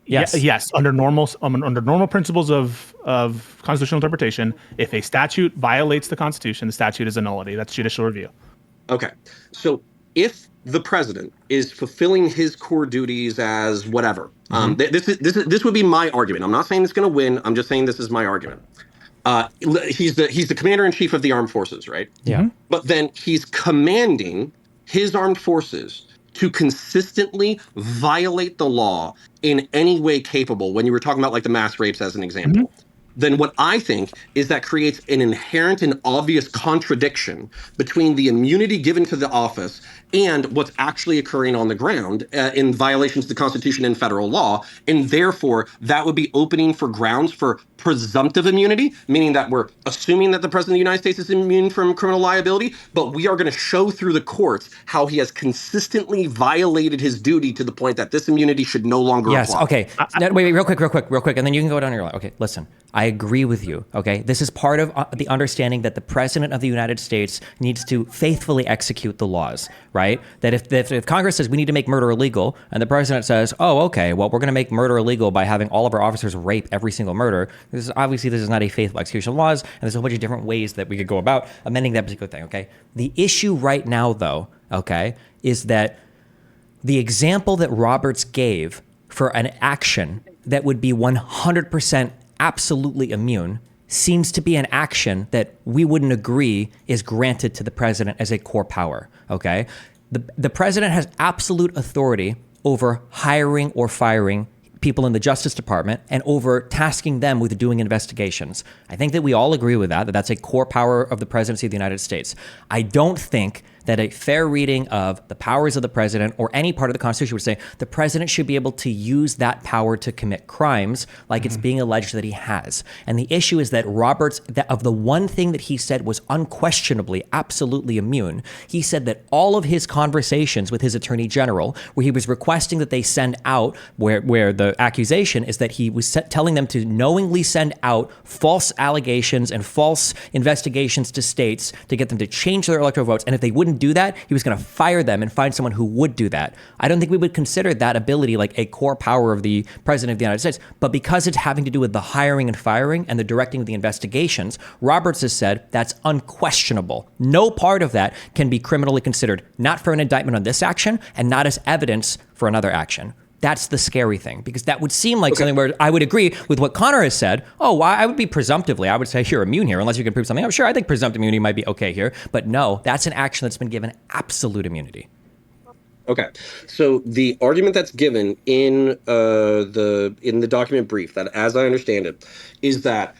Yes. Under normal principles of constitutional interpretation, if a statute violates the Constitution, the statute is a nullity. That's judicial review. Okay. So if the president is fulfilling his core duties as whatever, this would be my argument. I'm not saying it's going to win. I'm just saying this is my argument. He's the commander in chief of the armed forces, right? Yeah. But then he's commanding his armed forces to consistently violate the law in any way capable, when you were talking about like the mass rapes as an example. then what I think is that creates an inherent and obvious contradiction between the immunity given to the office and what's actually occurring on the ground in violations of the Constitution and federal law. And therefore, that would be opening for grounds for presumptive immunity, meaning that we're assuming that the President of the United States is immune from criminal liability, but we are going to show through the courts how he has consistently violated his duty to the point that this immunity should no longer apply. Okay. Wait, real quick, and then you can go down your line. Okay, listen, I agree with you, okay? This is part of the understanding that the President of the United States needs to faithfully execute the laws, right? That if Congress says we need to make murder illegal, and the President says, oh, okay, well, we're going to make murder illegal by having all of our officers rape every single murder, this is not a faithful execution of laws, and there's a whole bunch of different ways that we could go about amending that particular thing, okay? The issue right now, though, okay, is that the example that Roberts gave for an action that would be 100% absolutely immune seems to be an action that we wouldn't agree is granted to the president as a core power, okay? The president has absolute authority over hiring or firing people in the Justice Department and over tasking them with doing investigations. I think that we all agree with that that's a core power of the presidency of the United States. I don't think that a fair reading of the powers of the president or any part of the Constitution would say the president should be able to use that power to commit crimes like it's being alleged that he has. And the issue is that Roberts, that of the one thing that he said was unquestionably, absolutely immune, he said that all of his conversations with his attorney general, where he was requesting that they send out, where the accusation is that he was telling them to knowingly send out false allegations and false investigations to states to get them to change their electoral votes. And if they wouldn't do that, he was going to fire them and find someone who would do that. I don't think we would consider that ability like a core power of the president of the United States, but because it's having to do with the hiring and firing and the directing of the investigations, Roberts has said that's unquestionable. No part of that can be criminally considered, not for an indictment on this action and not as evidence for another action. That's the scary thing, because that would seem like something where I would agree with what Connor has said. Oh, well, I would be presumptively, I would say you're immune here unless you can prove something. I'm sure I think presumptive immunity might be okay here, but no, that's an action that's been given absolute immunity. Okay, so the argument that's given in the document brief, that as I understand it, is that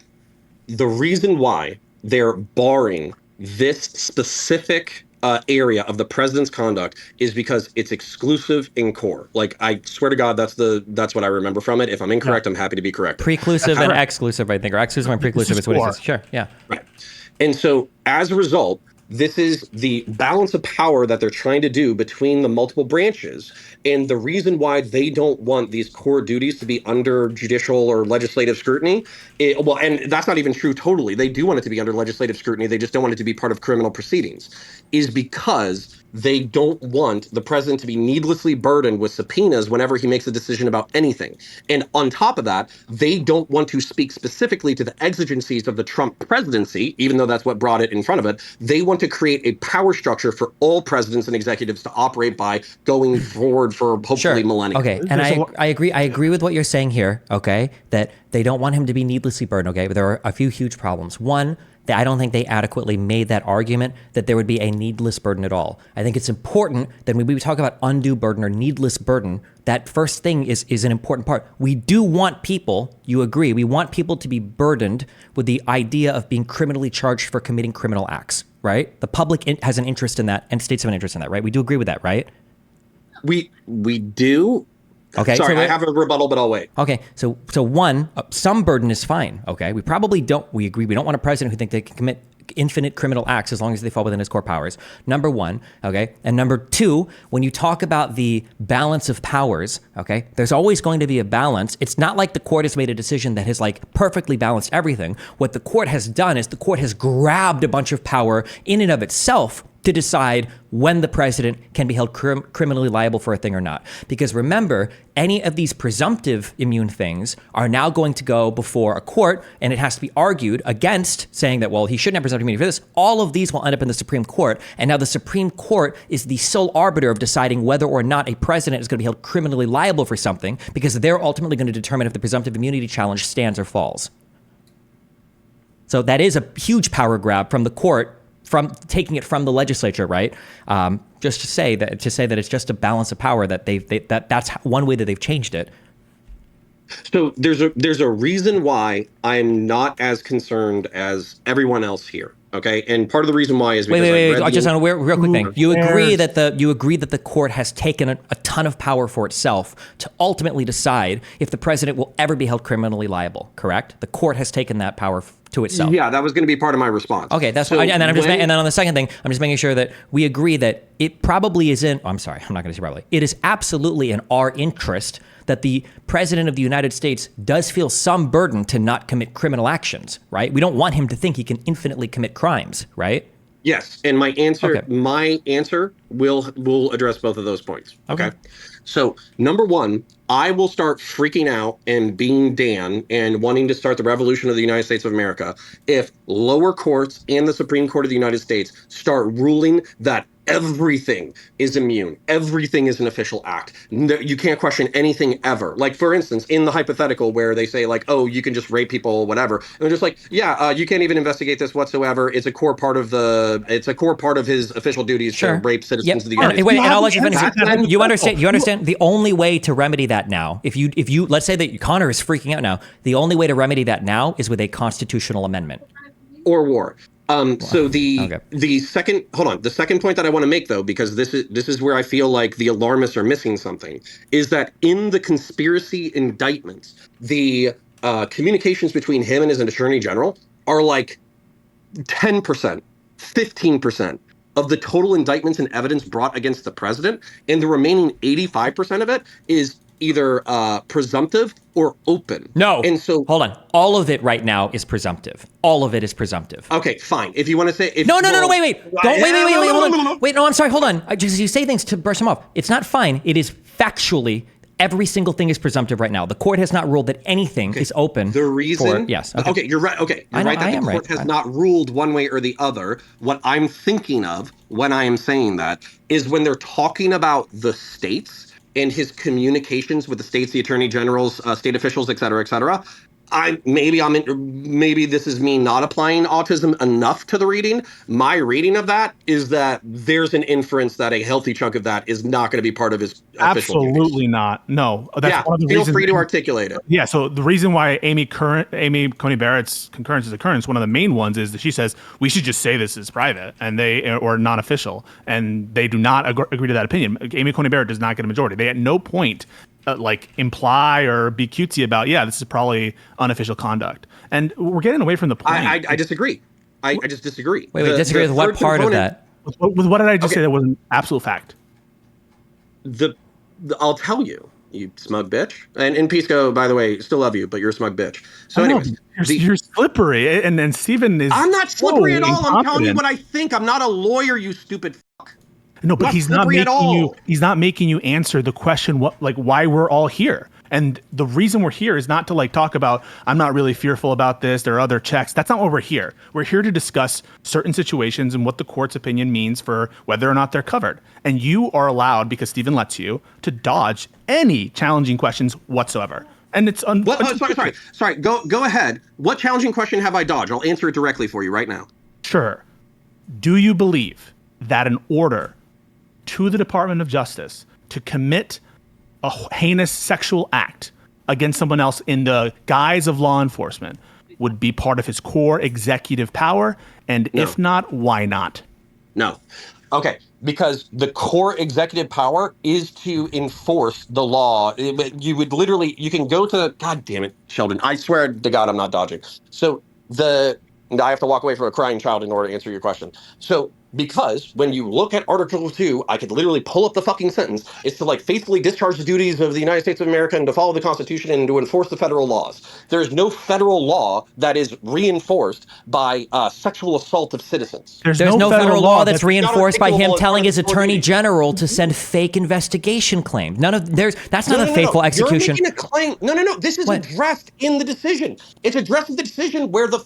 the reason why they're barring this specific area of the president's conduct is because it's exclusive in core. Like, I swear to God, that's what I remember from it. If I'm incorrect, I'm happy to be correct. Preclusive and exclusive, I think, or exclusive and preclusive is what it says. Sure, yeah. Right. And so as a result, this is the balance of power that they're trying to do between the multiple branches. And the reason why they don't want these core duties to be under judicial or legislative scrutiny, and that's not even true totally. They do want it to be under legislative scrutiny. They just don't want it to be part of criminal proceedings, is because they don't want the president to be needlessly burdened with subpoenas whenever he makes a decision about anything. And on top of that, they don't want to speak specifically to the exigencies of the Trump presidency, even though that's what brought it in front of it. They want to create a power structure for all presidents and executives to operate by going forward for hopefully millennia. Okay, and I agree with what you're saying here, okay, that they don't want him to be needlessly burdened, okay, but there are a few huge problems. One, I don't think they adequately made that argument that there would be a needless burden at all. I think it's important that when we talk about undue burden or needless burden, that first thing is an important part. We do want people, you agree, we want people to be burdened with the idea of being criminally charged for committing criminal acts, right? The public has an interest in that and states have an interest in that, right? We do agree with that, right? We do. Okay. Sorry, so I have a rebuttal, but I'll wait. Okay. So one, some burden is fine. Okay. We agree. We don't want a president who thinks they can commit infinite criminal acts as long as they fall within his core powers. Number one. Okay. And number two, when you talk about the balance of powers, okay, there's always going to be a balance. It's not like the court has made a decision that has like perfectly balanced everything. What the court has done is the court has grabbed a bunch of power in and of itself to decide when the president can be held criminally liable for a thing or not. Because remember, any of these presumptive immune things are now going to go before a court, and it has to be argued against, saying that, well, he shouldn't have presumptive immunity for this. All of these will end up in the Supreme Court, and now the Supreme Court is the sole arbiter of deciding whether or not a president is going to be held criminally liable for something, because they're ultimately going to determine if the presumptive immunity challenge stands or falls. So that is a huge power grab from the court, from taking it from the legislature, right? Just to say that it's just a balance of power that that's one way that they've changed it. So there's a reason why I'm not as concerned as everyone else here. Okay, and part of the reason why is because wait. Just on a real quick thing. You agree that the court has taken a ton of power for itself to ultimately decide if the president will ever be held criminally liable. Correct? The court has taken that power to itself. Yeah, that was going to be part of my response. Okay, that's so and then and then on the second thing, I'm just making sure that we agree that it probably isn't. I'm sorry, I'm not going to say probably. It is absolutely in our interest that the president of the United States does feel some burden to not commit criminal actions, right? We don't want him to think he can infinitely commit crimes, right? Yes, and my answer will address both of those points. Okay. So number one, I will start freaking out and being Dan and wanting to start the revolution of the United States of America if lower courts and the Supreme Court of the United States start ruling that everything is immune. Everything is an official act. You can't question anything ever. Like, for instance, in the hypothetical where they say, like, oh, you can just rape people, whatever. And they're just like, yeah, you can't even investigate this whatsoever. It's a core part of his official duties to rape citizens of the United States. Wait, and I'll let you finish. You understand the only way to remedy that now, if you let's say that Connor is freaking out now, the only way to remedy that now is with a constitutional amendment. Or war. So the second point that I want to make, though, because this is where I feel like the alarmists are missing something, is that in the conspiracy indictments, the communications between him and his attorney general are like 10%, 15% of the total indictments and evidence brought against the president, and the remaining 85% of it is either presumptive or open. No. And so hold on. All of it right now is presumptive. All of it is presumptive. Okay, fine. If you want to say wait. Hold on. Wait, no, I'm sorry. Hold on. Just you say things to brush them off. It's not fine. It is factually every single thing is presumptive right now. The court has not ruled that anything is open. The reason yes. Okay, you're right. Okay. You're right that the court has not ruled one way or the other. What I'm thinking of when I am saying that is when they're talking about the states and his communications with the states, the attorney generals, state officials, et cetera, maybe this is me not applying autism enough to the reading. My reading of that is that there's an inference that a healthy chunk of that is not going to be part of his official duties. Absolutely not. No. That's one of the feel free to articulate it. Yeah, so the reason why Amy Coney Barrett's concurrence is occurrence, one of the main ones is that she says we should just say this is private and or non-official, and they do not agree to that opinion. Amy Coney Barrett does not get a majority. They at no point imply or be cutesy about, this is probably unofficial conduct. And we're getting away from the point. I disagree. I just disagree. Wait, disagree with what part of that? With what did I just say that was an absolute fact? I'll tell you, you smug bitch. And Pisco, by the way, still love you, but you're a smug bitch. So anyways. You're slippery, and then Steven is I'm not slippery at all. I'm telling you what I think. I'm not a lawyer, you stupid fuck. No, but he's not making you answer the question why we're all here. And the reason we're here is not to talk about I'm not really fearful about this, there are other checks. That's not what we're here. We're here to discuss certain situations and what the court's opinion means for whether or not they're covered. And you are allowed, because Stephen lets you, to dodge any challenging questions whatsoever. And it's sorry. Go ahead. What challenging question have I dodged? I'll answer it directly for you right now. Sure. Do you believe that an order to the Department of Justice to commit a heinous sexual act against someone else in the guise of law enforcement would be part of his core executive power? And if not, why not? No. Okay, because the core executive power is to enforce the law. You can go to, God damn it, Sheldon. I swear to God, I'm not dodging. So I have to walk away from a crying child in order to answer your question. So because when you look at Article 2, I could literally pull up the fucking sentence. It's to faithfully discharge the duties of the United States of America and to follow the Constitution and to enforce the federal laws. There's no federal law that is reinforced by sexual assault of citizens. There's no federal law that's reinforced by him telling his attorney general to send fake investigation claims. That's not a faithful execution. You're making a claim. No. This is addressed in the decision. It's addressed in the decision where the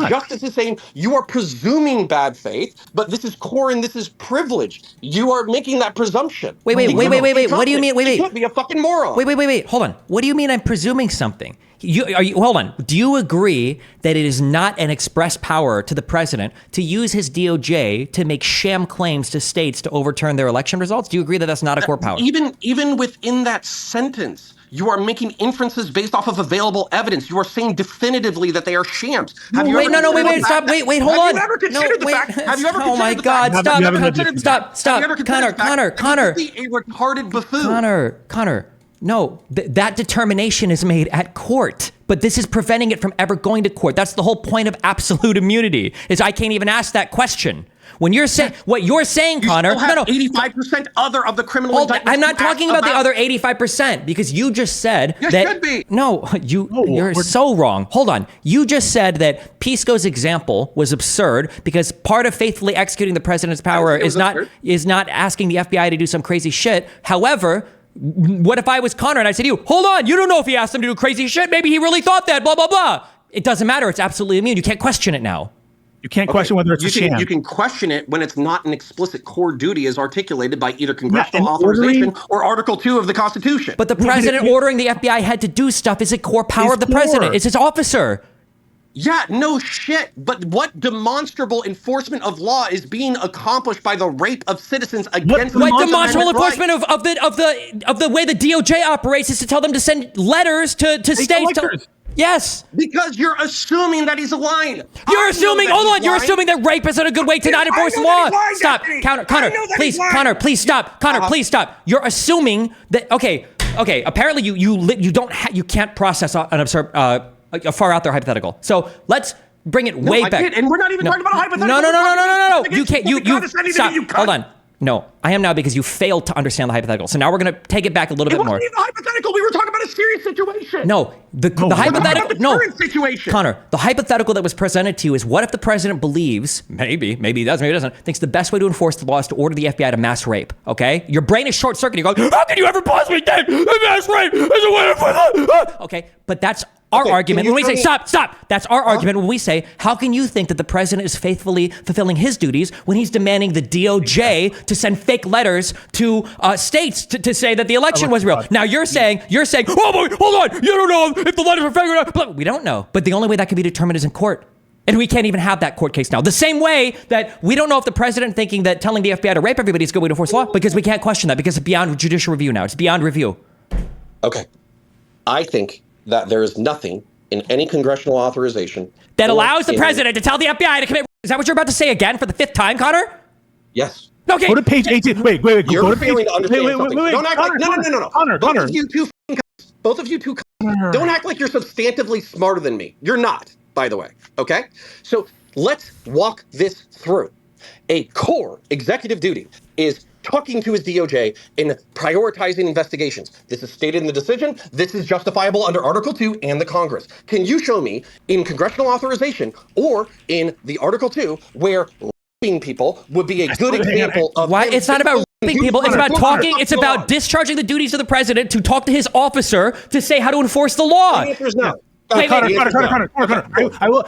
justice is saying you are presuming bad faith, but this is core and this is privilege. You are making that presumption. Wait. What do you mean? You can't be a fucking moron. Wait. Hold on. What do you mean I'm presuming something? Hold on. Do you agree that it is not an express power to the president to use his DOJ to make sham claims to states to overturn their election results? Do you agree that that's not a core power? Even within that sentence, you are making inferences based off of available evidence. You are saying definitively that they are shams. Wait, hold on. Have you ever considered the fact? Have you ever Oh my considered the God! fact? Stop! Connor! A retarded buffoon. Connor. No, that determination is made at court, but this is preventing it from ever going to court. That's the whole point of absolute immunity, is I can't even ask that question. When you're saying what you're saying, Connor, you still have 85% other of the criminal indictments. I'm not talking about the other 85% because you just said you that. Should be. No, you're so wrong. Hold on. You just said that Pisco's example was absurd because part of faithfully executing the president's power is not asking the FBI to do some crazy shit. However, what if I was Connor and I said to you, hold on, you don't know if he asked him to do crazy shit. Maybe he really thought that, blah, blah, blah. It doesn't matter. It's absolutely immune. You can't question it now. You can't question whether it's a sham. You can question it when it's not an explicit core duty as articulated by either congressional authorization or Article 2 of the Constitution. But the president ordering the FBI head to do stuff is a core power of the president. It's his officer. Yeah, no shit. But what demonstrable enforcement of law is being accomplished by the rape of citizens against what demonstrable enforcement of the way the DOJ operates is to tell them to send letters to states? Yes. Because you're assuming that he's lying. You're assuming. Hold on. You're assuming that rape isn't a good way to not enforce law. Stop, Connor. Please, Connor. Please stop. Connor, please stop. You're assuming that. Okay. Apparently, you can't process a far out there hypothetical. So let's bring it way back. And we're not even talking about a hypothetical. No. You can't. You stop. Hold on. No, I am now because you failed to understand the hypothetical. So now we're going to take it back a little bit more. It wasn't even hypothetical. We were talking about a serious situation. No, the hypothetical. No, situation. Connor, the hypothetical that was presented to you is what if the president believes, maybe he does, maybe he doesn't, thinks the best way to enforce the law is to order the FBI to mass rape, okay? Your brain is short-circuiting. You're going, how can you ever possibly think that mass rape is a way to enforce law? Okay, but that's our argument when we say, stop. That's our argument when we say, how can you think that the president is faithfully fulfilling his duties when he's demanding the DOJ to send fake letters to states to say that the election was real? Now you're saying, oh, boy, hold on, you don't know if the letters were fake or not. We don't know. But the only way that can be determined is in court. And we can't even have that court case now. The same way that we don't know if the president thinking that telling the FBI to rape everybody is a good way to enforce law, because we can't question that because it's beyond judicial review now. It's beyond review. Okay. I think that there is nothing in any congressional authorization that allows the president to tell the FBI to commit. Is that what you're about to say again for the fifth time, Connor? Yes. Okay. Go to page 18. Wait. You're go to failing page, to understand something. Don't act like no. Connor. Both of you two. Don't act like you're substantively smarter than me. You're not, by the way. Okay. So let's walk this through. A core executive duty is talking to his DOJ and prioritizing investigations. This is stated in the decision. This is justifiable under Article 2 and the Congress. Can you show me in congressional authorization or in the Article 2 where raping people would be a good example of why? It's not about raping people. It's about talking. It's about discharging the duties of the president to talk to his officer to say how to enforce the law. The answer is no. Connor.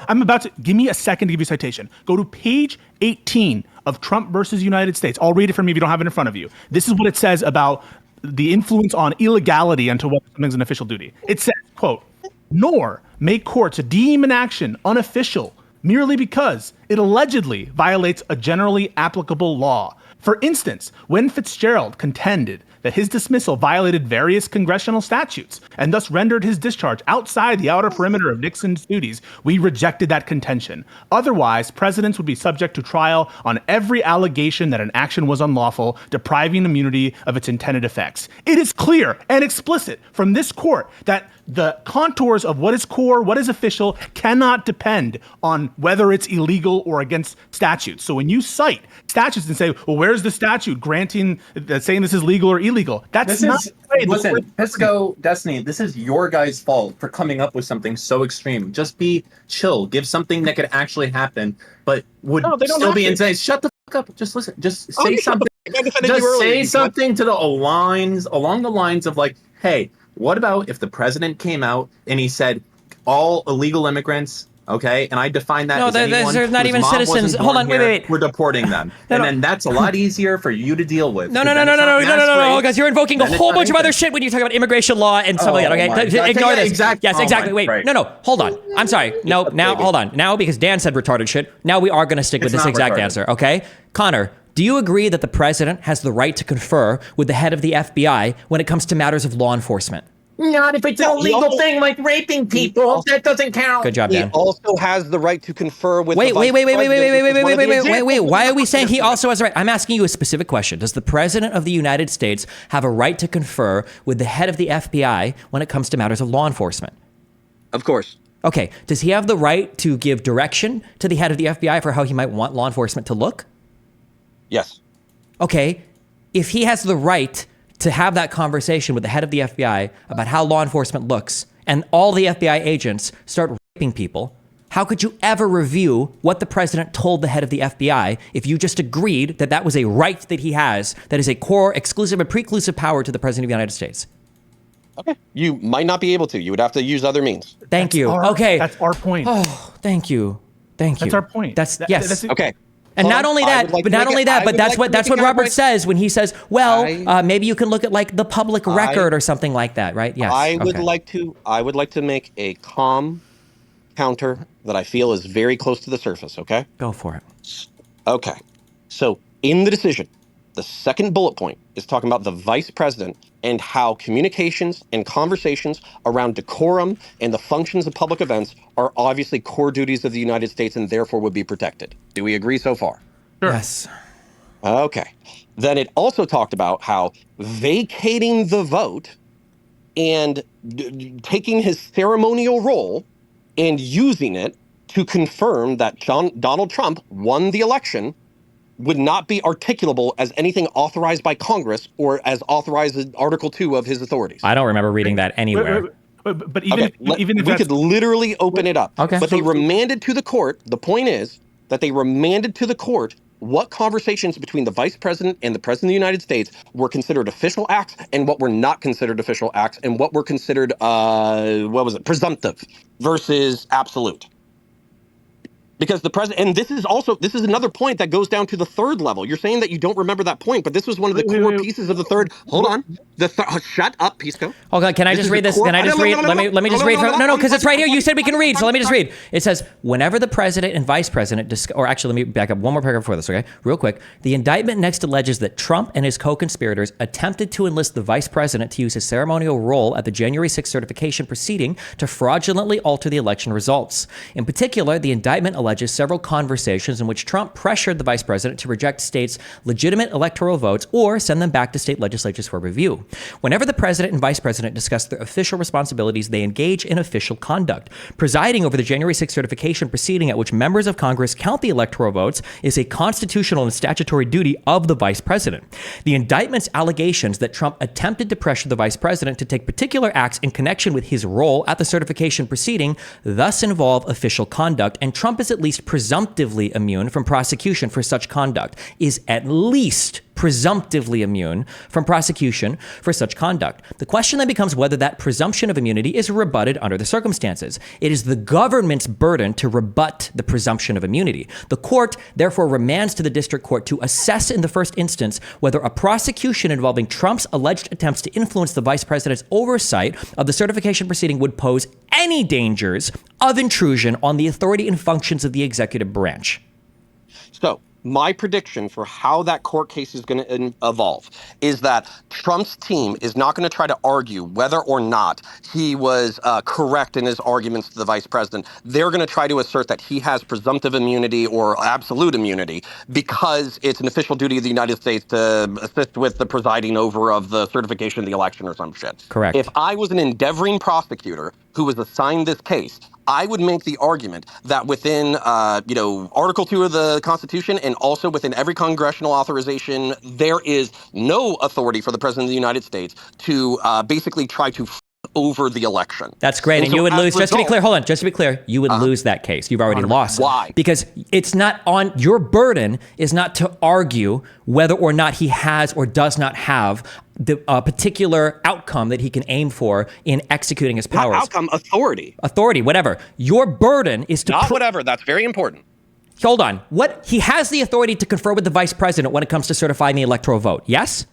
I'm about to give me a second to give you a citation. Go to page 18 of Trump versus United States. I'll read it from you if you don't have it in front of you. This is what it says about the influence on illegality unto whether something's an official duty. It says, quote, nor may courts deem an action unofficial merely because it allegedly violates a generally applicable law. For instance, when Fitzgerald contended that his dismissal violated various congressional statutes and thus rendered his discharge outside the outer perimeter of Nixon's duties, we rejected that contention. Otherwise, presidents would be subject to trial on every allegation that an action was unlawful, depriving immunity of its intended effects. It is clear and explicit from this court that the contours of what is core, what is official, cannot depend on whether it's illegal or against statutes. So when you cite statutes and say, well, where's the statute granting, saying this is legal or illegal? That's not the way. Listen, Pisco, Destiny, this is your guys' fault for coming up with something so extreme. Just be chill. Give something that could actually happen, but would still be insane. Shut the fuck up. Just listen. Just say something. Just say something to the along the lines of like, hey, what about if the president came out and he said all illegal immigrants Okay, and I define that No, as anyone there's not whose even mom citizens. wasn't Hold born on, wait, here, wait, wait. We're deporting them, and then that's a lot easier for you to deal with. No, 'cause no, no, then no, it's no, not no, no, no, mass no, no, rape, because you're invoking a then it's whole not bunch of other anything. shit when you talk about immigration law and stuff like that. Oh my Okay, God. ignore Yeah, this. exactly. Yes, Oh exactly. my- Wait, right. no, hold on. I'm sorry. No, now baby. hold on. Now because Dan said retarded shit. Now we are going to stick with It's this not exact retarded. answer. Okay, Connor. Do you agree that the president has the right to confer with the head of the FBI when it comes to matters of law enforcement? Not if it's an illegal thing like raping people. That doesn't count. Good job, He Dan. also has the right to confer with Wait, the wait, vice wait, wait, wait, wait, president, wait, wait, which is wait, one of wait, the wait, wait, wait. examples. Why are we saying he also has a right? I'm asking you a specific question. Does the president of the United States have a right to confer with the head of the FBI when it comes to matters of law enforcement? Of course. Okay. Does he have the right to give direction to the head of the FBI for how he might want law enforcement to look? Yes. Okay. If he has the right to have that conversation with the head of the FBI about how law enforcement looks, and all the FBI agents start raping people, how could you ever review what the president told the head of the FBI if you just agreed that that was a right that he has, that is a core, exclusive, and preclusive power to the president of the United States? Okay. You might not be able to. You would have to use other means. Thank you. Our- Okay. That's our point. Oh, thank you. Thank you. That's our point. Yes. That's it. Okay. And Hold not on. only I that, would like but to not make only it- that, I but would that's like what to that's make what a Robert counterpoint. says when he says, well, maybe you can look at like the public record or something like that, right? Yes. I would okay. like to make a calm counter that I feel is very close to the surface, okay? Go for it. Okay. So in the decision, the second bullet point is talking about the vice president and how communications and conversations around decorum and the functions of public events are obviously core duties of the United States and therefore would be protected. Do we agree so far? Sure. Yes. Okay. Then it also talked about how vacating the vote and taking his ceremonial role and using it to confirm that Donald Trump won the election would not be articulable as anything authorized by Congress or as authorized in Article 2 of his authorities. I don't remember reading that anywhere. But even Okay, even if we that's, could literally open it up. Okay. But they remanded to the court. The point is that they remanded to the court what conversations between the vice president and the president of the United States were considered official acts and what were not considered official acts and what were considered, presumptive versus absolute. Because the president, and this is another point that goes down to the third level. You're saying that you don't remember that point, but this was one of the core pieces of the third. Hold on, shut up, Pisco. Hold on, can I just read this? Can I just read? Let me just read. No, because it's right here. You said we can read, so let me just read. It says, whenever the president and vice president, or actually, let me back up one more paragraph before this, okay? Real quick. The indictment next alleges that Trump and his co-conspirators attempted to enlist the vice president to use his ceremonial role at the January 6th certification proceeding to fraudulently alter the election results. In particular, the indictment alleges several conversations in which Trump pressured the vice president to reject states' legitimate electoral votes or send them back to state legislatures for review. Whenever the president and vice president discuss their official responsibilities, they engage in official conduct. Presiding over the January 6th certification proceeding at which members of Congress count the electoral votes is a constitutional and statutory duty of the vice president. The indictment's allegations that Trump attempted to pressure the vice president to take particular acts in connection with his role at the certification proceeding thus involve official conduct, and Trump is at least presumptively immune from prosecution for such conduct, is at least presumptively immune from prosecution for such conduct. The question then becomes whether that presumption of immunity is rebutted under the circumstances. It is the government's burden to rebut the presumption of immunity. The court therefore remands to the district court to assess in the first instance whether a prosecution involving Trump's alleged attempts to influence the vice president's oversight of the certification proceeding would pose any dangers of intrusion on the authority and functions of the executive branch. So my prediction for how that court case is going to evolve is that Trump's team is not going to try to argue whether or not he was correct in his arguments to the vice president. They're going to try to assert that he has presumptive immunity or absolute immunity because it's an official duty of the United States to assist with the presiding over of the certification of the election or some shit. Correct. If I was an endeavoring prosecutor who was assigned this case, I would make the argument that within, Article 2 of the Constitution and also within every congressional authorization, there is no authority for the President of the United States to basically try to over the election. That's great, and so you would as lose. a Just to be result- clear, hold on. Just to be clear, you would lose that case. You've already lost. Why? Because it's not on your burden is not to argue whether or not he has or does not have the particular outcome that he can aim for in executing his powers. Not outcome, authority. Authority, whatever. Your burden is to Not whatever. That's very important. Hold on. What he has the authority to confer with the vice president when it comes to certifying the electoral vote. Yes?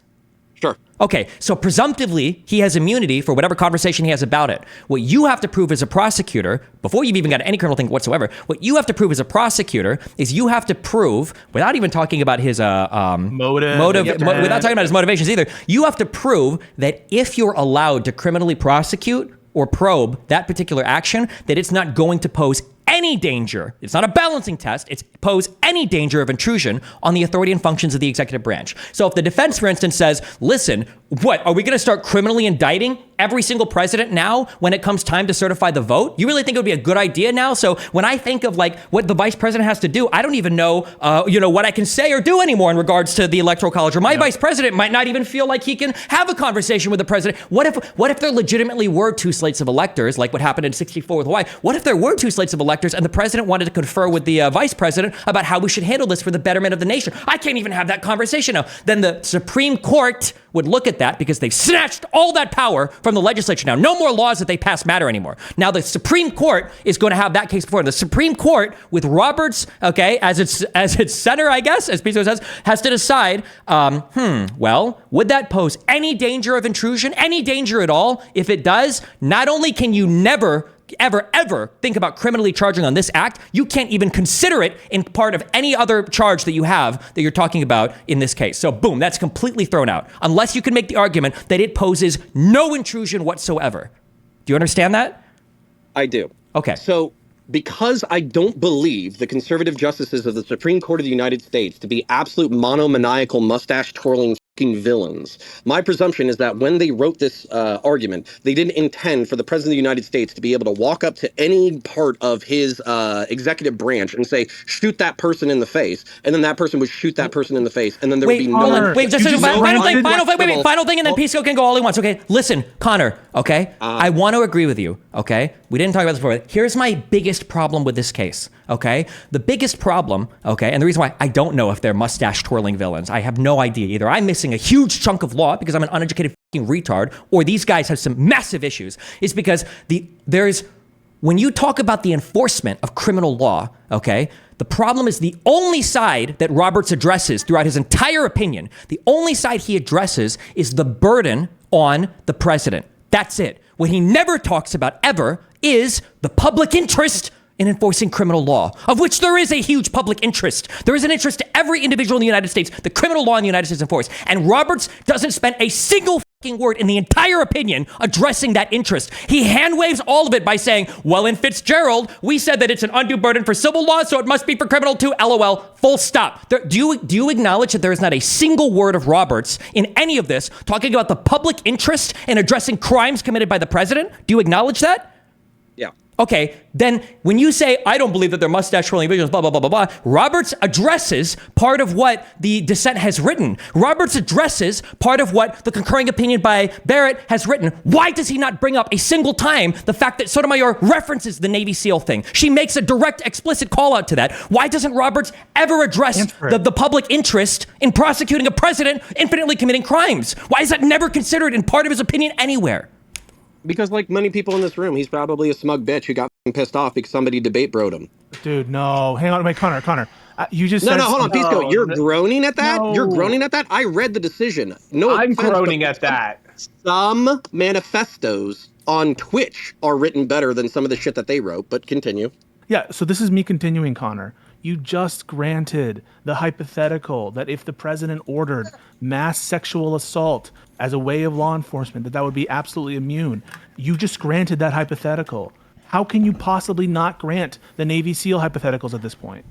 Sure. Okay, so presumptively, he has immunity for whatever conversation he has about it. What you have to prove as a prosecutor, before you've even got any criminal thing whatsoever, what you have to prove as a prosecutor is you have to prove, without even talking about his motive, without talking about his motivations either, you have to prove that if you're allowed to criminally prosecute or probe that particular action, that it's not going to pose any danger. It's not a balancing test. It's pose any danger of intrusion on the authority and functions of the executive branch. So if the defense, for instance, says, listen, what, are we going to start criminally indicting every single president now when it comes time to certify the vote? You really think it would be a good idea now? So when I think of like what the vice president has to do, I don't even know, what I can say or do anymore in regards to the electoral college, or my vice president might not even feel like he can have a conversation with the president. What if there legitimately were two slates of electors, like what happened in 64 with Hawaii? What if there were two slates of electors and the president wanted to confer with the vice president about how we should handle this for the betterment of the nation? I can't even have that conversation now. Then the Supreme Court would look at that because they've snatched all that power from the legislature now. No more laws that they pass matter anymore. Now the Supreme Court is going to have that case before. The Supreme Court, with Roberts, okay, as its center, I guess, as Pisco says, has to decide, well, would that pose any danger of intrusion, any danger at all? If it does, not only can you never ever think about criminally charging on this act, you can't even consider it in part of any other charge that you have that you're talking about in this case. So boom, that's completely thrown out, unless you can make the argument that it poses no intrusion whatsoever. Do you understand that? I do. Okay. So because I don't believe the conservative justices of the Supreme Court of the United States to be absolute monomaniacal mustache-twirling villains, my presumption is that when they wrote this argument, they didn't intend for the president of the United States to be able to walk up to any part of his executive branch and say, shoot that person in the face, and then that person would shoot that person in the face, and then there would be no... Wait, just final thing, and then Pisco can go all he wants. Okay, listen, Connor, okay? I want to agree with you, okay? We didn't talk about this before. Here's my biggest problem with this case, okay? The biggest problem, okay, and the reason why I don't know if they're mustache-twirling villains, I have no idea either. I'm missing a huge chunk of law because I'm an uneducated fucking retard, or these guys have some massive issues, is because when you talk about the enforcement of criminal law, okay, the problem is the only side that Roberts addresses throughout his entire opinion, the only side he addresses is the burden on the president. That's it. What he never talks about ever is the public interest in enforcing criminal law, of which there is a huge public interest. There is an interest to every individual in the United States, the criminal law in the United States enforced. And Roberts doesn't spend a single fucking word in the entire opinion addressing that interest. He handwaves all of it by saying, well, in Fitzgerald, we said that it's an undue burden for civil law, so it must be for criminal too, LOL, full stop. Do you acknowledge that there is not a single word of Roberts in any of this talking about the public interest in addressing crimes committed by the president? Do you acknowledge that? Yeah. Okay, then when you say, I don't believe that they're mustache-twirling individuals, blah, blah, blah, blah, blah, Roberts addresses part of what the dissent has written. Roberts addresses part of what the concurring opinion by Barrett has written. Why does he not bring up a single time the fact that Sotomayor references the Navy SEAL thing? She makes a direct, explicit call out to that. Why doesn't Roberts ever address the public interest in prosecuting a president infinitely committing crimes? Why is that never considered in part of his opinion anywhere? Because like many people in this room, he's probably a smug bitch who got pissed off because somebody debate broed him. Dude, no. Hang on, wait, Connor. You just No, hold on, Pisco. You're groaning at that? No. You're groaning at that? I read the decision. No, I'm groaning at that. Some manifestos on Twitch are written better than some of the shit that they wrote, but continue. Yeah, so this is me continuing, Connor. You just granted the hypothetical that if the president ordered mass sexual assault as a way of law enforcement, that would be absolutely immune. You just granted that hypothetical. How can you possibly not grant the Navy SEAL hypotheticals at this point?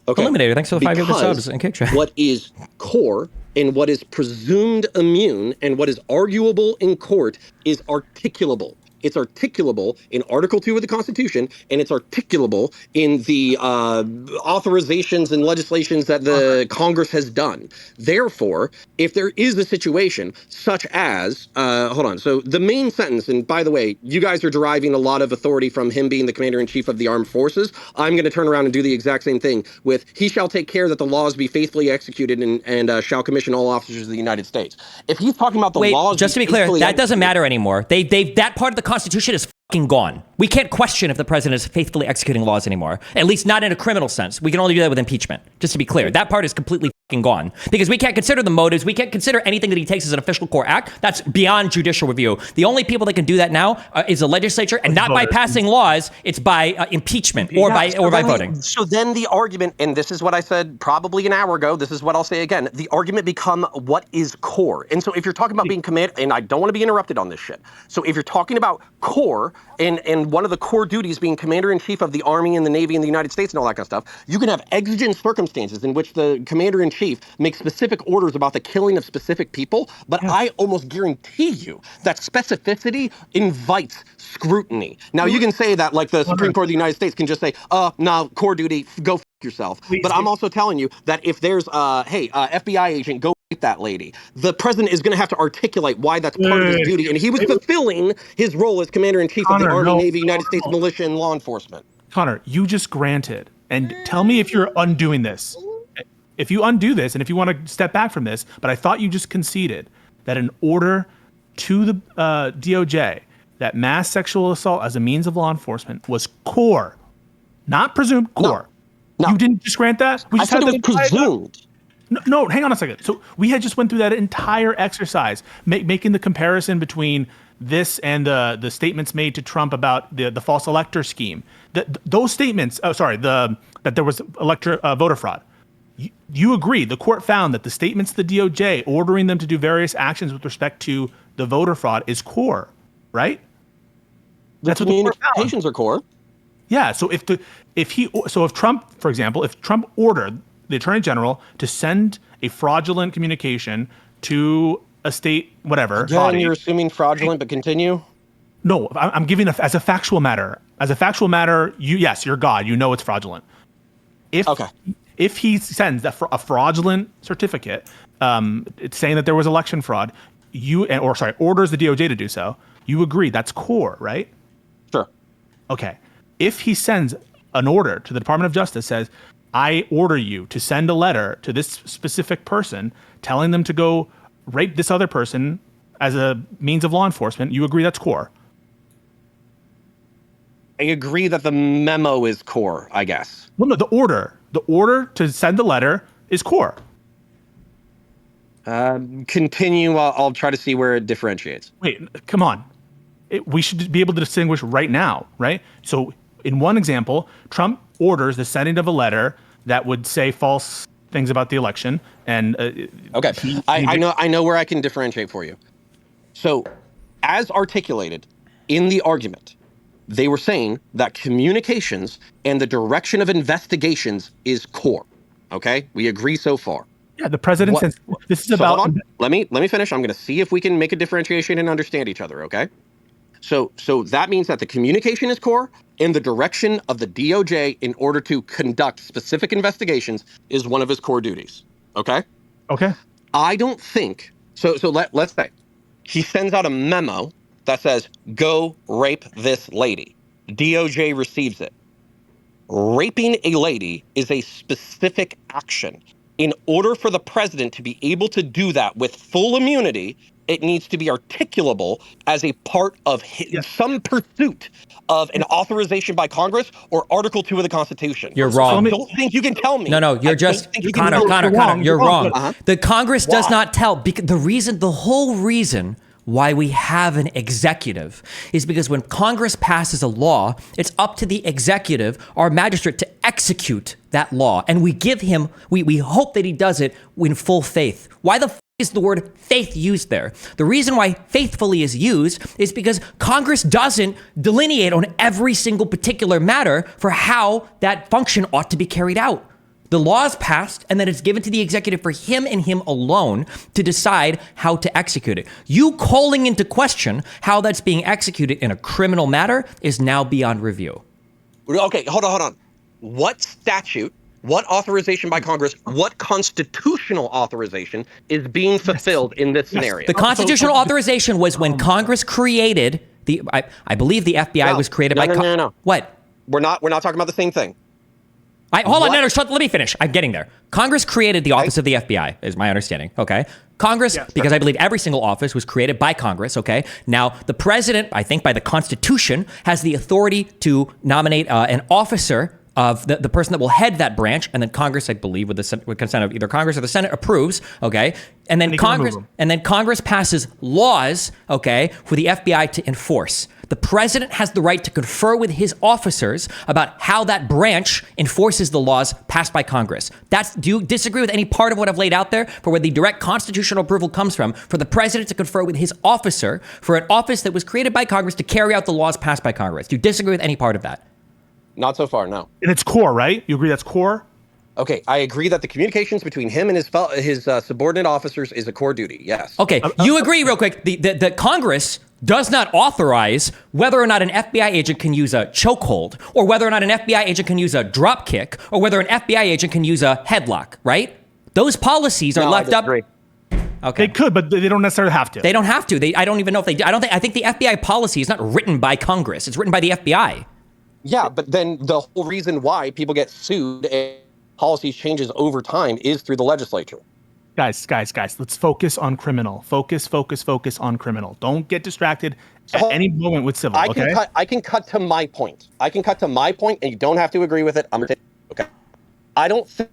Okay. Eliminator, thanks for the 5 other subs and kick track. What is core and what is presumed immune and what is arguable in court is articulable. it's articulable in Article 2 of the Constitution, and it's articulable in the authorizations and legislations that the Congress has done. Therefore, if there is a situation such as, hold on, so the main sentence, and by the way, you guys are deriving a lot of authority from him being the commander-in-chief of the armed forces. I'm going to turn around and do the exact same thing with, he shall take care that the laws be faithfully executed and shall commission all officers of the United States. If he's talking about the laws, just to be clear, that doesn't matter anymore. That part of the Constitution is fucking gone. We can't question if the president is faithfully executing laws anymore. At least not in a criminal sense. We can only do that with impeachment. Just to be clear, that part is completely fucking gone because we can't consider the motives. We can't consider anything that he takes as an official core act. That's beyond judicial review. The only people that can do that now is the legislature, and not by passing laws. It's by impeachment or by voting. So then the argument, and this is what I said probably an hour ago. This is what I'll say again. The argument become what is core. And so if you're talking about being command, and I don't want to be interrupted on this shit. So if you're talking about core and one of the core duties being commander-in-chief of the Army and the Navy in the United States and all that kind of stuff, you can have exigent circumstances in which the commander-in-chief makes specific orders about the killing of specific people, but I almost guarantee you that specificity invites scrutiny. Now, you can say that, like the Supreme Court of the United States can just say, no, core duty, go f yourself. But I'm also telling you that if there's, FBI agent, go rape that lady, the president is going to have to articulate why that's part of his duty, and he was fulfilling his role as commander-in-chief of the Army, Navy, United States militia, and law enforcement. Connor, you just granted, and tell me if you're undoing this. If you undo this, and if you want to step back from this, but I thought you just conceded that an order to the DOJ that mass sexual assault as a means of law enforcement was core, not presumed, core. No. You didn't just grant that? I said it was presumed. No, hang on a second. So we had just went through that entire exercise, making the comparison between this and the statements made to Trump about the false elector scheme. Those statements, that there was voter fraud. You agree, the court found that the statements to the DOJ ordering them to do various actions with respect to the voter fraud is core, right? That's what the communications are core. Yeah, so if Trump, for example, if Trump ordered the Attorney General to send a fraudulent communication to a state, whatever. Again, you're assuming fraudulent, but continue. No, I'm giving as a factual matter. As a factual matter, yes, you're God. You know it's fraudulent. If he sends a fraudulent certificate, it's saying that there was election fraud, orders the DOJ to do so, you agree that's core, right? Sure. Okay. If he sends an order to the Department of Justice, says, I order you to send a letter to this specific person telling them to go rape this other person as a means of law enforcement, you agree that's core? I agree that the memo is core, I guess. Well, no, the order to send the letter is core. Continue. I'll try to see where it differentiates. Wait, come on. We should be able to distinguish right now, right? So in one example, Trump orders the sending of a letter that would say false things about the election. And I know where I can differentiate for you. So as articulated in the argument, they were saying that communications and the direction of investigations is core. Okay, we agree so far. Yeah, the president says this is about. Hold on. Let me finish. I'm going to see if we can make a differentiation and understand each other. Okay. So that means that the communication is core, and the direction of the DOJ in order to conduct specific investigations is one of his core duties. Okay. Okay. I don't think so. Let's say he sends out a memo that says, go rape this lady. DOJ receives it. Raping a lady is a specific action. In order for the president to be able to do that with full immunity, it needs to be articulable as a part of some pursuit of an authorization by Congress or Article 2 of the Constitution. You're wrong. I don't think you can tell me. No, you're just Connor. You're wrong. The Congress does not tell. The whole reason why we have an executive is because when Congress passes a law, it's up to the executive, our magistrate, to execute that law. And we give him, we hope that he does it in full faith. Why the is the word faith used there? The reason why faithfully is used is because Congress doesn't delineate on every single particular matter for how that function ought to be carried out. The law is passed, and then it's given to the executive for him and him alone to decide how to execute it. You calling into question how that's being executed in a criminal matter is now beyond review. Okay, hold on. What statute, what authorization by Congress, what constitutional authorization is being fulfilled in this scenario? The constitutional authorization was when Congress created the, I believe the FBI was created by No. What? We're not talking about the same thing. Hold on, let me finish. I'm getting there. Congress created the office of the FBI, is my understanding, okay? Congress, because I believe every single office was created by Congress, okay? Now, the president, I think by the Constitution, has the authority to nominate an officer of the person that will head that branch, and then Congress, I believe, with consent of either Congress or the Senate, approves, okay? And then Congress passes laws, okay, for the FBI to enforce. The president has the right to confer with his officers about how that branch enforces the laws passed by Congress. Do you disagree with any part of what I've laid out there for where the direct constitutional approval comes from, for the president to confer with his officer for an office that was created by Congress to carry out the laws passed by Congress? Do you disagree with any part of that? Not so far, no. And it's core, right? You agree that's core? Okay, I agree that the communications between him and his subordinate officers is a core duty, yes. Okay, you agree real quick. The Congress does not authorize whether or not an FBI agent can use a chokehold, or whether or not an FBI agent can use a drop kick, or whether an FBI agent can use a headlock, right? Those policies are left up. Okay. They could, but they don't necessarily have to. They don't have to. I don't even know if they do. I think the FBI policy is not written by Congress. It's written by the FBI. Yeah, but then the whole reason why people get sued and policies changes over time is through the legislature. Guys, let's focus on criminal. Focus on criminal. Don't get distracted at any moment with civil, okay? I can cut to my point. And you don't have to agree with it. Okay. I don't think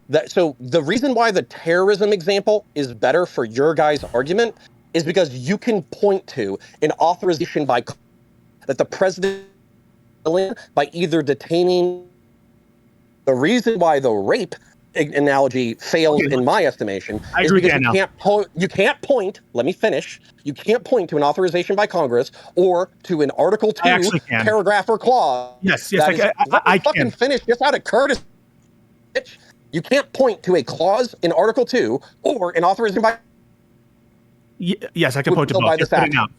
that, so the reason why the terrorism example is better for your guys' argument is because you can point to an authorization that the president by either detaining. The reason why the rape analogy fails, in my estimation, is because you can't point. Let me finish. You can't point to an authorization by Congress or to an Article 2 paragraph or clause. Yes, I can finish just out of courtesy. You can't point to a clause in Article 2 or an authorization by. Yes, I can point to both.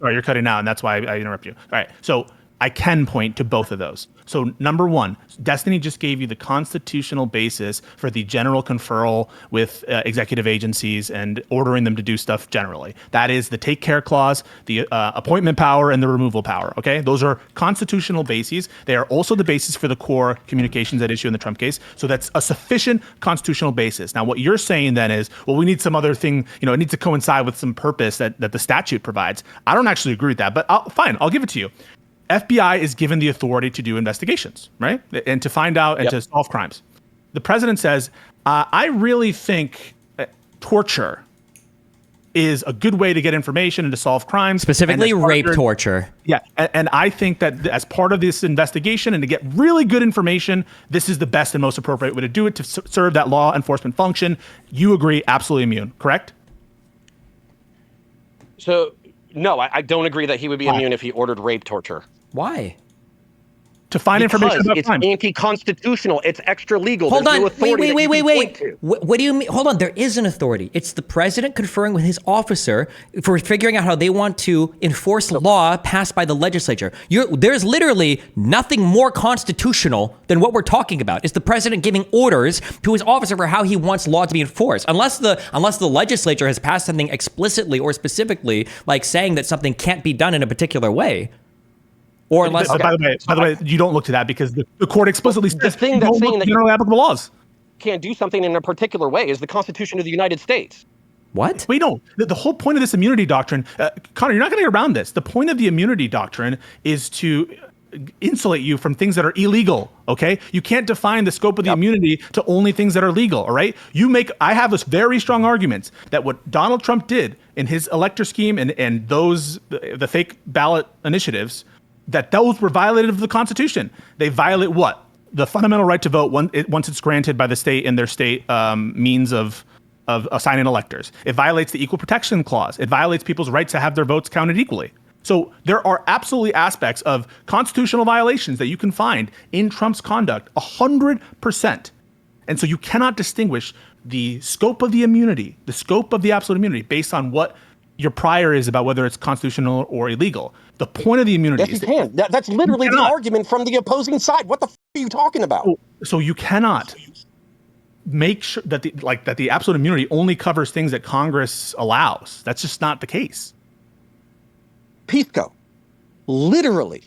You're cutting out, and that's why I interrupt you. All right, so I can point to both of those. So number one, Destiny just gave you the constitutional basis for the general conferral with executive agencies and ordering them to do stuff generally. That is the take care clause, the appointment power, and the removal power, okay? Those are constitutional bases. They are also the basis for the core communications at issue in the Trump case. So that's a sufficient constitutional basis. Now, what you're saying then is, well, we need some other thing, it needs to coincide with some purpose that the statute provides. I don't actually agree with that, but fine, I'll give it to you. FBI is given the authority to do investigations, right? And to find out and to solve crimes. The president says, I really think torture is a good way to get information and to solve crimes. Specifically rape torture. Yeah, and I think that as part of this investigation and to get really good information, this is the best and most appropriate way to do it to serve that law enforcement function. You agree, absolutely immune, correct? So, no, I don't agree that he would be immune if he ordered rape torture. Why? To find information about crime. It's anti-constitutional. It's extra legal. Hold on. Wait. What do you mean? Hold on. There is an authority. It's the president conferring with his officer for figuring out how they want to enforce law passed by the legislature. There's literally nothing more constitutional than what we're talking about. It's the president giving orders to his officer for how he wants law to be enforced. Unless the legislature has passed something explicitly or specifically, like saying that something can't be done in a particular way. Or unless, by the way, you don't look to that because the court explicitly says the thing that's saying that generally applicable laws can't do something in a particular way is the Constitution of the United States. What? Wait, no. The whole point of this immunity doctrine, Connor, you're not going to get around this. The point of the immunity doctrine is to insulate you from things that are illegal. Okay, you can't define the scope of the immunity to only things that are legal. All right, I have this very strong arguments that what Donald Trump did in his elector scheme and the fake ballot initiatives, that those were violated of the Constitution. They violate what? The fundamental right to vote once it's granted by the state and their state means of assigning electors. It violates the Equal Protection Clause. It violates people's rights to have their votes counted equally. So there are absolutely aspects of constitutional violations that you can find in Trump's conduct 100%. And so you cannot distinguish the scope of the immunity, the scope of the absolute immunity, based on what your prior is about whether it's constitutional or illegal. The point of the immunity Yes, you can. That's literally the argument from the opposing side. What the are you talking about? So you cannot make sure that the absolute immunity only covers things that Congress allows. That's just not the case. Pisco, literally,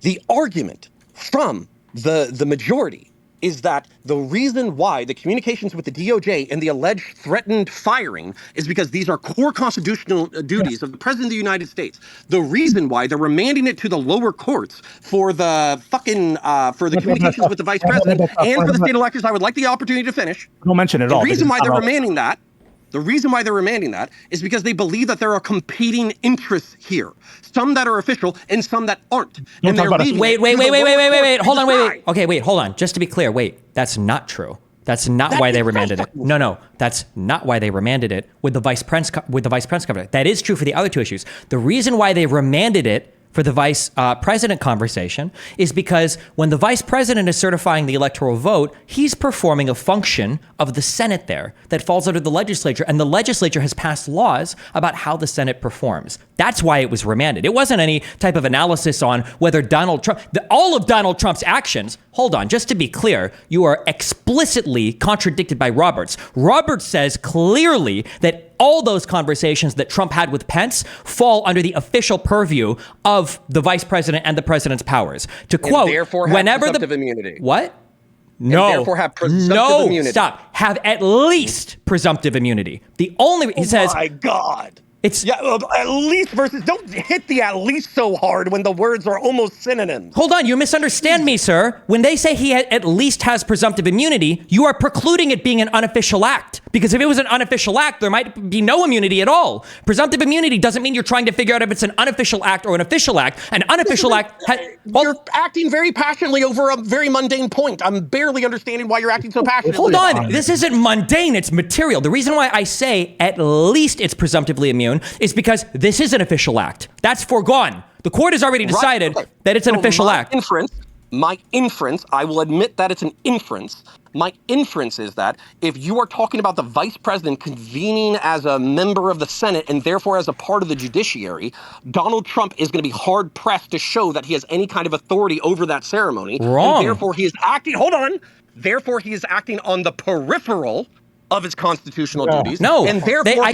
the argument from the majority is that the reason why the communications with the DOJ and the alleged threatened firing is because these are core constitutional duties of the President of the United States. The reason why they're remanding it to the lower courts for the communications with the Vice President and for the state electors, I would like the opportunity to finish. Don't mention it at all. The reason why they're remanding that is because they believe that there are competing interests here. Some that are official and some that aren't. And they're wait. Hold on, wait. Okay, wait, hold on. Just to be clear, wait. That's not true. That's not why they remanded it. No, that's not why they remanded it with the vice president cover. That is true for the other two issues. The reason why they remanded it for the vice president conversation is because when the vice president is certifying the electoral vote, he's performing a function of the Senate there that falls under the legislature, and the legislature has passed laws about how the Senate performs. That's why it was remanded. It wasn't any type of analysis on whether Donald Trump, all of Donald Trump's actions, hold on, just to be clear, you are explicitly contradicted by Roberts. Roberts says clearly that all those conversations that Trump had with Pence fall under the official purview of the vice president and the president's powers. To quote, whenever the immunity. What? No. And therefore have presumptive immunity. Stop. Have at least presumptive immunity. The only he says. Oh my God. It's at least versus. Don't hit the at least so hard when the words are almost synonyms. Hold on, you misunderstand me, sir. When they say he at least has presumptive immunity, you are precluding it being an unofficial act. Because if it was an unofficial act, there might be no immunity at all. Presumptive immunity doesn't mean you're trying to figure out if it's an unofficial act or an official act. An unofficial act. You're acting very passionately over a very mundane point. I'm barely understanding why you're acting so passionately. Hold on, this isn't mundane. It's material. The reason why I say at least it's presumptively immune is because this is an official act. That's foregone. The court has already decided that it's an official act. My inference, I will admit that it's an inference. My inference is that if you are talking about the vice president convening as a member of the Senate and therefore as a part of the judiciary, Donald Trump is going to be hard pressed to show that he has any kind of authority over that ceremony. Wrong. And therefore he is acting, therefore he is acting on the peripheral of his constitutional duties. No. And therefore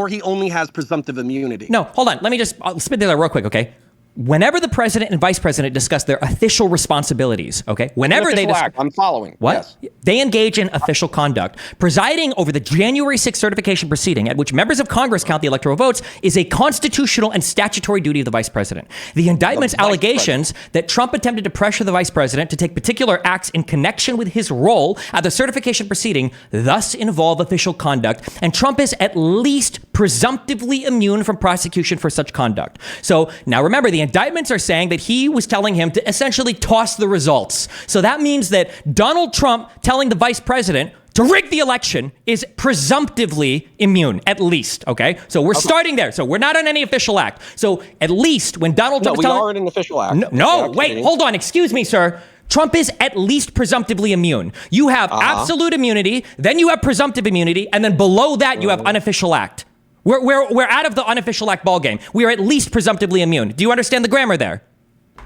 he only has presumptive immunity. No, hold on. Let me just spit that real quick, okay? Whenever the president and vice president discuss their official responsibilities, okay? Whenever they I'm following. What? Yes. They engage in official conduct. Presiding over the January 6th certification proceeding at which members of Congress count the electoral votes is a constitutional and statutory duty of the vice president. The indictment's allegations that Trump attempted to pressure the vice president to take particular acts in connection with his role at the certification proceeding thus involve official conduct, and Trump is at least presumptively immune from prosecution for such conduct. So now remember, the indictments are saying that he was telling him to essentially toss the results. So that means that Donald Trump telling the vice president to rig the election is presumptively immune, at least, okay? So we're starting there. So we're not on any official act. So at least when Donald Trump is telling... we are in an official act. No, wait, hold on, excuse me, sir. Trump is at least presumptively immune. You have absolute immunity, then you have presumptive immunity, and then below that you have unofficial act. We're out of the unofficial act ballgame. We are at least presumptively immune. Do you understand the grammar there?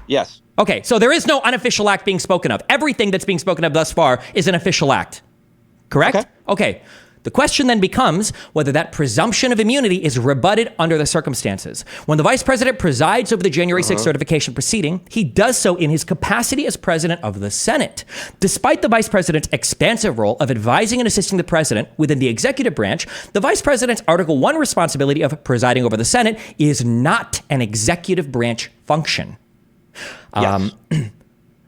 Yes. Okay, so there is no unofficial act being spoken of. Everything that's being spoken of thus far is an official act. Correct? Okay. The question then becomes whether that presumption of immunity is rebutted under the circumstances. When the vice president presides over the January 6th certification proceeding, he does so in his capacity as president of the Senate. Despite the vice president's expansive role of advising and assisting the president within the executive branch, the vice president's Article 1 responsibility of presiding over the Senate is not an executive branch function. Yes.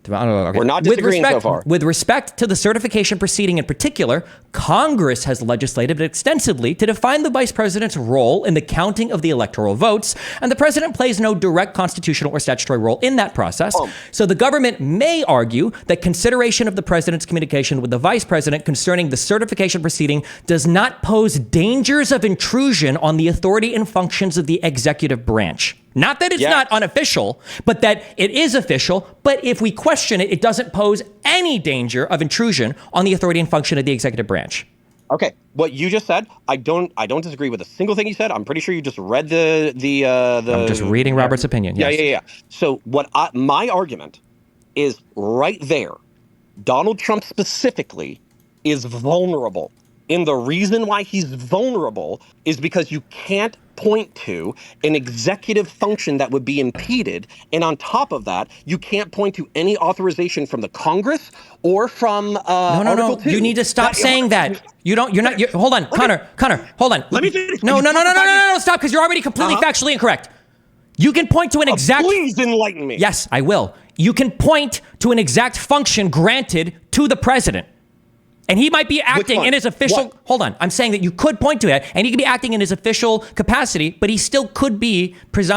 We're not disagreeing so far. With respect to the certification proceeding in particular, Congress has legislated extensively to define the vice president's role in the counting of the electoral votes, and the president plays no direct constitutional or statutory role in that process. So the government may argue that consideration of the president's communication with the vice president concerning the certification proceeding does not pose dangers of intrusion on the authority and functions of the executive branch. Not that it's not unofficial, but that it is official. But if we question it, it doesn't pose any danger of intrusion on the authority and function of the executive branch. Okay, what you just said, I don't disagree with a single thing you said. I'm pretty sure you just read the. I'm just reading Robert's opinion. Yes. Yeah. So my argument is right there. Donald Trump specifically is vulnerable. And the reason why he's vulnerable is because you can't point to an executive function that would be impeded. And on top of that, you can't point to any authorization from the Congress or from Article 2. You need to stop saying that. Hold on, Connor, hold on. Let me finish. No, stop, because you're already completely factually incorrect. You can point to an exact... Please enlighten me. Yes, I will. You can point to an exact function granted to the president. And he might be acting in his official... What? Hold on. I'm saying that you could point to it, and he could be acting in his official capacity, but he still could be...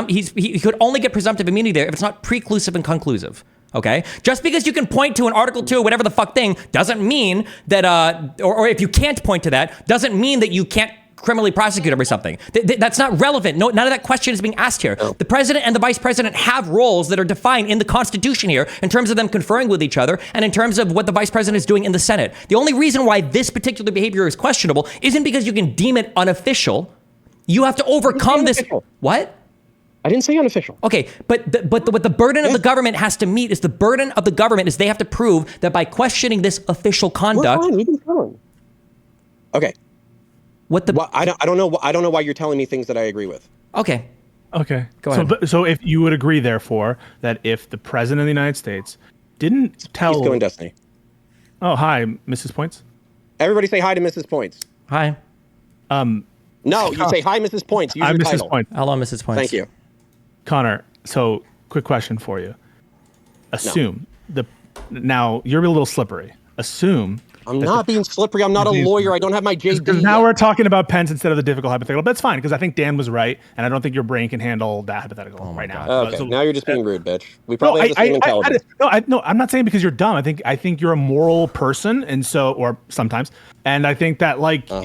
He could only get presumptive immunity there if it's not preclusive and conclusive. Okay? Just because you can point to an Article 2 or whatever the fuck thing doesn't mean that... Or if you can't point to that, doesn't mean that you can't criminally prosecute him or something. That's not relevant. No, none of that question is being asked here. Oh. The president and the vice president have roles that are defined in the Constitution here in terms of them conferring with each other and in terms of what the vice president is doing in the Senate. The only reason why this particular behavior is questionable isn't because you can deem it unofficial. You have to overcome this. What? I didn't say unofficial. Okay, but what the burden of the government has to meet is the burden of the government is they have to prove that by questioning this official conduct. We're fine. We can tell him. Okay. I don't know why you're telling me things that I agree with. Okay. Go ahead. So if you would agree, therefore, that if the president of the United States didn't tell... He's going Destiny. Oh, hi, Mrs. Points. Everybody say hi to Mrs. Points. Hi. No, you say hi, Mrs. Points. Use I'm your Mrs. title. Points. Hello, Mrs. Points. Thank you. Connor, so quick question for you. Assume now you're a little slippery. Assume... I'm not being slippery. I'm not a lawyer. I don't have my JD. Because now we're talking about Pence instead of the difficult hypothetical. That's fine, because I think Dan was right, and I don't think your brain can handle that hypothetical right now. Okay, now you're just being rude, bitch. We probably have the same intelligence. No, I'm not saying because you're dumb. I think you're a moral person, and so, or sometimes, and I think that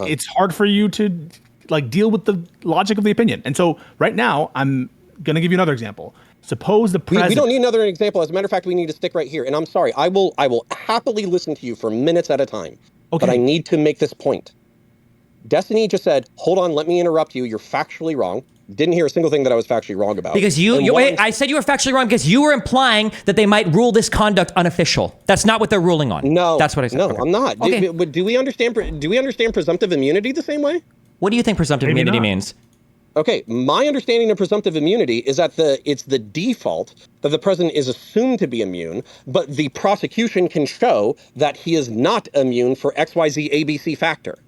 it's hard for you to deal with the logic of the opinion. And so right now, I'm gonna give you another example. Suppose the president... We don't need another example. As a matter of fact, we need to stick right here. And I'm sorry, I will happily listen to you for minutes at a time. Okay. But I need to make this point. Destiny just said, hold on, let me interrupt you. You're factually wrong. Didn't hear a single thing that I was factually wrong about. Because I said you were factually wrong because you were implying that they might rule this conduct unofficial. That's not what they're ruling on. No. That's what I said. No, I'm not. Okay. Do we understand presumptive immunity the same way? What do you think presumptive immunity means? Okay, my understanding of presumptive immunity is that it's the default that the president is assumed to be immune, but the prosecution can show that he is not immune for XYZ ABC factor.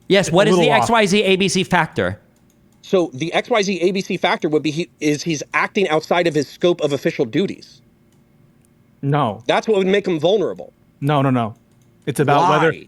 Yes, what is the XYZ ABC factor? So the XYZ ABC factor would be he's acting outside of his scope of official duties. No. That's what would make him vulnerable. No. It's about whether...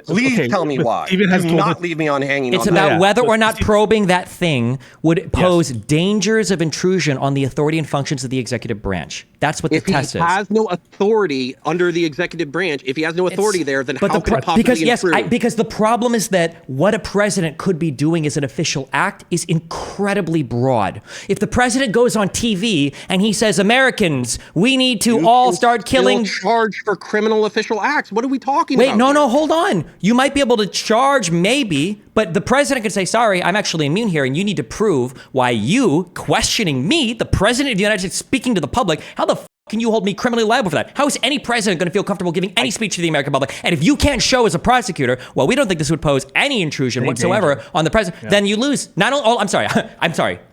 Please tell me why. Do not leave me on hanging. It's about whether or not probing that thing would pose dangers of intrusion on the authority and functions of the executive branch. That's what the test is. If he has no authority under the executive branch, if he has no authority there, then how could it possibly intrude? Because the problem is that what a president could be doing as an official act is incredibly broad. If the president goes on TV and he says, Americans, we need to all start killing... charge for criminal official acts. What are we talking about? Wait, no, hold on. You might be able to charge maybe, but the president could say, sorry, I'm actually immune here, and you need to prove why you questioning me, the president of the United States, speaking to the public, how the can you hold me criminally liable for that? How is any president going to feel comfortable giving any speech to the American public? And if you can't show as a prosecutor, well, we don't think this would pose any intrusion whatsoever on the president, then you lose. I'm sorry.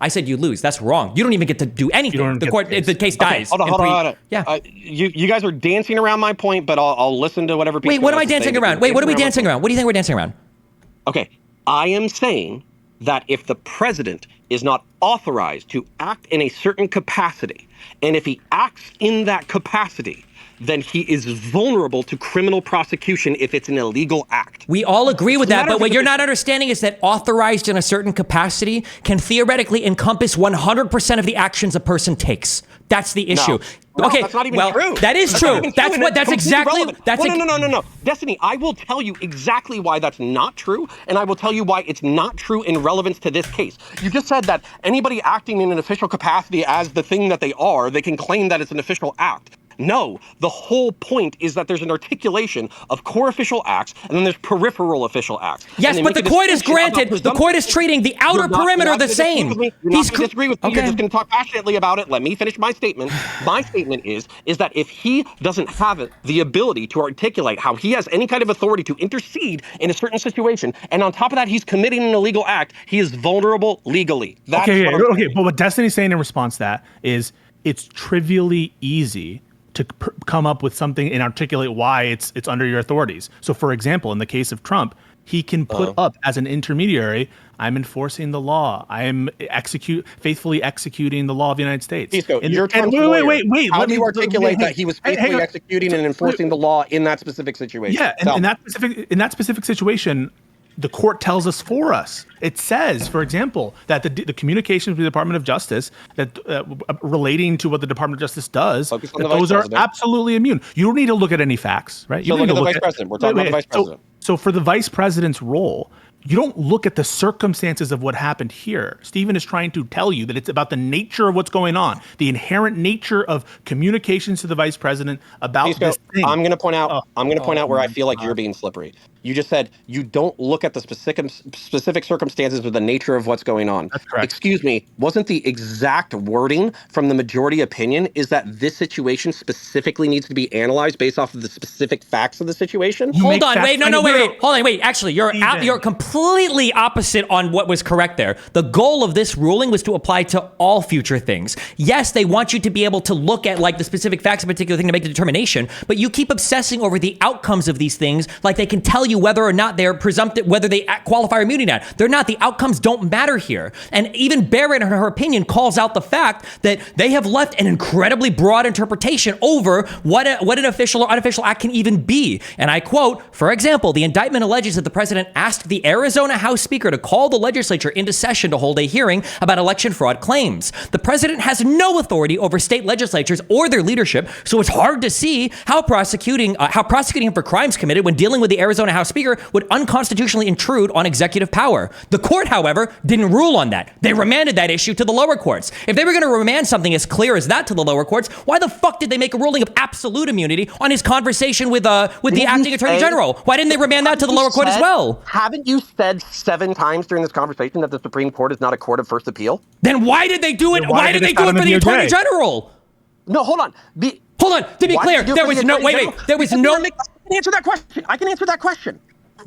I said you lose. That's wrong. You don't even get to do anything. The case dies. Hold on. Yeah. You guys are dancing around my point, but I'll listen to whatever. Wait, what am I dancing around? Wait, what are we dancing around? What do you think we're dancing around? Okay, I am saying that if the president is not authorized to act in a certain capacity, and if he acts in that capacity, then he is vulnerable to criminal prosecution if it's an illegal act. We all agree with that, but what you're not understanding is that authorized in a certain capacity can theoretically encompass 100% of the actions a person takes. That's the issue. No, Okay, that's not even well, true. that is true. That's exactly. No. Destiny, I will tell you exactly why that's not true, and I will tell you why it's not true in relevance to this case. You just said that anybody acting in an official capacity as the thing that they are, they can claim that it's an official act. No, the whole point is that there's an articulation of core official acts, and then there's peripheral official acts. Yes, but the court is granted. The court is treating the outer perimeter the same. You're not going to disagree with me. You're just going to talk passionately about it. Let me finish my statement. My statement is that if he doesn't have the ability to articulate how he has any kind of authority to intercede in a certain situation, and on top of that, he's committing an illegal act, he is vulnerable legally. That's okay. But what Destiny's saying in response to that is it's trivially easy to come up with something and articulate why it's under your authorities. So, for example, in the case of Trump, he can put up as an intermediary, I'm enforcing the law. I am faithfully executing the law of the United States. Pisco, And you're wait. How do you articulate that he was faithfully executing and enforcing the law in that specific situation? Yeah, in that specific situation, the court tells us for us. It says, for example, that the communications with the Department of Justice that relating to what the Department of Justice does, that those are absolutely immune. You don't need to look at any facts, right? You look at the vice president. We're talking about the vice president. So for the vice president's role, you don't look at the circumstances of what happened here. Stephen is trying to tell you that it's about the nature of what's going on, the inherent nature of communications to the vice president about this thing. I'm going to point out where I feel like you're being slippery. You just said you don't look at the specific circumstances or the nature of what's going on. That's correct. Excuse me, wasn't the exact wording from the majority opinion is that this situation specifically needs to be analyzed based off of the specific facts of the situation? Hold on, wait. Hold on, wait. Actually, you're completely opposite on what was correct there. The goal of this ruling was to apply to all future things. Yes, they want you to be able to look at like the specific facts of a particular thing to make the determination, but you keep obsessing over the outcomes of these things like they can tell you whether or not they're presumptive, whether they qualify or immunity or not. They're not. The outcomes don't matter here. And even Barrett, in her opinion, calls out the fact that they have left an incredibly broad interpretation over what an official or unofficial act can even be. And I quote, for example, the indictment alleges that the president asked the Arizona House Speaker to call the legislature into session to hold a hearing about election fraud claims. The president has no authority over state legislatures or their leadership, so it's hard to see how prosecuting him for crimes committed when dealing with the Arizona House Speaker would unconstitutionally intrude on executive power. The court, however, didn't rule on that. They remanded that issue to the lower courts. If they were going to remand something as clear as that to the lower courts, why the fuck did they make a ruling of absolute immunity on his conversation with the acting attorney general? Why didn't they remand that to the lower court as well? Haven't you said 7 times during this conversation that the Supreme Court is not a court of first appeal? Then why did they do it? Why did they do it for the attorney general? No, hold on. To be clear, there was no. Wait. There was no. I can answer that question. I can answer that question.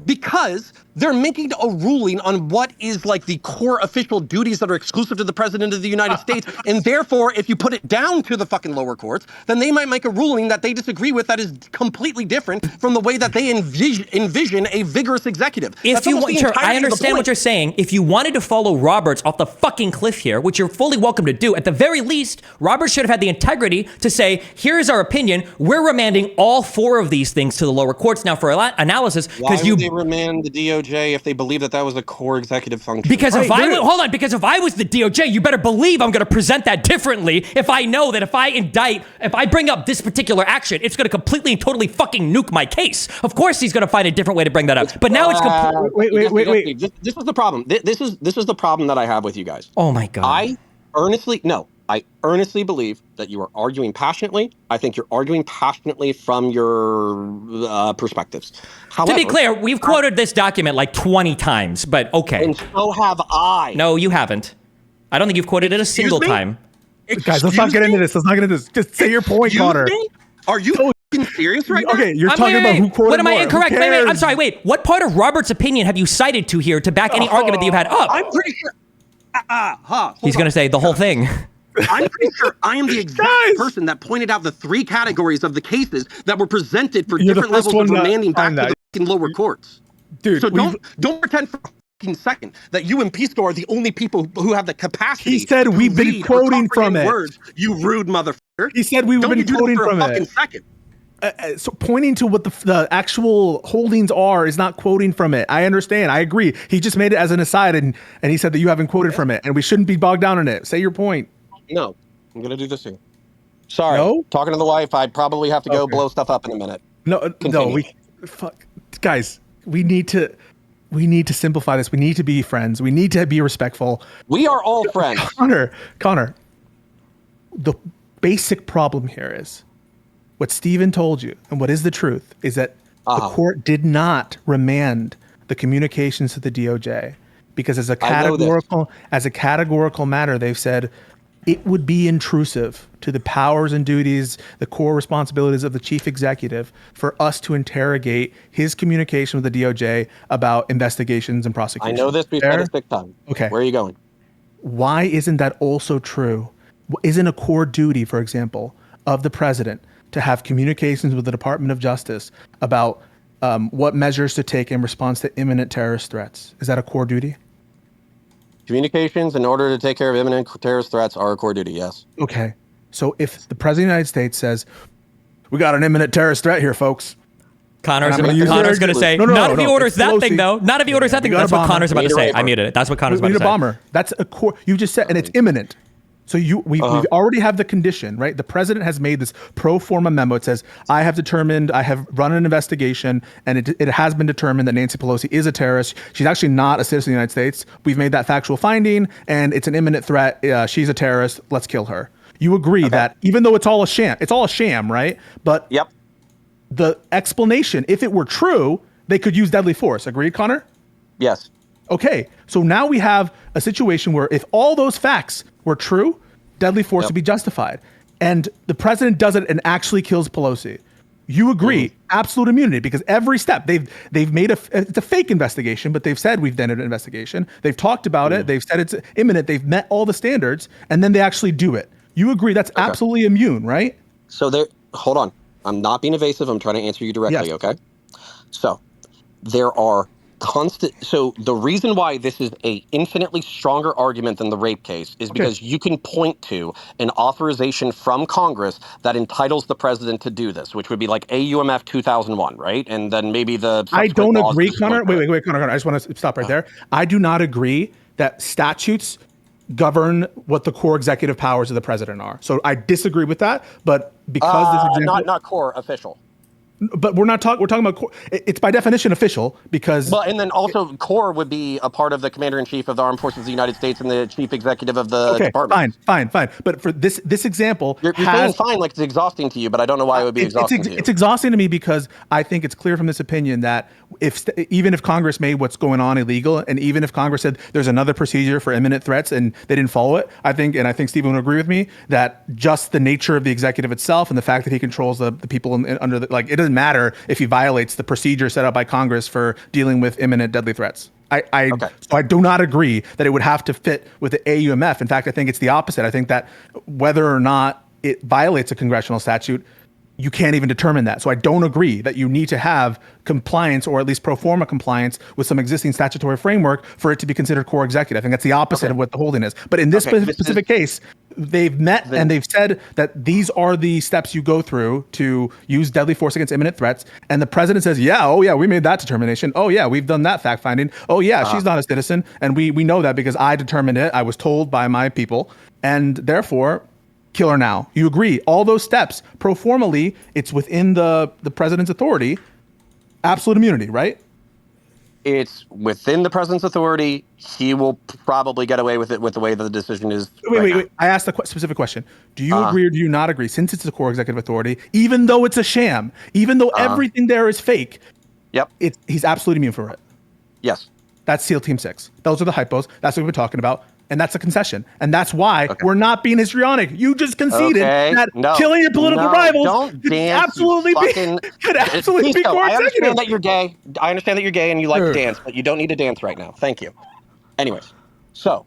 Because they're making a ruling on what is like the core official duties that are exclusive to the president of the United States. And therefore, if you put it down to the fucking lower courts, then they might make a ruling that they disagree with that is completely different from the way that they envision a vigorous executive. If you want, I understand what you're saying. If you wanted to follow Roberts off the fucking cliff here, which you're fully welcome to do, at the very least, Roberts should have had the integrity to say, here's our opinion. We're remanding all 4 of these things to the lower courts now for analysis. Why would they remand the DOJ if they believe that was a core executive function? Because if I was the DOJ, you better believe I'm going to present that differently if I know that if I bring up this particular action, it's going to completely and totally fucking nuke my case. Of course he's going to find a different way to bring that up. But now it's wait. This is the problem. This is the problem that I have with you guys. Oh my God. I earnestly believe that you are arguing passionately. I think you're arguing passionately from your perspectives. However, to be clear, we've quoted this document like 20 times, but okay. And so have I. No, you haven't. I don't think you've quoted it a single time. Guys, let's not get into this. Just say your point, Connor. Are you serious right now? Okay, you're talking about who quoted What am I more. incorrect? Wait, I'm sorry. Wait, what part of Robert's opinion have you cited to here to back any argument that you've had up? I'm pretty sure. He's going to say the whole thing. I'm pretty sure I am the exact person that pointed out the 3 categories of the cases that were presented for different levels of remanding back to the lower courts. Dude, so don't pretend for a second that you and Pisco are the only people who have the capacity. He said we've been quoting from it. Words, you rude motherfucker. He said we've been quoting from it. Second. So pointing to what the actual holdings are is not quoting from it. I understand. I agree. He just made it as an aside, and he said that you haven't quoted from it, and we shouldn't be bogged down in it. Say your point. No, I'm going to do this here. Sorry. No? Talking to the wife, I probably have to go Okay. blow stuff up in a minute. No, Continue. guys, we need to simplify this. We need to be friends. We need to be respectful. We are all friends. Connor, the basic problem here is what Steven told you, and what is the truth, is that the court did not remand the communications to the DOJ because as a categorical matter, they've said it would be intrusive to the powers and duties, the core responsibilities of the chief executive for us to interrogate his communication with the DOJ about investigations and prosecutions. I know this. We've said it 6 times. Okay. Where are you going? Why isn't that also true? Isn't a core duty, for example, of the president to have communications with the Department of Justice about what measures to take in response to imminent terrorist threats? Is that a core duty? Communications in order to take care of imminent terrorist threats are a core duty, yes. Okay. So if the president of the United States says, we got an imminent terrorist threat here, folks. Connor's going to say, not if he orders that thing, though. Not if he orders that thing. That's what Connor's about to say. I muted it. That's what Connor's about to say. We need a bomber. That's a core. You just said, and it's imminent. So we already have the condition, right? The president has made this pro forma memo. It says, I have run an investigation, and it has been determined that Nancy Pelosi is a terrorist. She's actually not a citizen of the United States. We've made that factual finding, and it's an imminent threat. She's a terrorist. Let's kill her. You agree that even though it's all a sham, right? But the explanation, if it were true, they could use deadly force. Agreed, Connor? Yes. Okay, so now we have a situation where if all those facts were true, deadly force would be justified. And the president does it and actually kills Pelosi. You agree, absolute immunity, because every step they've made it's a fake investigation, but they've said we've done an investigation. They've talked about it. They've said it's imminent. They've met all the standards, and then they actually do it. You agree that's absolutely immune, right? So hold on. I'm not being evasive. I'm trying to answer you directly, okay? So there are so the reason why this is a infinitely stronger argument than the rape case is because you can point to an authorization from Congress that entitles the president to do this, which would be like AUMF 2001, right? And then maybe the I don't agree, Connor. Wait, Connor. I just want to stop right there. I do not agree that statutes govern what the core executive powers of the president are. So I disagree with that. But because this example, not core, official. But we're talking about core. It's by definition official because. Well, and then also core would be a part of the commander in chief of the armed forces of the United States and the chief executive of the department. Fine. But for this example, you're saying fine, like it's exhausting to you, but I don't know why it would be exhausting to you. It's exhausting to me because I think it's clear from this opinion that even if Congress made what's going on illegal, and even if Congress said there's another procedure for imminent threats and they didn't follow it, I think Stephen would agree with me that just the nature of the executive itself and the fact that he controls the people under the, like, it doesn't matter if he violates the procedure set up by Congress for dealing with imminent deadly threats. So I do not agree that it would have to fit with the AUMF. In fact, I think it's the opposite. I think that whether or not it violates a congressional statute, you can't even determine that. So I don't agree that you need to have compliance, or at least pro forma compliance, with some existing statutory framework for it to be considered core executive. I think that's the opposite of what the holding is. But in this specific case, they've met and they've said that these are the steps you go through to use deadly force against imminent threats. And the president says, we made that determination. We've done that fact finding. She's not a citizen. And we know that because I determined it. I was told by my people. And therefore, kill her now. You agree. All those steps, pro formally, it's within the president's authority. Absolute immunity, right? It's within the president's authority. He will probably get away with it with the way that the decision is. Wait. I asked a specific question. Do you agree or do you not agree? Since it's a core executive authority, even though it's a sham, even though everything there is fake, he's absolutely immune for it. Yes. That's SEAL Team 6. Those are the hypos. That's what we're talking about. And that's a concession. And that's why we're not being histrionic. You just conceded that killing your political rivals could absolutely be core executive. I understand that you're gay. I understand that you're gay and you like to dance, but you don't need to dance right now. Thank you. Anyways, so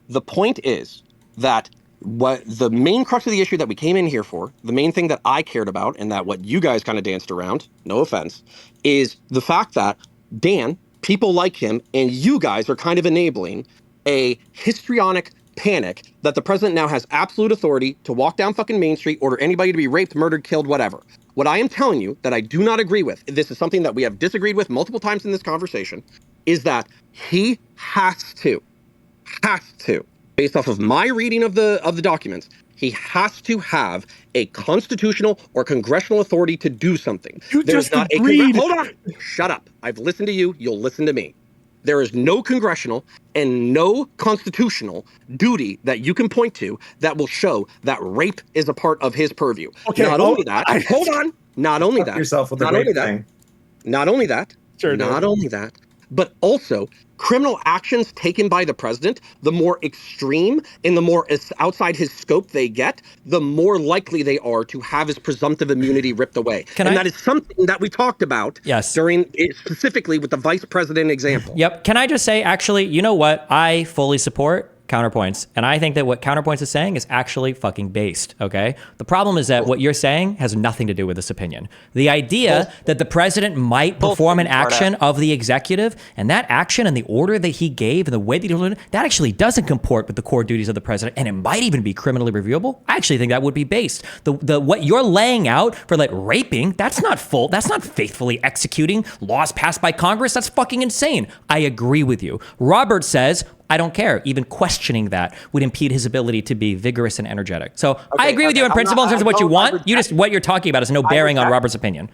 the point is that what the main crux of the issue that we came in here for, the main thing that I cared about, and that what you guys kind of danced around, no offense, is the fact that Dan, people like him, and you guys are kind of enabling a histrionic panic that the president now has absolute authority to walk down fucking Main Street, order anybody to be raped, murdered, killed, whatever. What I am telling you that I do not agree with, this is something that we have disagreed with multiple times in this conversation, is that he has to, based off of my reading of the documents, he has to have a constitutional or congressional authority to do something. You There's just not agreed. Hold on. Shut up. I've listened to you. You'll listen to me. There is no congressional and no constitutional duty that you can point to that will show that rape is a part of his purview. Okay, Not only that, hold on. Not only that. Yourself with the not rape only that. thing. Not only that. Sure, not only that, but also criminal actions taken by the president, the more extreme and the more outside his scope they get, the more likely they are to have his presumptive immunity ripped away. That is something that we talked about specifically with the vice president example. Yep. Can I just say, actually, you know what? I fully support Counterpoints. And I think that what Counterpoints is saying is actually fucking based, okay? The problem is that what you're saying has nothing to do with this opinion. The idea that the president might perform an action of the executive, and that action and the order that he gave and the way that he did it, that actually doesn't comport with the core duties of the president, and it might even be criminally reviewable. I actually think that would be based. The what you're laying out for like raping, that's not faithfully executing laws passed by Congress. That's fucking insane. I agree with you. Robert says, I don't care. Even questioning that would impede his ability to be vigorous and energetic. So I agree with you in principle in terms of what you want. What you're talking about has no bearing on Robert's opinion.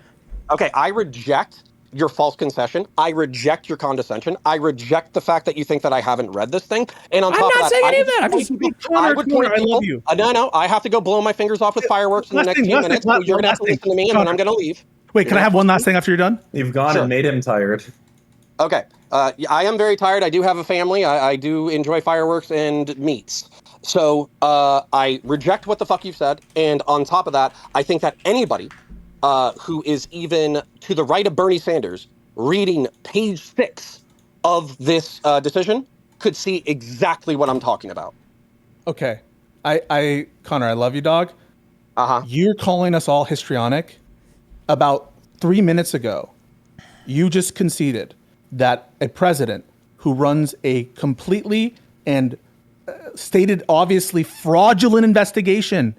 Okay, I reject your false concession. I reject your condescension. I reject the fact that you think that I haven't read this thing. And on top of that, I'm not saying any of that. I'm just I would point people. I love you. No, I have to go blow my fingers off with fireworks in the next few minutes. So you're gonna have to listen to me, and then I'm gonna leave. Wait, can I have one last thing after you're done? You've gone and made him tired. Okay. I am very tired. I do have a family. I do enjoy fireworks and meats. So I reject what the fuck you've said. And on top of that, I think that anybody who is even to the right of Bernie Sanders reading page 6 of this decision could see exactly what I'm talking about. Okay. Connor, I love you, dog. You're calling us all histrionic. About 3 minutes ago, you just conceded that a president who runs a completely and stated obviously fraudulent investigation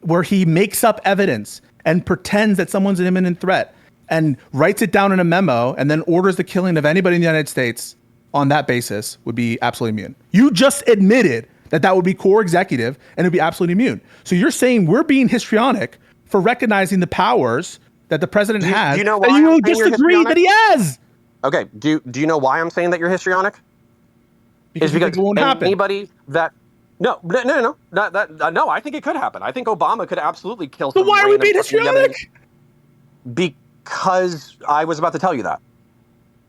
where he makes up evidence and pretends that someone's an imminent threat and writes it down in a memo and then orders the killing of anybody in the United States on that basis would be absolutely immune. You just admitted that would be core executive and it'd be absolutely immune. So you're saying we're being histrionic for recognizing the powers that the president has. Do you know why and you disagree that he has? Okay. Do you know why I'm saying that you're histrionic? Because it won't happen. Anybody that no, I think it could happen. I think Obama could absolutely kill. So why are we being histrionic? Because I was about to tell you that.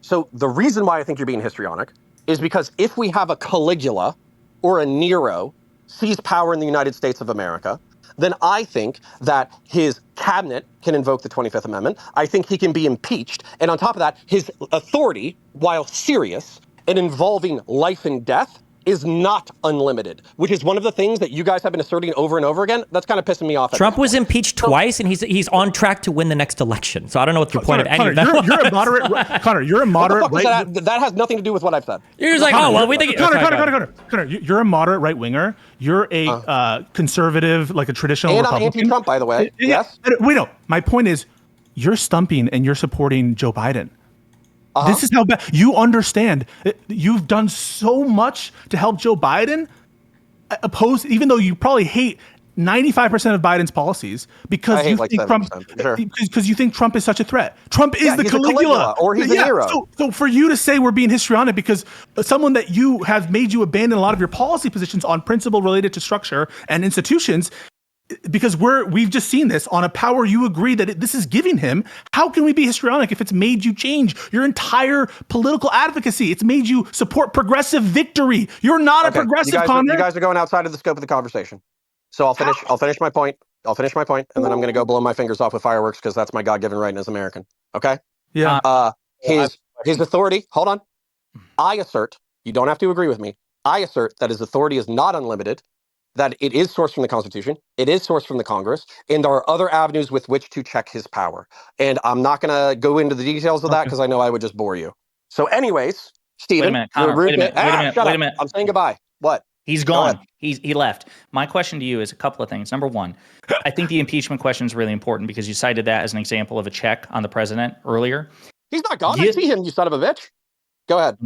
So the reason why I think you're being histrionic is because if we have a Caligula or a Nero seize power in the United States of America, then I think that his cabinet can invoke the 25th Amendment. I think he can be impeached. And on top of that, his authority, while serious and involving life and death, is not unlimited, which is one of the things that you guys have been asserting over and over again. That's kind of pissing me off. Trump was impeached twice, and he's on track to win the next election. So I don't know what your point of any of that was. You're a moderate, Connor. You're a moderate right. That has nothing to do with what I've said. You're just like, Connor, oh well, we think. Connor, you're a moderate right winger. You're a conservative, like a traditional and Republican. I'm anti-Trump, by the way. Yes. Wait, no. My point is, you're stumping and you're supporting Joe Biden. This is how bad you understand. You've done so much to help Joe Biden oppose, even though you probably hate 95% of Biden's policies because you think Trump, because you think Trump is such a threat. Trump is the Caligula, or he's a Nero. So for you to say we're being histrionic because someone that you have made you abandon a lot of your policy positions on principle related to structure and institutions. Because we've just seen this on a power you agree that this is giving him. How can we be histrionic if it's made you change your entire political advocacy? It's made you support progressive victory. You're not a progressive, Connor. You guys are going outside of the scope of the conversation. So I'll finish my point. And then I'm going to go blow my fingers off with fireworks because that's my God-given right as an American. Okay? Yeah. His authority. Hold on. I assert. You don't have to agree with me. I assert that his authority is not unlimited. That it is sourced from the Constitution, it is sourced from the Congress, and there are other avenues with which to check his power. And I'm not going to go into the details of that because I know I would just bore you. So anyways, Stephen. Wait a minute. I'm saying goodbye. What? He's gone. He left. My question to you is a couple of things. Number one, I think the impeachment question is really important because you cited that as an example of a check on the president earlier. He's not gone. I see him, you son of a bitch. Go ahead.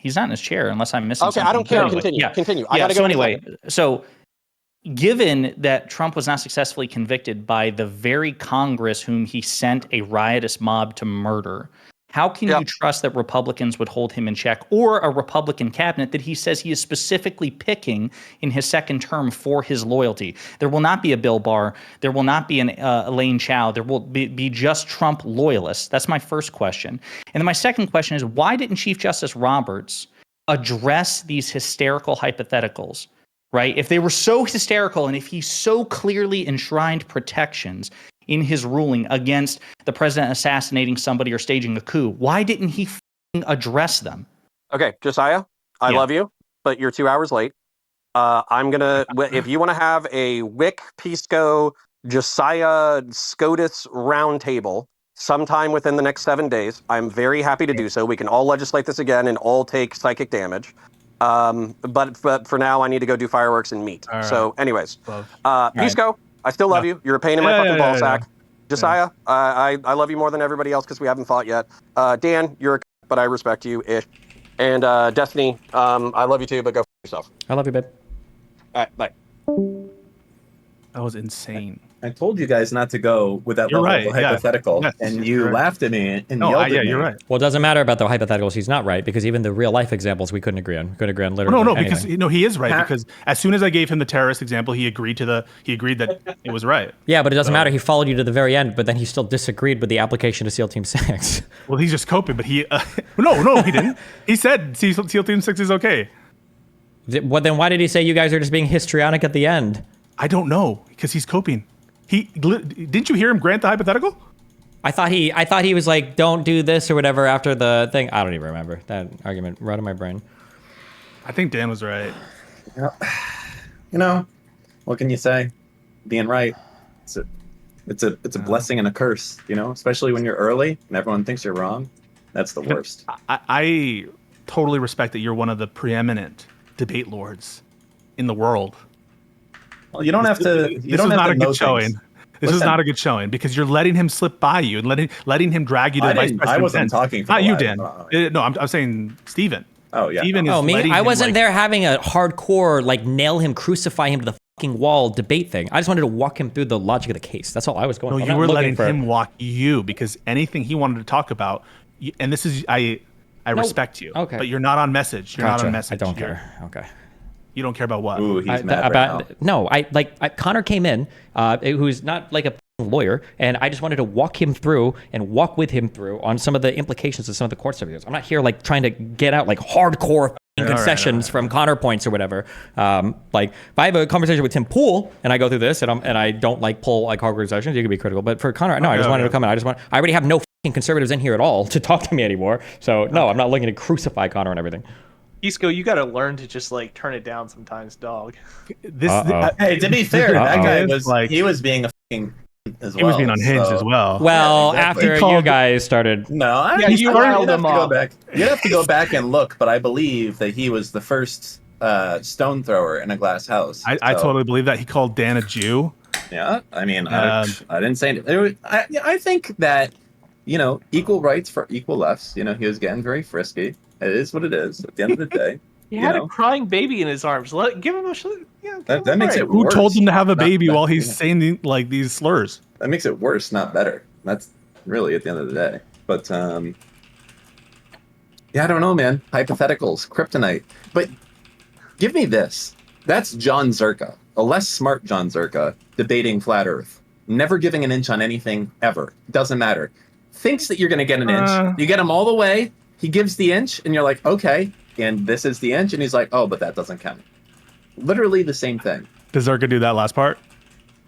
He's not in his chair unless I'm missing Okay, something. I don't care. Anyway, Continue. Yeah. Continue. I Yeah. gotta So go. In a anyway, second. so given that Trump was not successfully convicted by the very Congress whom he sent a riotous mob to murder, how can you trust that Republicans would hold him in check, or a Republican cabinet that he says he is specifically picking in his second term for his loyalty? There will not be a Bill Barr. There will not be an Elaine Chao. There will be just Trump loyalists. That's my first question. And then my second question is, why didn't Chief Justice Roberts address these hysterical hypotheticals? Right? If they were so hysterical and if he so clearly enshrined protections in his ruling against the president assassinating somebody or staging a coup, why didn't he address them? Okay, Josiah, I love you, but you're 2 hours late. I'm gonna, if you want to have a Wick, Pisco, Josiah, SCOTUS roundtable sometime within the next 7 days, I'm very happy to do so. We can all legislate this again and all take psychic damage. But for now, I need to go do fireworks and meat. All so, anyways, right. Pisco, I still love you. You're a pain in my fucking ball sack. Josiah, I love you more than everybody else because we haven't fought yet. Dan, you're a but I respect you ish. And Destiny, I love you too, but go f yourself. I love you, babe. All right, bye. That was insane. I told you guys not to go with that level of hypothetical, and you laughed at me and yelled at me. You're right. Well, it doesn't matter about the hypotheticals. He's not right, because even the real life examples we couldn't agree on. We couldn't agree on literally anything. Because he is right. Because as soon as I gave him the terrorist example, he agreed that it was right. Yeah, but it doesn't matter. He followed you to the very end, but then he still disagreed with the application of SEAL Team 6. Well, he's just coping. But he no, he didn't. He said SEAL Team 6 is okay. Well, then why did he say you guys are just being histrionic at the end? I don't know, because he's coping. Didn't you hear him grant the hypothetical? I thought he was like, don't do this or whatever after the thing. I don't even remember that argument right in my brain. I think Dan was right. You know, what can you say? Being right, it's a blessing and a curse. You know, especially when you're early and everyone thinks you're wrong. That's the worst. I totally respect that you're one of the preeminent debate lords in the world. Well, you don't have to. This is not a good showing. This is not a good showing because you're letting him slip by you and letting him drag you to the vice president. I wasn't talking. Not you, Dan. No, I'm saying Steven. Oh yeah. Steven is me? I wasn't there having a hardcore like nail him, crucify him to the fucking wall debate thing. I just wanted to walk him through the logic of the case. That's all I was going. No, you were letting him walk you because anything he wanted to talk about, and this is I respect you. Okay. But you're not on message. You're not on message. I don't care. Okay. You don't care about what? Ooh, he's mad right now. No, Connor came in, who's not like a lawyer, and I just wanted to walk him through and walk with him through on some of the implications of some of the court stuff. I'm not here like trying to get out like hardcore concessions from Counterpoints or whatever. Like if I have a conversation with Tim Pool and I go through this and I don't like pull like hardcore concessions, you can be critical. But for Connor, no, I just wanted to come in. I already have no fucking conservatives in here at all to talk to me anymore. So no, I'm not looking to crucify Connor and everything. Pisco, you gotta learn to just like turn it down sometimes, dog. Hey, to be fair, that guy was like he was being a fucking as well. He was being unhinged as well. Well, after you guys started, you'd have to go back. You'd have to go back and look, but I believe that he was the first stone thrower in a glass house. I totally believe that. He called Dan a Jew. Yeah, I mean, I didn't say it. I think that equal rights for equal lefts. He was getting very frisky. It is what it is. At the end of the day, he had a crying baby in his arms. Give him a that makes it worse. Who told him to have a baby while he's saying these slurs? That makes it worse, not better. That's really at the end of the day. But I don't know, man. Hypotheticals, kryptonite. But give me this. That's John Zerka, a less smart John Zerka, debating flat Earth, never giving an inch on anything ever. Doesn't matter. Thinks that you're going to get an inch. You get him all the way. He gives the inch, and you're like, okay, and this is the inch, and he's like, oh, but that doesn't count. Literally the same thing. Does Zerka do that last part?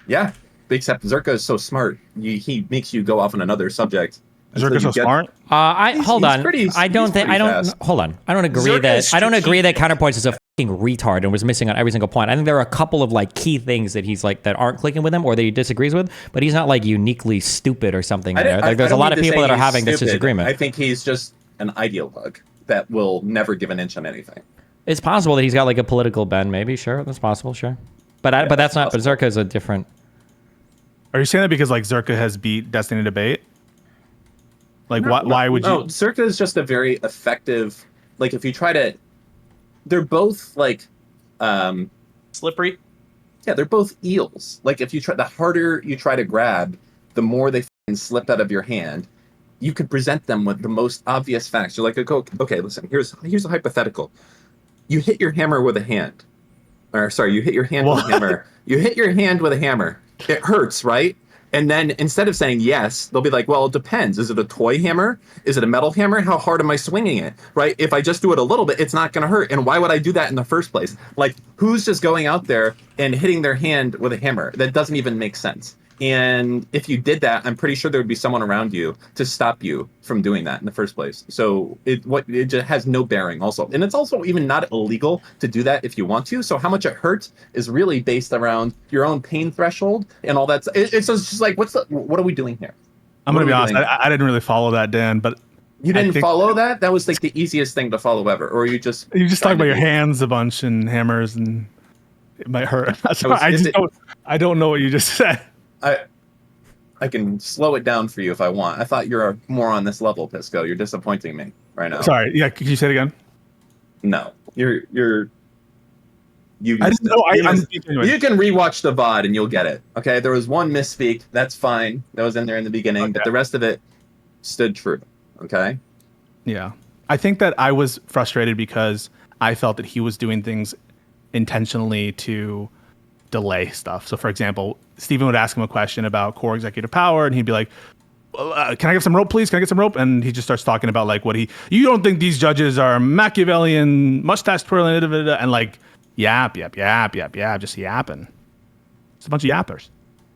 Yeah, except Zerka is so smart. He makes you go off on another subject. Zerka's so smart? Hold on. I don't agree that Counterpoints is a fucking retard and was missing on every single point. I think there are a couple of like key things that he's like that aren't clicking with him or that he disagrees with, but he's not like uniquely stupid or something. There's a lot of people that are having this disagreement. I think he's just an ideologue that will never give an inch on anything. It's possible that he's got like a political bend, maybe. Sure, that's possible. Sure, but that's not. But Zerka is a different. Are you saying that because like Zerka has beat Destiny debate? Like why would you? No, Zerka is just a very effective like if you try to, they're both like slippery. Yeah, they're both eels. Like if you try, the harder you try to grab, the more they slip out of your hand. You could present them with the most obvious facts. You're like, okay, listen, here's a hypothetical. You hit your hammer with a hand. Or sorry, you hit your hand with a hammer. You hit your hand with a hammer. It hurts, right? And then instead of saying yes, they'll be like, well, it depends. Is it a toy hammer? Is it a metal hammer? How hard am I swinging it? Right? If I just do it a little bit, it's not going to hurt. And why would I do that in the first place? Like, who's just going out there and hitting their hand with a hammer? That doesn't even make sense. And if you did that, I'm pretty sure there would be someone around you to stop you from doing that in the first place. So it just has no bearing also. And it's also even not illegal to do that if you want to. So how much it hurts is really based around your own pain threshold and all that. It's just like, what are we doing here? I'm going to be honest. I didn't really follow that, Dan, but you didn't follow that? That was like the easiest thing to follow ever. Or you just talking about your hands a bunch and hammers and it might hurt. I don't know what you just said. I can slow it down for you if I want. I thought you're more on this level, Pisco. You're disappointing me right now. Sorry. Yeah. Can you say it again? No. You I didn't know. You can rewatch the VOD and you'll get it. Okay. There was one misspeak. That's fine. That was in there in the beginning, but the rest of it stood true. Okay. Yeah. I think that I was frustrated because I felt that he was doing things intentionally to delay stuff. So, for example, Stephen would ask him a question about core executive power, and he'd be like, "Can I get some rope, please? Can I get some rope?" And he just starts talking about like you don't think these judges are Machiavellian, mustache twirling, and like yap, just yapping. It's a bunch of yappers.